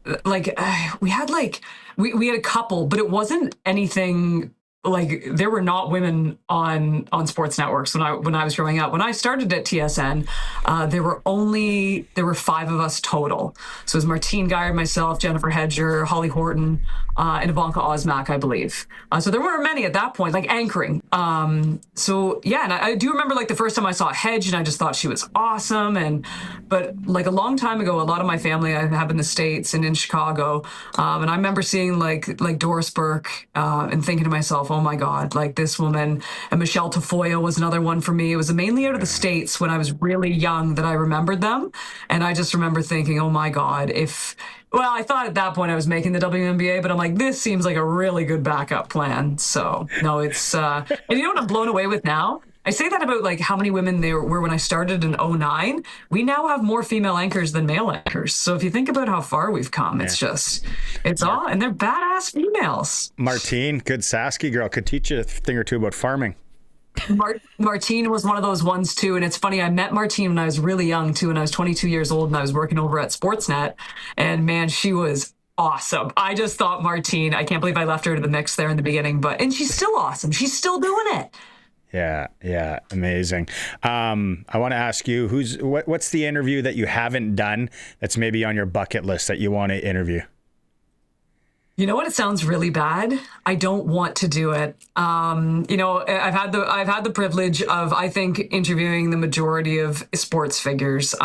we had a couple, but it wasn't anything. There were not women on sports networks when I was growing up. When I started at TSN, there were 5 of us total. So it was Martine Geyer, myself, Jennifer Hedger, Holly Horton, and Ivanka Osmak, I believe. So there weren't many at that point, anchoring. So yeah, and I do remember the first time I saw Hedge, and I just thought she was awesome. But a long time ago, a lot of my family I have in the States and in Chicago, and I remember seeing like Doris Burke and thinking to myself, oh my God, this woman. And Michelle Tafoya was another one for me. It was mainly out of the States when I was really young that I remembered them. And I just remember thinking, oh my God, I thought at that point I was making the WNBA, but I'm like, this seems like a really good backup plan. So no, it's, and you know what I'm blown away with now? I say that about how many women there were when I started in 2009. We now have more female anchors than male anchors. So if you think about how far we've come, it's all, and they're badass females. Martine, good Sasky girl, could teach you a thing or two about farming. Martine was one of those ones too, and it's funny, I met Martine when I was really young too, and I was 22 years old, and I was working over at Sportsnet, and man, she was awesome. I just thought Martine, I can't believe I left her to the mix there in the beginning, and she's still awesome. She's still doing it. Yeah, amazing. I want to ask you, what's the interview that you haven't done that's maybe on your bucket list that you want to interview? You know what? It sounds really bad. I don't want to do it. I've had the privilege of, I think, interviewing the majority of sports figures,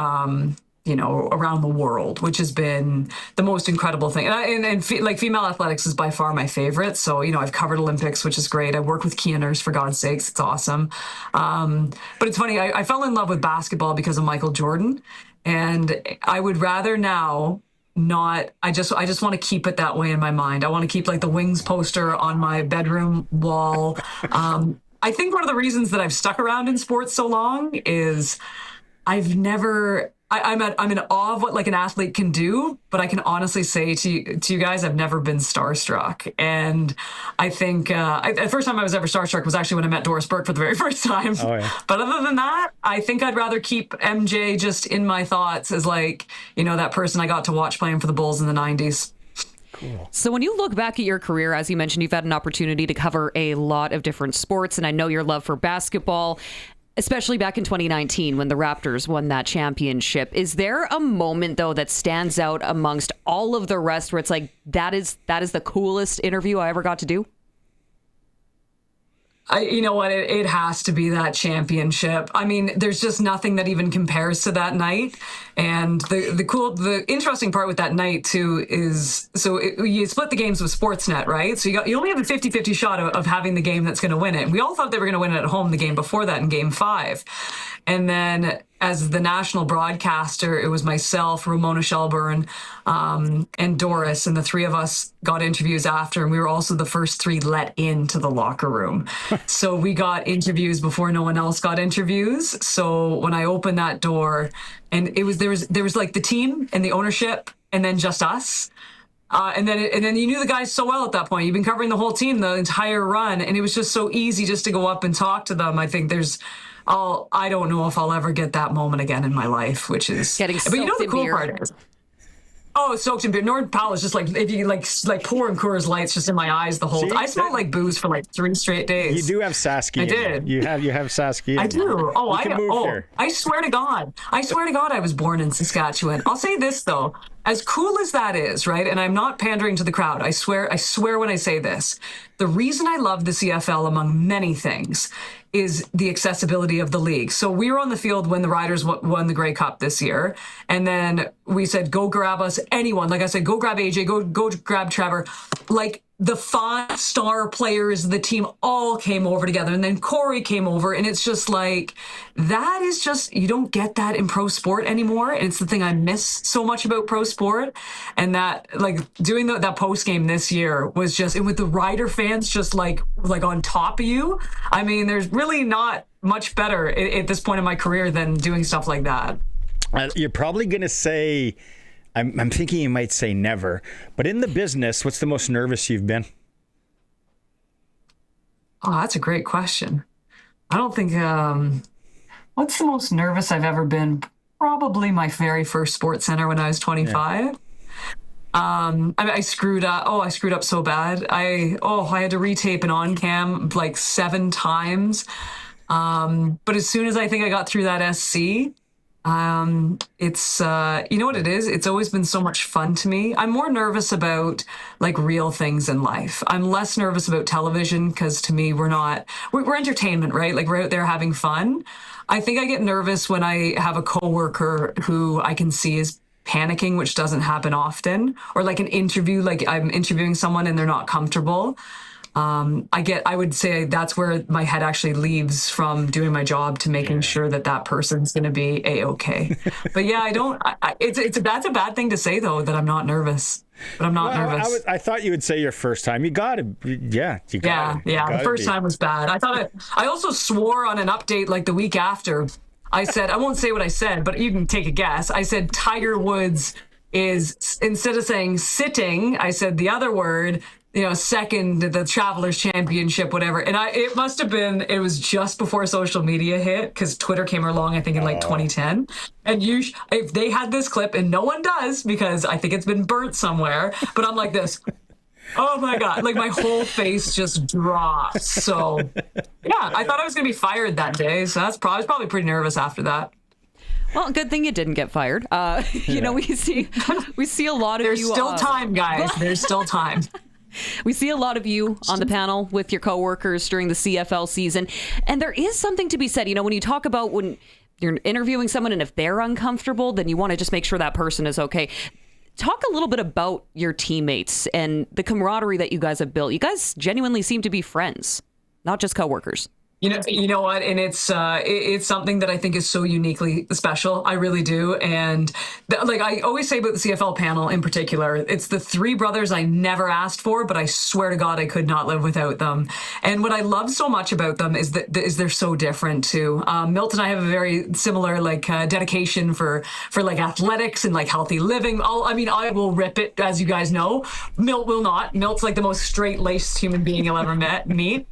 around the world, which has been the most incredible thing. And female athletics is by far my favorite. So, I've covered Olympics, which is great. I work with Cianners, for God's sakes. It's awesome. But it's funny. I fell in love with basketball because of Michael Jordan. And I would rather now not, I just want to keep it that way in my mind. I want to keep like the Wings poster on my bedroom wall. I think one of the reasons that I've stuck around in sports so long is I'm in awe of what like an athlete can do, but I can honestly say to you guys, I've never been starstruck. And I think the first time I was ever starstruck was actually when I met Doris Burke for the very first time. Oh, yeah. But other than that, I think I'd rather keep MJ just in my thoughts as like, that person I got to watch playing for the Bulls in the 90s. Cool. So when you look back at your career, as you mentioned, you've had an opportunity to cover a lot of different sports, and I know your love for basketball, especially back in 2019 when the Raptors won that championship. Is there a moment, though, that stands out amongst all of the rest where it's like, that is the coolest interview I ever got to do? You know what? It has to be that championship. I mean, there's just nothing that even compares to that night. And the interesting part with that night too is, you split the games with Sportsnet, right? So you only have a 50-50 shot of having the game that's going to win it. We all thought they were going to win it at home the game before that in Game 5. And then as the national broadcaster, it was myself, Ramona Shelburne, and Doris, and the three of us got interviews after, and we were also the first three let into the locker room. So we got interviews before no one else got interviews. So when I opened that door, and there was like the team and the ownership, and then just us. And then you knew the guys so well at that point. You've been covering the whole team the entire run, and it was just so easy just to go up and talk to them. I think I don't know if I'll ever get that moment again in my life, which is getting soaked but you know the in cool beer. part is, soaked in beer. Norton Powell is just like, if you like pouring Coors Lights just in my eyes the whole time. I smelled like booze for like 3 straight days. You do have Sasky. I did. You have Sasky. I do. I swear to God. I was born in Saskatchewan. I'll say this though, as cool as that is, right? And I'm not pandering to the crowd. I swear when I say this. The reason I love the CFL, among many things, is the accessibility of the league. So we were on the field when the Riders won the Grey Cup this year. And then we said, go grab us, anyone. Like I said, go grab AJ, go grab Trevor. Like the 5-star players of the team all came over together. And then Corey came over. And it's just like, that is just, you don't get that in pro sport anymore. And it's the thing I miss so much about pro sport. And that, like, doing that post game this year was just, and with the Rider fans just like on top of you. I mean, there's really not much better at this point in my career than doing stuff like that. You're probably going to say, I'm thinking you might say never, but in the business, what's the most nervous you've been? Oh, that's a great question. I don't think, what's the most nervous I've ever been? Probably my very first Sports Center when I was 25. Yeah. I screwed up. I screwed up so bad. I had to retape an on-cam like 7 times. But as soon as I think I got through that SC, it's, you know what it is? It's always been so much fun to me. I'm more nervous about like real things in life. I'm less nervous about television because to me, we're entertainment, right? Like we're out there having fun. I think I get nervous when I have a coworker who I can see is panicking, which doesn't happen often, or like an interview, like I'm interviewing someone and they're not comfortable. I would say that's where my head actually leaves from doing my job to making sure that person's going to be A-okay. But yeah, that's a bad thing to say though, that I'm not nervous, but I'm not nervous. I thought you would say your first time. You got to, yeah. The first time was bad. I also swore on an update like the week after. I said, I won't say what I said, but you can take a guess. I said Tiger Woods is, instead of saying sitting, I said the other word, second at the Travelers Championship, whatever. And it was just before social media hit, because Twitter came along, I think, in like 2010. And if they had this clip, and no one does, because I think it's been burnt somewhere, but I'm like this. Oh my God, like my whole face just drops. So yeah, I thought I was going to be fired that day. So I was probably pretty nervous after that. Well, good thing you didn't get fired. We see a lot of There's you. There's still time, guys. There's still time. We see a lot of you on the panel with your coworkers during the CFL season. And there is something to be said, when you talk about when you're interviewing someone and if they're uncomfortable, then you want to just make sure that person is okay. Talk a little bit about your teammates and the camaraderie that you guys have built. You guys genuinely seem to be friends, not just coworkers. You know what? And it's something that I think is so uniquely special. I really do. And like I always say about the CFL panel in particular, it's the three brothers I never asked for, but I swear to God, I could not live without them. And what I love so much about them is that they're so different too. Milt and I have a very similar dedication for like athletics and like healthy living. I will rip it, as you guys know. Milt will not. Milt's like the most straight-laced human being you'll ever meet.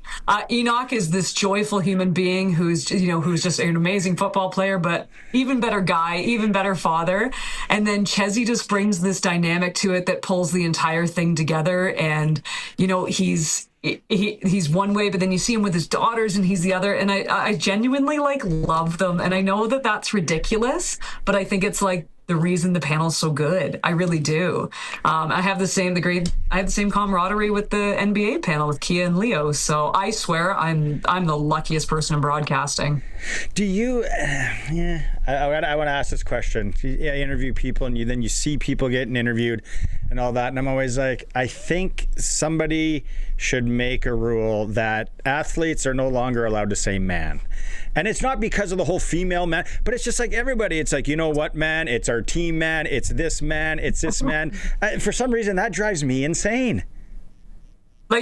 Enoch is this joyful human being who's just an amazing football player, but even better guy, even better father. And then Chezzy just brings this dynamic to it that pulls the entire thing together. And he's one way, but then you see him with his daughters and he's the other. And I genuinely love them. And I know that that's ridiculous, but I think it's the reason the panel's so good. I really do. I have the same camaraderie with the NBA panel with Kia and Leo. So I swear I'm the luckiest person in broadcasting. Do you? I want to ask this question. You interview people and then you see people getting interviewed and all that, and I'm always like, I think somebody should make a rule that athletes are no longer allowed to say man. And it's not because of the whole female man, but it's just like everybody. It's like, you know what, man? It's our team, man. It's this man. It's this man. For some reason, that drives me insane.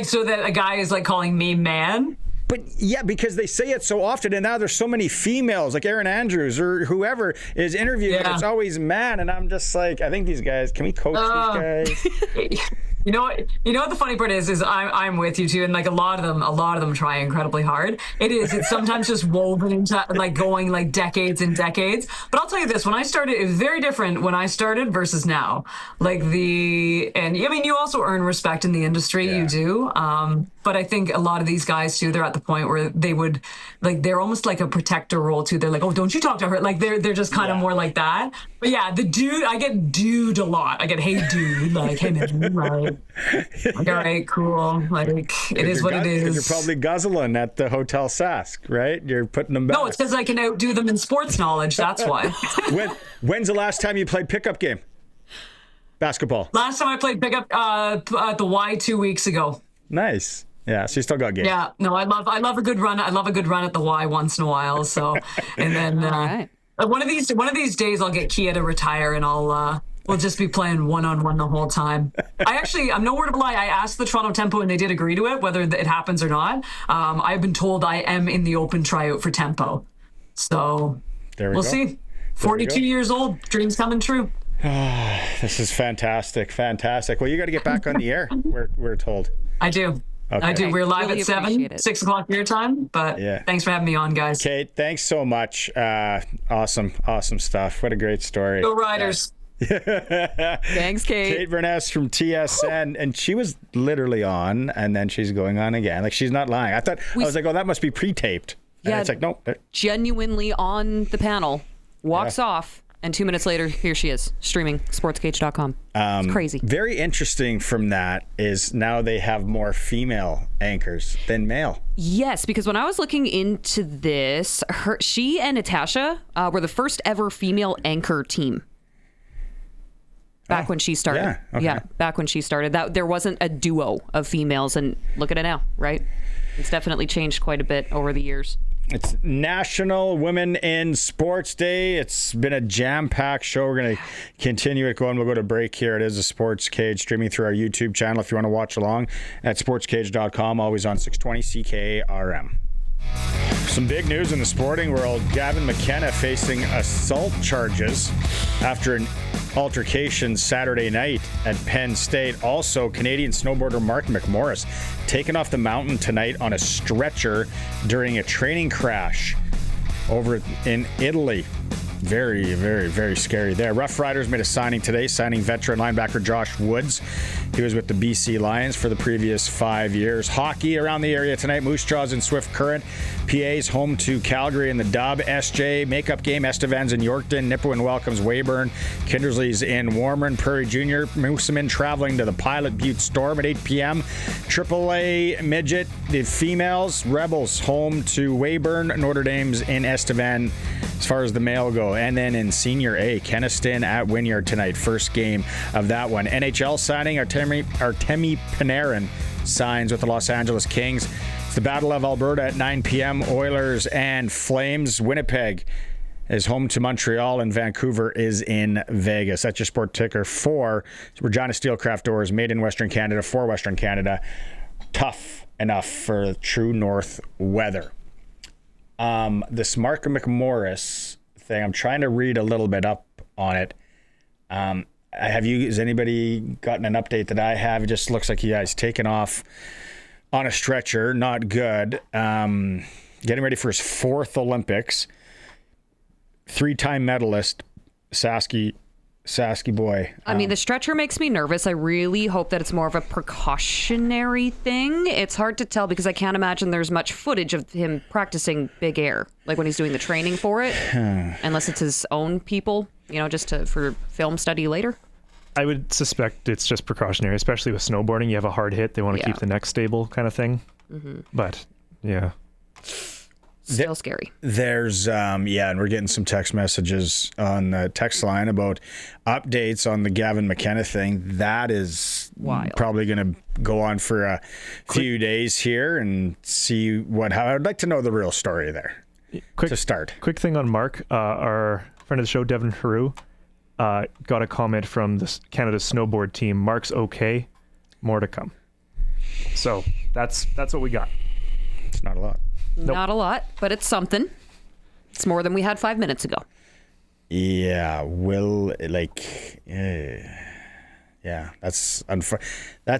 So that a guy is calling me man? But yeah, because they say it so often, and now there's so many females, like Erin Andrews or whoever is interviewing. Yeah. It's always man, and I'm just like, I think these guys. Can we coach these guys? You know what the funny part is I'm with you too, and a lot of them try incredibly hard. It's sometimes just woven into going decades and decades. But I'll tell you this, when I started, it was very different when I started versus now. You also earn respect in the industry, you do. But I think a lot of these guys too, they're at the point where they would they're almost like a protector role too. They're like, oh, don't you talk to her? They're just kind of more like that. But yeah, the dude, I get dude a lot. I get, hey dude, hey man, right. All right, cool. It is what it is. You're probably guzzling at the Hotel Sask, right? You're putting them back. No, it's because I can outdo them in sports knowledge. That's why. When's the last time you played pickup game? Basketball. Last time I played pickup at the Y 2 weeks ago. Nice. Yeah, so you still got game. Yeah, no, I love a good run. I love a good run at the Y once in a while. So, and then right. one of these days I'll get Kia to retire and we'll just be playing one-on-one the whole time. I'm no word of a lie. I asked the Toronto Tempo and they did agree to it, whether it happens or not. I've been told I am in the open tryout for Tempo. So we'll see. 42 years old, dreams coming true. This is fantastic. Well, you got to get back on the air, we're told. I do. Okay. I do. We're live at 6 o'clock your time, but thanks for having me on, guys. Kate, thanks so much. Awesome stuff. What a great story. Go Riders. Thanks, Kate. Kate Beirness from TSN, and she was literally on, and then she's going on again. She's not lying. I was like, oh, that must be pre-taped. And it's like, no. Genuinely on the panel, walks off, and 2 minutes later, here she is, streaming SportsCage.com. It's crazy. Very interesting from that is now they have more female anchors than male. Yes, because when I was looking into this, she and Natasha were the first ever female anchor team. Back when she started. Yeah, okay. Yeah, back when she started. There wasn't a duo of females, and look at it now, right? It's definitely changed quite a bit over the years. It's National Women in Sports Day. It's been a jam-packed show. We're going to continue it going. We'll go to break here. It is a Sports Cage streaming through our YouTube channel if you want to watch along at sportscage.com, always on 620 CKRM. Some big news in the sporting world. Gavin McKenna facing assault charges after an altercation Saturday night at Penn State. Also, Canadian snowboarder Mark McMorris taken off the mountain tonight on a stretcher during a training crash over in Italy. Very, very, very scary there. Roughriders made a signing today, signing veteran linebacker Josh Woods. He was with the BC Lions for the previous 5 years. Hockey around the area tonight. Moose Jaws in Swift Current. PA's home to Calgary in the dub. SJ makeup game. Estevans in Yorkton. Nipawin welcomes Weyburn. Kindersley's in Warren. Prairie Junior. Moosomin traveling to the Pilot Butte Storm at 8 p.m. AAA midget. The females. Rebels home to Weyburn. Notre Dame's in Estevan as far as the male go. And then in Senior A, Kenaston at Wynyard tonight. First game of that one. NHL signing. Artemi Panarin signs with the Los Angeles Kings. It's the Battle of Alberta at 9 p.m. Oilers and Flames. Winnipeg is home to Montreal, and Vancouver is in Vegas. That's your sport ticker for Regina Steelcraft Doors, made in Western Canada for Western Canada. Tough enough for true north weather. This Mark McMorris thing, I'm trying to read a little bit up on it. Has anybody gotten an update that I have? It just looks like he guy's taken off on a stretcher. Not good. Getting ready for his 4th Olympics. 3-time medalist, Sasky boy. I mean, the stretcher makes me nervous. I really hope that it's more of a precautionary thing. It's hard to tell because I can't imagine there's much footage of him practicing big air, like when he's doing the training for it, unless it's his own people, just for film study later. I would suspect it's just precautionary, especially with snowboarding. You have a hard hit. They want to keep the neck stable kind of thing. Mm-hmm. But, yeah. Still scary. There's, and we're getting some text messages on the text line about updates on the Gavin McKenna thing. That is wild. Probably going to go on for a few days here and see how I'd like to know the real story there to start. Quick thing on Mark. Our friend of the show, Devin Haru, got a comment from the Canada snowboard team. Mark's okay. More to come. So that's what we got. It's not a lot. Nope. Not a lot, but it's something. It's more than we had 5 minutes ago. Yeah, that's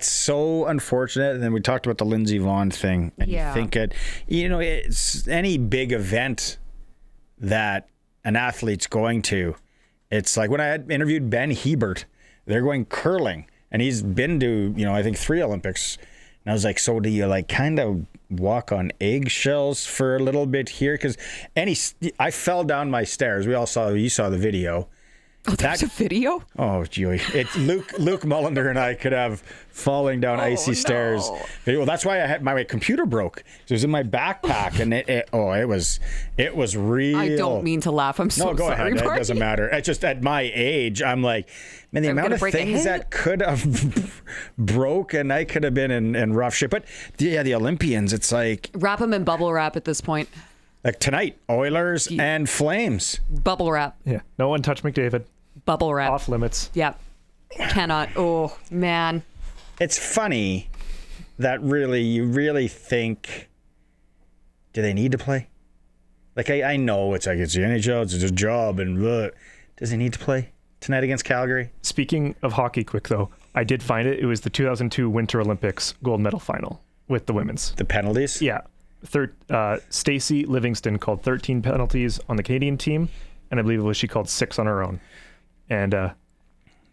so unfortunate. And then we talked about the Lindsey Vonn thing, and you think it's any big event that an athlete's going to. It's like when I had interviewed Ben Hebert, they're going curling, and he's been to I think 3 Olympics. And I was like, so do you kind of walk on eggshells for a little bit here? Because I fell down my stairs. You saw the video. Oh, there's a video? Oh, Joey. It's Luke Mullender and I could have falling down icy stairs. Well, that's why I had my computer broke. It was in my backpack, and it was real. I don't mean to laugh. I'm so sorry. No, go ahead. It doesn't matter. It's just at my age, I'm like, man, the amount of things that could have broke, and I could have been in rough shape. But the Olympians, it's like wrap them in bubble wrap at this point. Like tonight, Oilers and Flames. Bubble wrap. Yeah. No one touch McDavid. Bubble wrap. Off limits. Yeah. Cannot. Oh, man. It's funny that you really think, do they need to play? I know it's the NHL, it's a job, and does he need to play tonight against Calgary? Speaking of hockey, quick though, I did find it. It was the 2002 Winter Olympics gold medal final with the women's. The penalties? Yeah. Stacey Livingston called 13 penalties on the Canadian team, and I believe she called 6 on her own. And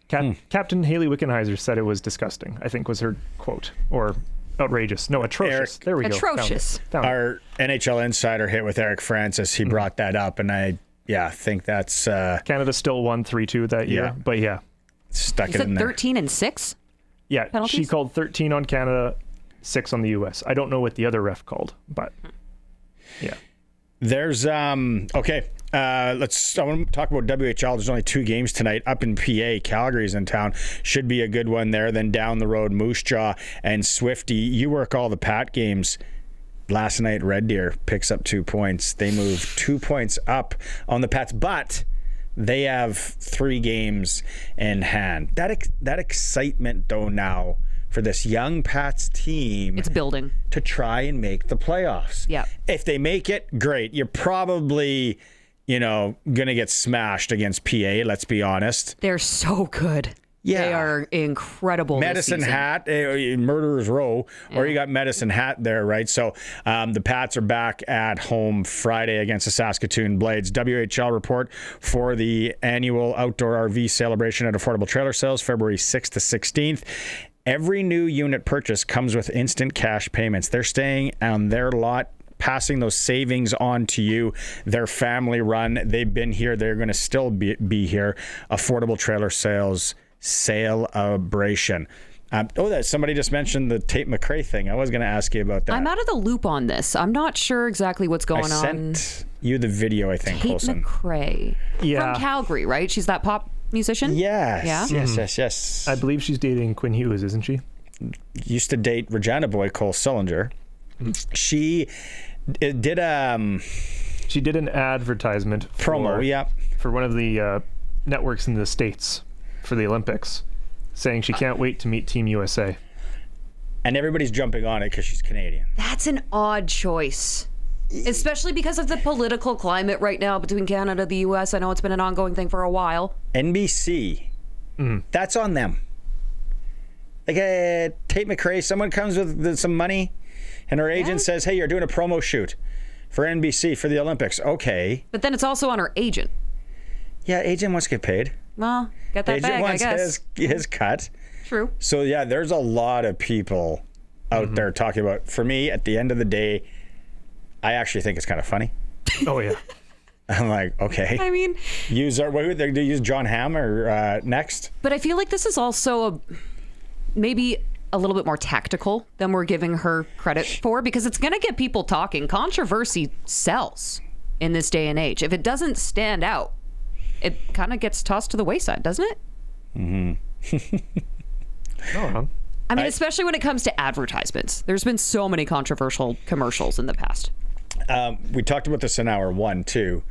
Captain Haley Wickenheiser said it was disgusting, I think was her quote, or outrageous. No, atrocious. There we go. Atrocious. Our NHL insider hit with Eric Francis. He brought that up, and I think that's... Canada still won 3-2 that year, but stuck it in there. 13 and 6? Yeah, penalties? She called 13 on Canada, 6 on the U.S. I don't know what the other ref called, but yeah. There's I want to talk about WHL. There's only 2 games tonight up in PA. Calgary's in town. Should be a good one there. Then down the road, Moose Jaw and Swifty. You work all the Pat games. Last night, Red Deer picks up 2 points. They move 2 points up on the Pats, but they have 3 games in hand. That excitement, though, now for this young Pats team. It's building to try and make the playoffs. Yeah. If they make it, great. You're probably, going to get smashed against PA, let's be honest. They're so good. Yeah. They are incredible. Medicine Hat, Murderer's Row, or you got Medicine Hat there, right? So the Pats are back at home Friday against the Saskatoon Blades. WHL report for the annual outdoor RV celebration at Affordable Trailer Sales, February 6th to 16th. Every new unit purchase comes with instant cash payments. They're staying on their lot, passing those savings on to you. They're family run. They've been here. They're going to still be here. Affordable Trailer Sales celebration. Somebody just mentioned the Tate McRae thing. I was going to ask you about that. I'm out of the loop on this. I'm not sure exactly what's going on. I sent you the video, I think, Tate Colson. McRae. From Calgary, right? She's that pop musician? Yes. Yeah? Yes. I believe she's dating Quinn Hughes, isn't she? Used to date Regina boy Cole Sillinger. She did an advertisement promo, for one of the networks in the States for the Olympics, saying she can't wait to meet Team USA. And everybody's jumping on it because she's Canadian. That's an odd choice, especially because of the political climate right now between Canada and the US. I know it's been an ongoing thing for a while. NBC, that's on them. Like Tate McRae, someone comes with some money and her agent says, hey, you're doing a promo shoot for NBC for the Olympics. Okay. But then it's also on her agent. Yeah, agent wants to get paid. Well, get that agent bag, wants I guess. his cut. True. So, yeah, there's a lot of people out there talking about, for me, at the end of the day, I actually think it's kind of funny. Oh, yeah. I'm like, okay. I mean, use John Hamm or next. But I feel like this is also maybe a little bit more tactical than we're giving her credit for, because it's going to get people talking. Controversy sells in this day and age. If it doesn't stand out, it kind of gets tossed to the wayside, doesn't it? Mm-hmm. I mean, especially when it comes to advertisements. There's been so many controversial commercials in the past. We talked about this in hour 1, too.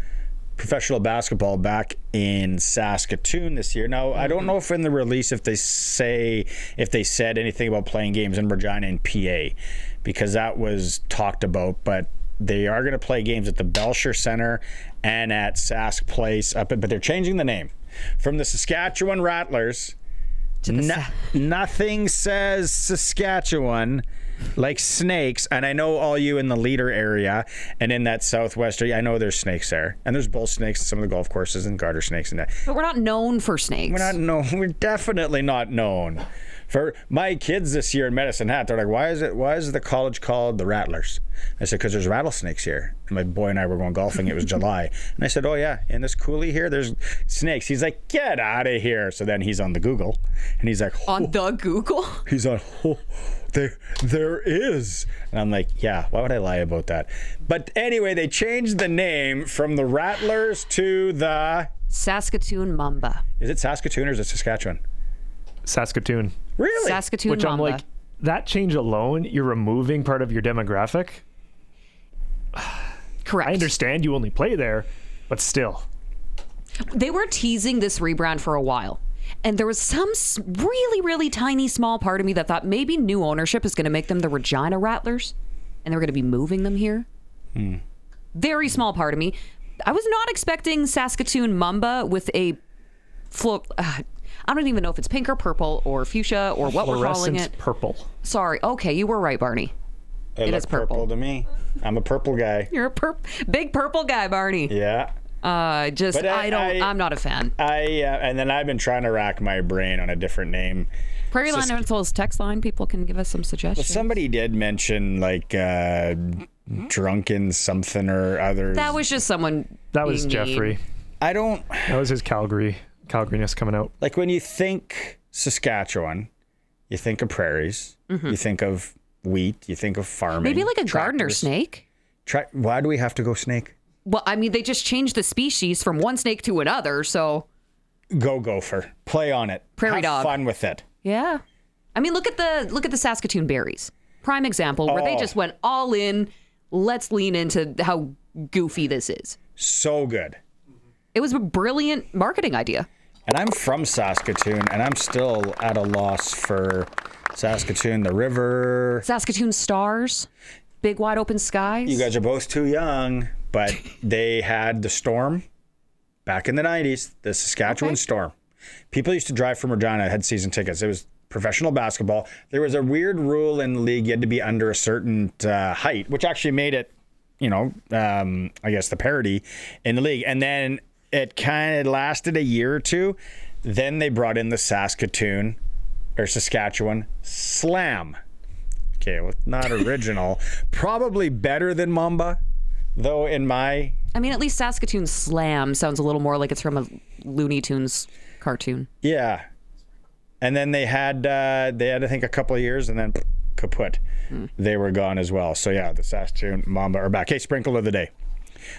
Professional basketball back in Saskatoon this year. Now, I don't know if in the release if they said anything about playing games in Regina and PA, because that was talked about, but they are going to play games at the Belcher Center and at Sask Place, but they're changing the name from the Saskatchewan Rattlers. Nothing says Saskatchewan like snakes, and I know all you in the Leader area and in that southwest area, I know there's snakes there, and there's bull snakes at some of the golf courses and garter snakes and that. But we're not known for snakes. We're definitely not known. For my kids this year in Medicine Hat, they're like, why is the college called the Rattlers? I said, because there's rattlesnakes here. And my boy and I were going golfing. It was July. And I said, oh, yeah, in this coulee here, there's snakes. He's like, get out of here. So then he's on the Google. And he's like, on the Google? He's on, there is. And I'm like, yeah, why would I lie about that? But anyway, they changed the name from the Rattlers to the Saskatoon Mamba. Is it Saskatoon or is it Saskatchewan? Saskatoon. Really? Saskatoon Which Mamba. I'm like, that change alone, you're removing part of your demographic. Correct. I understand you only play there, but still. They were teasing this rebrand for a while. And there was some really, really tiny, small part of me that thought maybe new ownership is going to make them the Regina Rattlers. And they're going to be moving them here. Very small part of me. I was not expecting Saskatoon Mamba with a I don't even know if it's pink or purple or fuchsia or what we're calling it. Purple. Sorry. Okay, you were right, Barney. It is purple to me. I'm a purple guy. You're a big purple guy, Barney. Yeah. I'm not a fan. And then I've been trying to rack my brain on a different name. Prairie Line Rentals text line. People can give us some suggestions. Well, somebody did mention like drunken something or other. That was just someone. That was Jeffrey. I don't. That was his Calgaryness coming out. Like when you think Saskatchewan, you think of prairies. You think of wheat. You think of farming. Maybe like a gardener snake. Why do we have to go snake? Well, I mean, they just changed the species from one snake to another, so. Go gopher. Play on it. Prairie dog. Have fun with it. Yeah. I mean, look at the Saskatoon berries. Prime example where they just went all in. Let's lean into how goofy this is. So good. It was a brilliant marketing idea. And I'm from Saskatoon, and I'm still at a loss for Saskatoon, the river. Saskatoon Stars, big wide open skies. You guys are both too young, but they had the Storm back in the 90s, the Saskatchewan Storm. People used to drive from Regina, had season tickets. It was professional basketball. There was a weird rule in the league. You had to be under a certain height, which actually made it, I guess the parity in the league. And then it kind of lasted a year or two. Then they brought in the Saskatoon or Saskatchewan Slam. Okay, well, not original. Probably better than Mamba, though, in my... I mean, at least Saskatoon Slam sounds a little more like it's from a Looney Tunes cartoon. Yeah. And then they had I think, a couple of years, and then kaput. They were gone as well. So, yeah, the Saskatoon Mamba are back. Hey, sprinkle of the day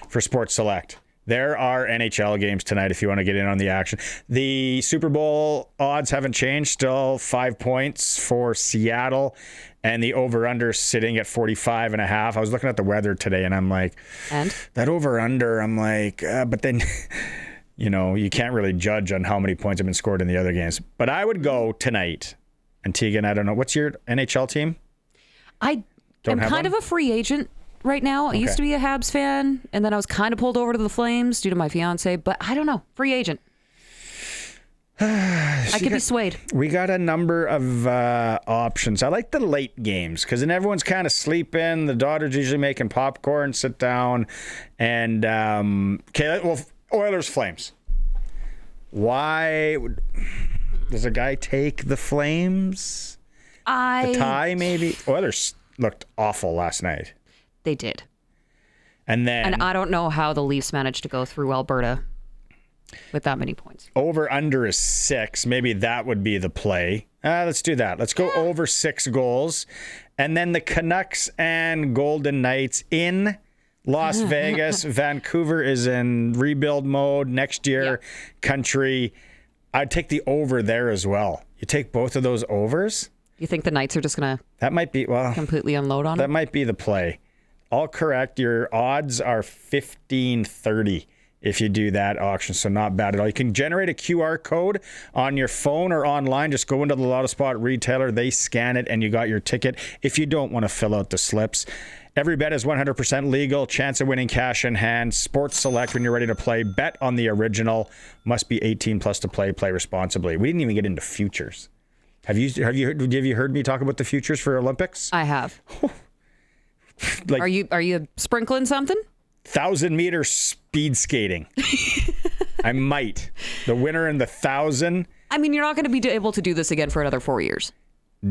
for Sports Select. There are NHL games tonight if you want to get in on the action. The Super Bowl odds haven't changed. Still 5 points for Seattle, and the over-under sitting at 45.5. I was looking at the weather today, and I'm like, and that over-under, I'm like, but then, you can't really judge on how many points have been scored in the other games. But I would go tonight. And Teagan, I don't know. What's your NHL team? I'm kind of a free agent right now. I used to be a Habs fan, and then I was kind of pulled over to the Flames due to my fiance, but I don't know. Free agent. I could be swayed. We got a number of options. I like the late games because then everyone's kind of sleeping. The daughter's usually making popcorn, sit down, and Oilers Flames. Why does a guy take the Flames? The tie, maybe? Oilers looked awful last night. They did. And I don't know how the Leafs managed to go through Alberta with that many points. Over under is 6. Maybe that would be the play. Let's do that. Let's go over 6 goals. And then the Canucks and Golden Knights in Las Vegas. Vancouver is in rebuild mode next year. Country. I'd take the over there as well. You take both of those overs? You think the Knights are just going to completely unload on that them? Might be the play. All correct. Your odds are 15-30 if you do that auction, so not bad at all. You can generate a QR code on your phone or online. Just go into the Lotto Spot retailer. They scan it, and you got your ticket. If you don't want to fill out the slips, every bet is 100% legal. Chance of winning cash in hand. Sports Select when you're ready to play. Bet on the original. Must be 18 plus to play. Play responsibly. We didn't even get into futures. Have you heard me talk about the futures for Olympics? I have. Are you sprinkling something? 1,000-meter speed skating. I might. The winner in the 1,000. I mean, you're not going to be able to do this again for another 4 years.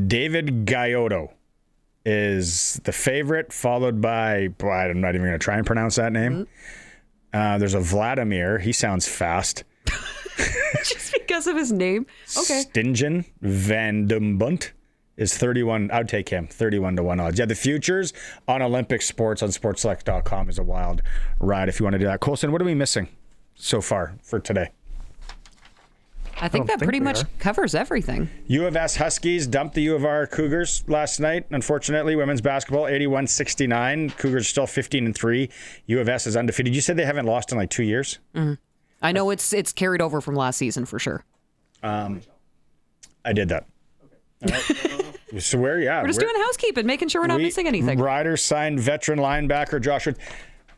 David Gaiotto is the favorite, followed by, I'm not even going to try and pronounce that name. There's a Vladimir. He sounds fast. Just because of his name? Okay. Stingen van den Bunt is 31. I'd take him. 31-1 odds. Yeah, the futures on Olympic sports on sportselect.com is a wild ride if you want to do that. Colson, what are we missing so far for today? I think that pretty much covers everything. U of S Huskies dumped the U of R Cougars last night. Unfortunately, women's basketball 81-69. Cougars still 15-3. U of S is undefeated. You said they haven't lost in like 2 years? Mm-hmm. I know it's carried over from last season for sure. I did that. So we're just doing housekeeping, making sure we're not missing anything. Riders signed veteran linebacker Joshua.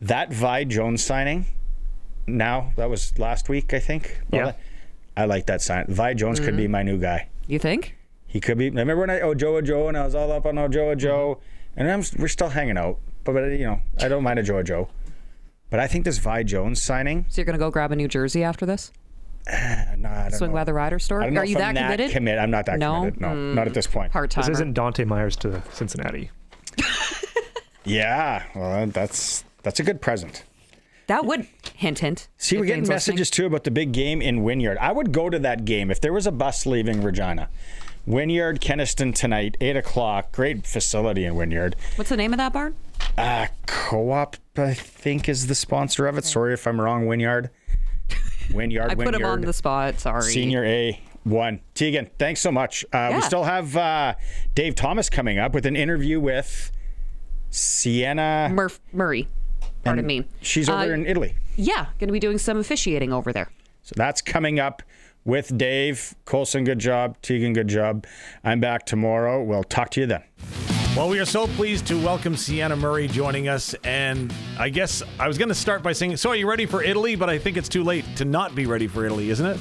That Vi Jones signing. Now that was last week, I think. Yeah, I like that sign. Vi Jones could be my new guy. You think? He could be. Remember when Ojo and I was all up on Ojo, and we're still hanging out. But I don't mind Ojo. But I think this Vi Jones signing. So you're going to go grab a new jersey after this? No, I don't Swing know. by the Rider store? Are you that committed? I'm not that committed. No, not at this point. Part-timer. This isn't Dante Myers to Cincinnati. Yeah, well, that's a good present. That would hint. See, we're getting messages too about the big game in Wynyard. I would go to that game if there was a bus leaving Regina. Wynyard, Kenaston tonight, 8:00. Great facility in Wynyard. What's the name of that barn? Co-op, I think, is the sponsor of it. Sorry if I'm wrong, Wynyard. I put him on the spot. Sorry. Senior A1. Teagan, thanks so much. We still have Dave Thomas coming up with an interview with Cianna Murray. Pardon me. She's over in Italy. Yeah, going to be doing some officiating over there. So that's coming up with Dave. Colson, good job. Teagan, good job. I'm back tomorrow. We'll talk to you then. Well, we are so pleased to welcome Cianna Murray joining us. And I guess I was going to start by saying, so are you ready for Italy? But I think it's too late to not be ready for Italy, isn't it?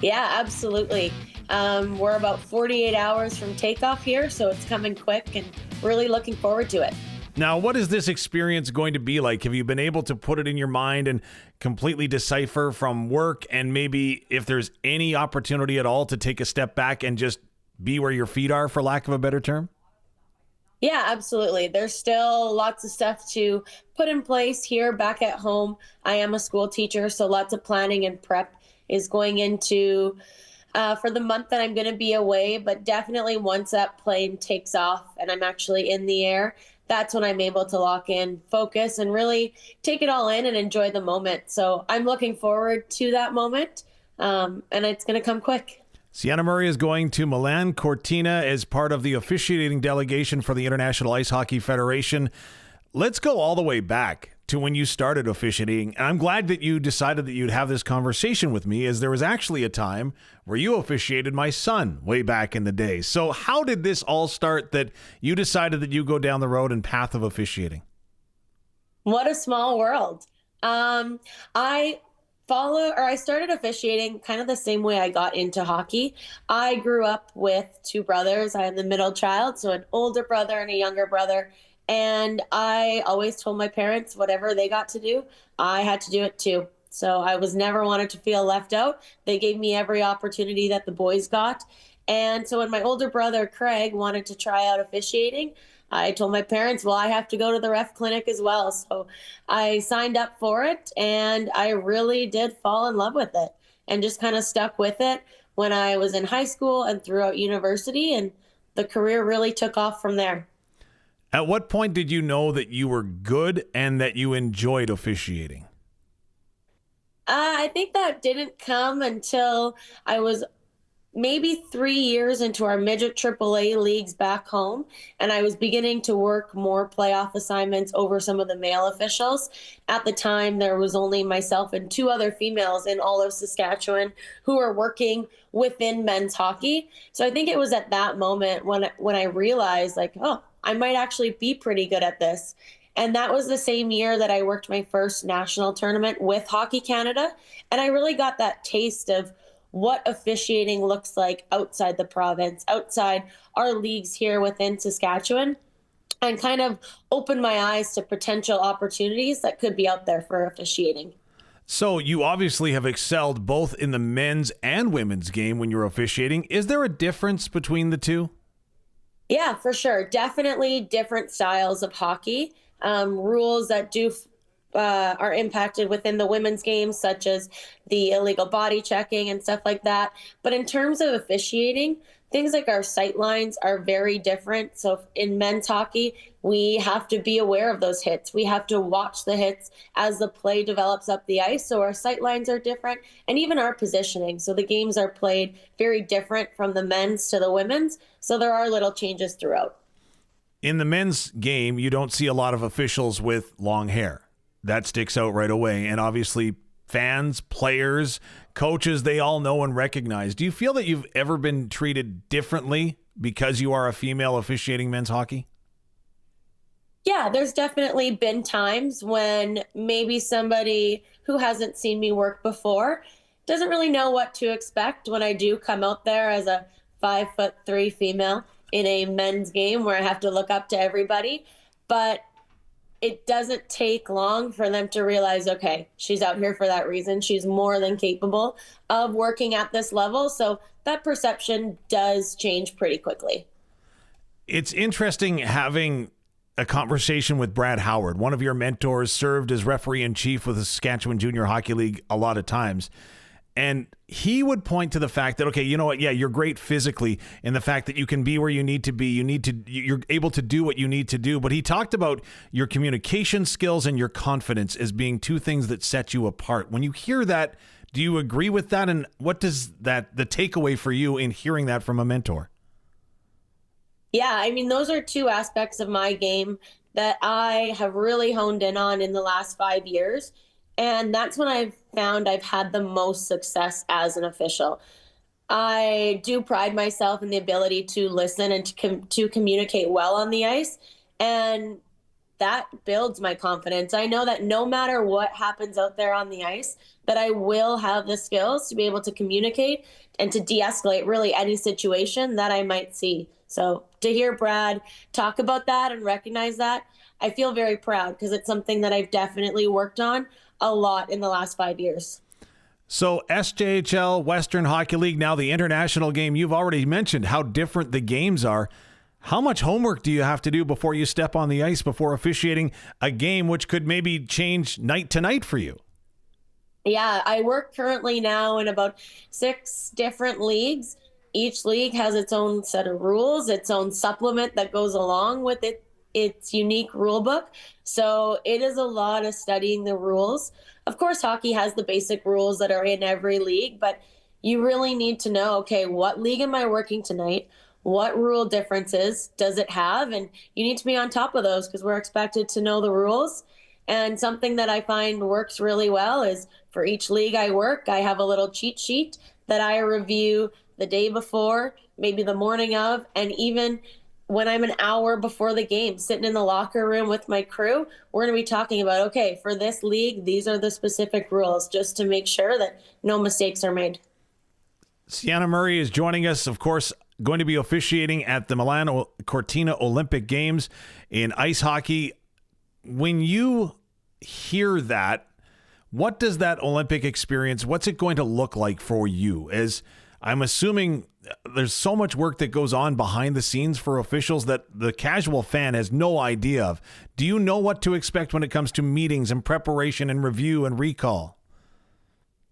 Yeah, absolutely. We're about 48 hours from takeoff here, so it's coming quick and really looking forward to it. Now, what is this experience going to be like? Have you been able to put it in your mind and completely decipher from work, and maybe if there's any opportunity at all to take a step back and just be where your feet are, for lack of a better term? Yeah, absolutely. There's still lots of stuff to put in place here back at home. I am a school teacher, so lots of planning and prep is going into for the month that I'm going to be away. But definitely once that plane takes off and I'm actually in the air, that's when I'm able to lock in, focus, and really take it all in and enjoy the moment. So I'm looking forward to that moment, and it's going to come quick. Cianna Murray is going to Milan Cortina as part of the officiating delegation for the International Ice Hockey Federation. Let's go all the way back to when you started officiating. And I'm glad that you decided that you'd have this conversation with me, as there was actually a time where you officiated my son way back in the day. So how did this all start that you decided that you go down the road and path of officiating? What a small world. I started officiating kind of the same way I got into hockey. I grew up with two brothers. I am the middle child, so an older brother and a younger brother. And I always told my parents whatever they got to do, I had to do it too. So I was never wanted to feel left out. They gave me every opportunity that the boys got. And so when my older brother, Craig, wanted to try out officiating, I told my parents, well, I have to go to the ref clinic as well. So I signed up for it, and I really did fall in love with it and just kind of stuck with it when I was in high school and throughout university, and the career really took off from there. At what point did you know that you were good and that you enjoyed officiating? I think that didn't come until I was maybe 3 years into our midget AAA leagues back home, and I was beginning to work more playoff assignments over some of the male officials. At the time, there was only myself and two other females in all of Saskatchewan who were working within men's hockey. So I think it was at that moment when I realized, like, oh, I might actually be pretty good at this. And that was the same year that I worked my first national tournament with Hockey Canada. And I really got that taste of what officiating looks like outside the province, outside our leagues here within Saskatchewan, and kind of opened my eyes to potential opportunities that could be out there for officiating. So you obviously have excelled both in the men's and women's game when you're officiating. Is there a difference between the two? Yeah, for sure. Definitely different styles of hockey. Rules that are impacted within the women's game, such as the illegal body checking and stuff like that. But in terms of officiating, things like our sight lines are very different. So in men's hockey, we have to be aware of those hits. We have to watch the hits as the play develops up the ice. So our sight lines are different, and even our positioning. So the games are played very different from the men's to the women's. So there are little changes throughout. In the men's game, you don't see a lot of officials with long hair. That sticks out right away. And obviously fans, players, coaches, they all know and recognize. Do you feel that you've ever been treated differently because you are a female officiating men's hockey? Yeah, there's definitely been times when maybe somebody who hasn't seen me work before doesn't really know what to expect when I do come out there as a 5'3" female in a men's game where I have to look up to everybody. But it doesn't take long for them to realize, okay, she's out here for that reason. She's more than capable of working at this level. So that perception does change pretty quickly. It's interesting having a conversation with Brad Howard. One of your mentors served as referee-in-chief with the Saskatchewan Junior Hockey League a lot of times. And he would point to the fact that, okay, you know what? Yeah, you're great physically in the fact that you can be where you need to be. You're able to do what you need to do. But he talked about your communication skills and your confidence as being two things that set you apart. When you hear that, do you agree with that? And what does the takeaway for you in hearing that from a mentor? Yeah, I mean, those are two aspects of my game that I have really honed in on in the last 5 years. And that's when I've found I've had the most success as an official. I do pride myself in the ability to listen and to communicate well on the ice. And that builds my confidence. I know that no matter what happens out there on the ice, that I will have the skills to be able to communicate and to de-escalate really any situation that I might see. So to hear Brad talk about that and recognize that, I feel very proud because it's something that I've definitely worked on a lot in the last 5 years. So SJHL, Western Hockey League, now the international game, you've already mentioned how different the games are. How much homework do you have to do before you step on the ice, before officiating a game which could maybe change night to night for you? Yeah, I work currently now in about 6 different leagues. Each league has its own set of rules, its own supplement that goes along with it, its unique rule book. So it is a lot of studying the rules. Of course, hockey has the basic rules that are in every league, but you really need to know, okay, what league am I working tonight? What rule differences does it have? And you need to be on top of those because we're expected to know the rules. And something that I find works really well is for each league I work, I have a little cheat sheet that I review the day before, maybe the morning of, and even when I'm an hour before the game, sitting in the locker room with my crew, we're going to be talking about, okay, for this league, these are the specific rules, just to make sure that no mistakes are made. Cianna Murray is joining us, of course, going to be officiating at the Milano Cortina Olympic Games in ice hockey. When you hear that, what does that Olympic experience, what's it going to look like for you? As I'm assuming there's so much work that goes on behind the scenes for officials that the casual fan has no idea of. Do you know what to expect when it comes to meetings and preparation and review and recall?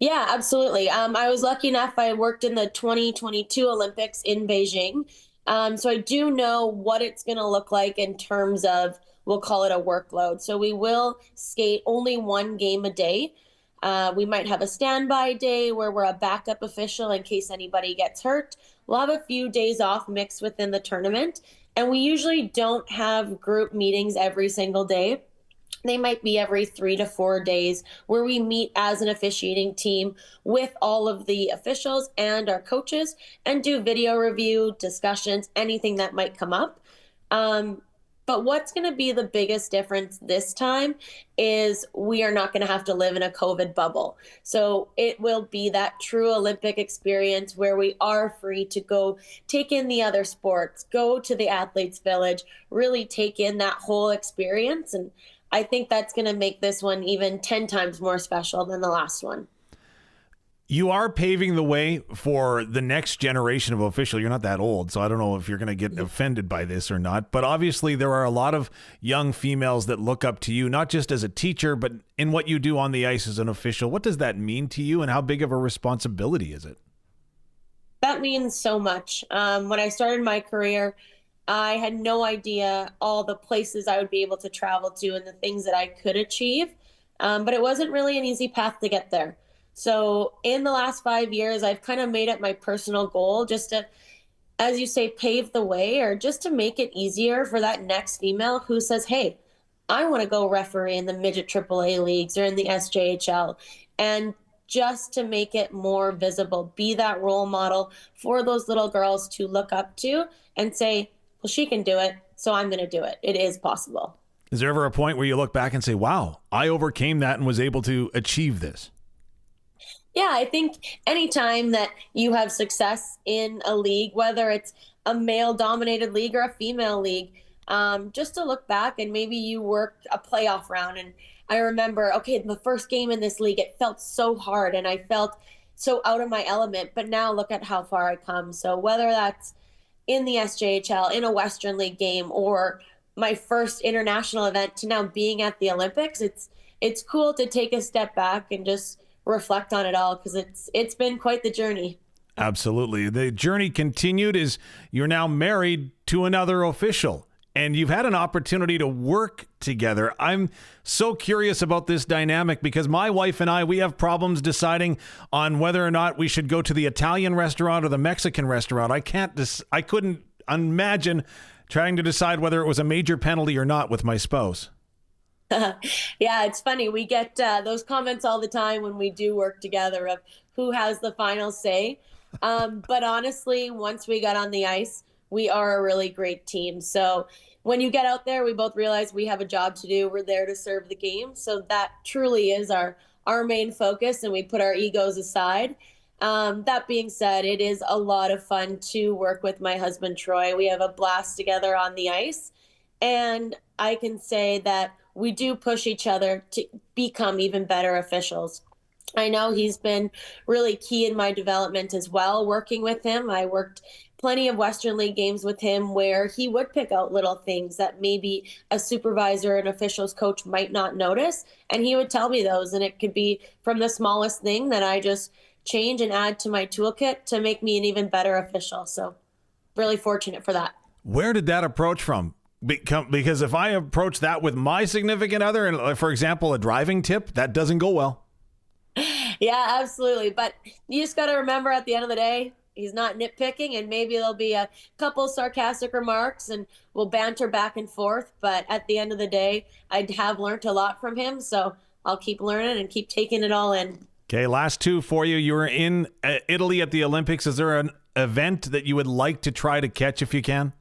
Yeah, absolutely. I was lucky enough, I worked in the 2022 Olympics in Beijing. So I do know what it's going to look like in terms of, we'll call it a workload. So we will skate only 1 game a day. We might have a standby day where we're a backup official in case anybody gets hurt. We'll have a few days off mixed within the tournament. And we usually don't have group meetings every single day. They might be every 3 to 4 days where we meet as an officiating team with all of the officials and our coaches and do video review, discussions, anything that might come up. But what's going to be the biggest difference this time is we are not going to have to live in a COVID bubble. So it will be that true Olympic experience where we are free to go take in the other sports, go to the athletes' village, really take in that whole experience. And I think that's going to make this one even 10 times more special than the last one. You are paving the way for the next generation of official. You're not that old, so I don't know if you're going to get offended by this or not. But obviously, there are a lot of young females that look up to you, not just as a teacher, but in what you do on the ice as an official. What does that mean to you, and how big of a responsibility is it? That means so much. When I started my career, I had no idea all the places I would be able to travel to and the things that I could achieve. But it wasn't really an easy path to get there. So in the last 5 years, I've kind of made it my personal goal just to, as you say, pave the way, or just to make it easier for that next female who says, hey, I want to go referee in the midget AAA leagues or in the SJHL. And just to make it more visible, be that role model for those little girls to look up to and say, well, she can do it, so I'm going to do it. It is possible. Is there ever a point where you look back and say, wow, I overcame that and was able to achieve this? Yeah, I think anytime that you have success in a league, whether it's a male-dominated league or a female league, just to look back and maybe you worked a playoff round. And I remember, okay, the first game in this league, it felt so hard and I felt so out of my element. But now look at how far I come. So whether that's in the SJHL, in a Western League game, or my first international event to now being at the Olympics, it's cool to take a step back and just reflect on it all, because it's been quite the journey. Absolutely. The journey continued as you're now married to another official and you've had an opportunity to work together. I'm so curious about this dynamic because my wife and we have problems deciding on whether or not we should go to the Italian restaurant or the Mexican restaurant. I couldn't imagine trying to decide whether it was a major penalty or not with my spouse. Yeah, it's funny. We get those comments all the time when we do work together of who has the final say. But honestly, once we got on the ice, we are a really great team. So when you get out there, we both realize we have a job to do. We're there to serve the game. So that truly is our main focus, and we put our egos aside. That being said, it is a lot of fun to work with my husband, Troy. We have a blast together on the ice. And I can say that we do push each other to become even better officials. I know he's been really key in my development as well, working with him. I worked plenty of Western League games with him where he would pick out little things that maybe a supervisor and officials coach might not notice. And he would tell me those. And it could be from the smallest thing that I just change and add to my toolkit to make me an even better official. So really fortunate for that. Where did that approach from? Because if I approach that with my significant other, and for example, a driving tip, that doesn't go well. Yeah, absolutely. But you just got to remember at the end of the day, he's not nitpicking, and maybe there'll be a couple sarcastic remarks and we'll banter back and forth. But at the end of the day, I have learned a lot from him. So I'll keep learning and keep taking it all in. Okay, last two for you. You were in Italy at the Olympics. Is there an event that you would like to try to catch if you can?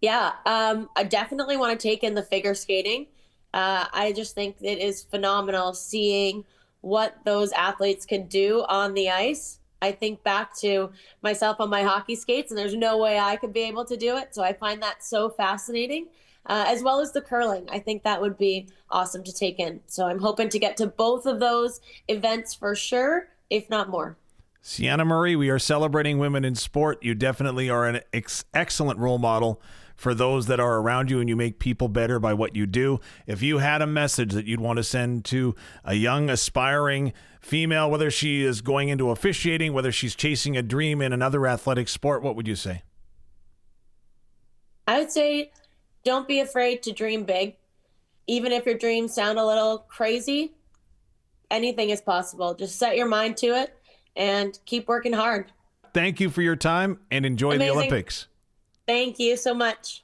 Yeah, I definitely want to take in the figure skating. I just think it is phenomenal seeing what those athletes can do on the ice. I think back to myself on my hockey skates, and there's no way I could be able to do it. So I find that so fascinating, as well as the curling. I think that would be awesome to take in. So I'm hoping to get to both of those events for sure, if not more. Cianna Marie, we are celebrating women in sport. You definitely are an excellent role model for those that are around you, and you make people better by what you do. If you had a message that you'd want to send to a young, aspiring female, whether she is going into officiating, whether she's chasing a dream in another athletic sport, what would you say? I would say don't be afraid to dream big. Even if your dreams sound a little crazy, anything is possible. Just set your mind to it and keep working hard. Thank you for your time, and enjoy the Olympics. Thank you so much.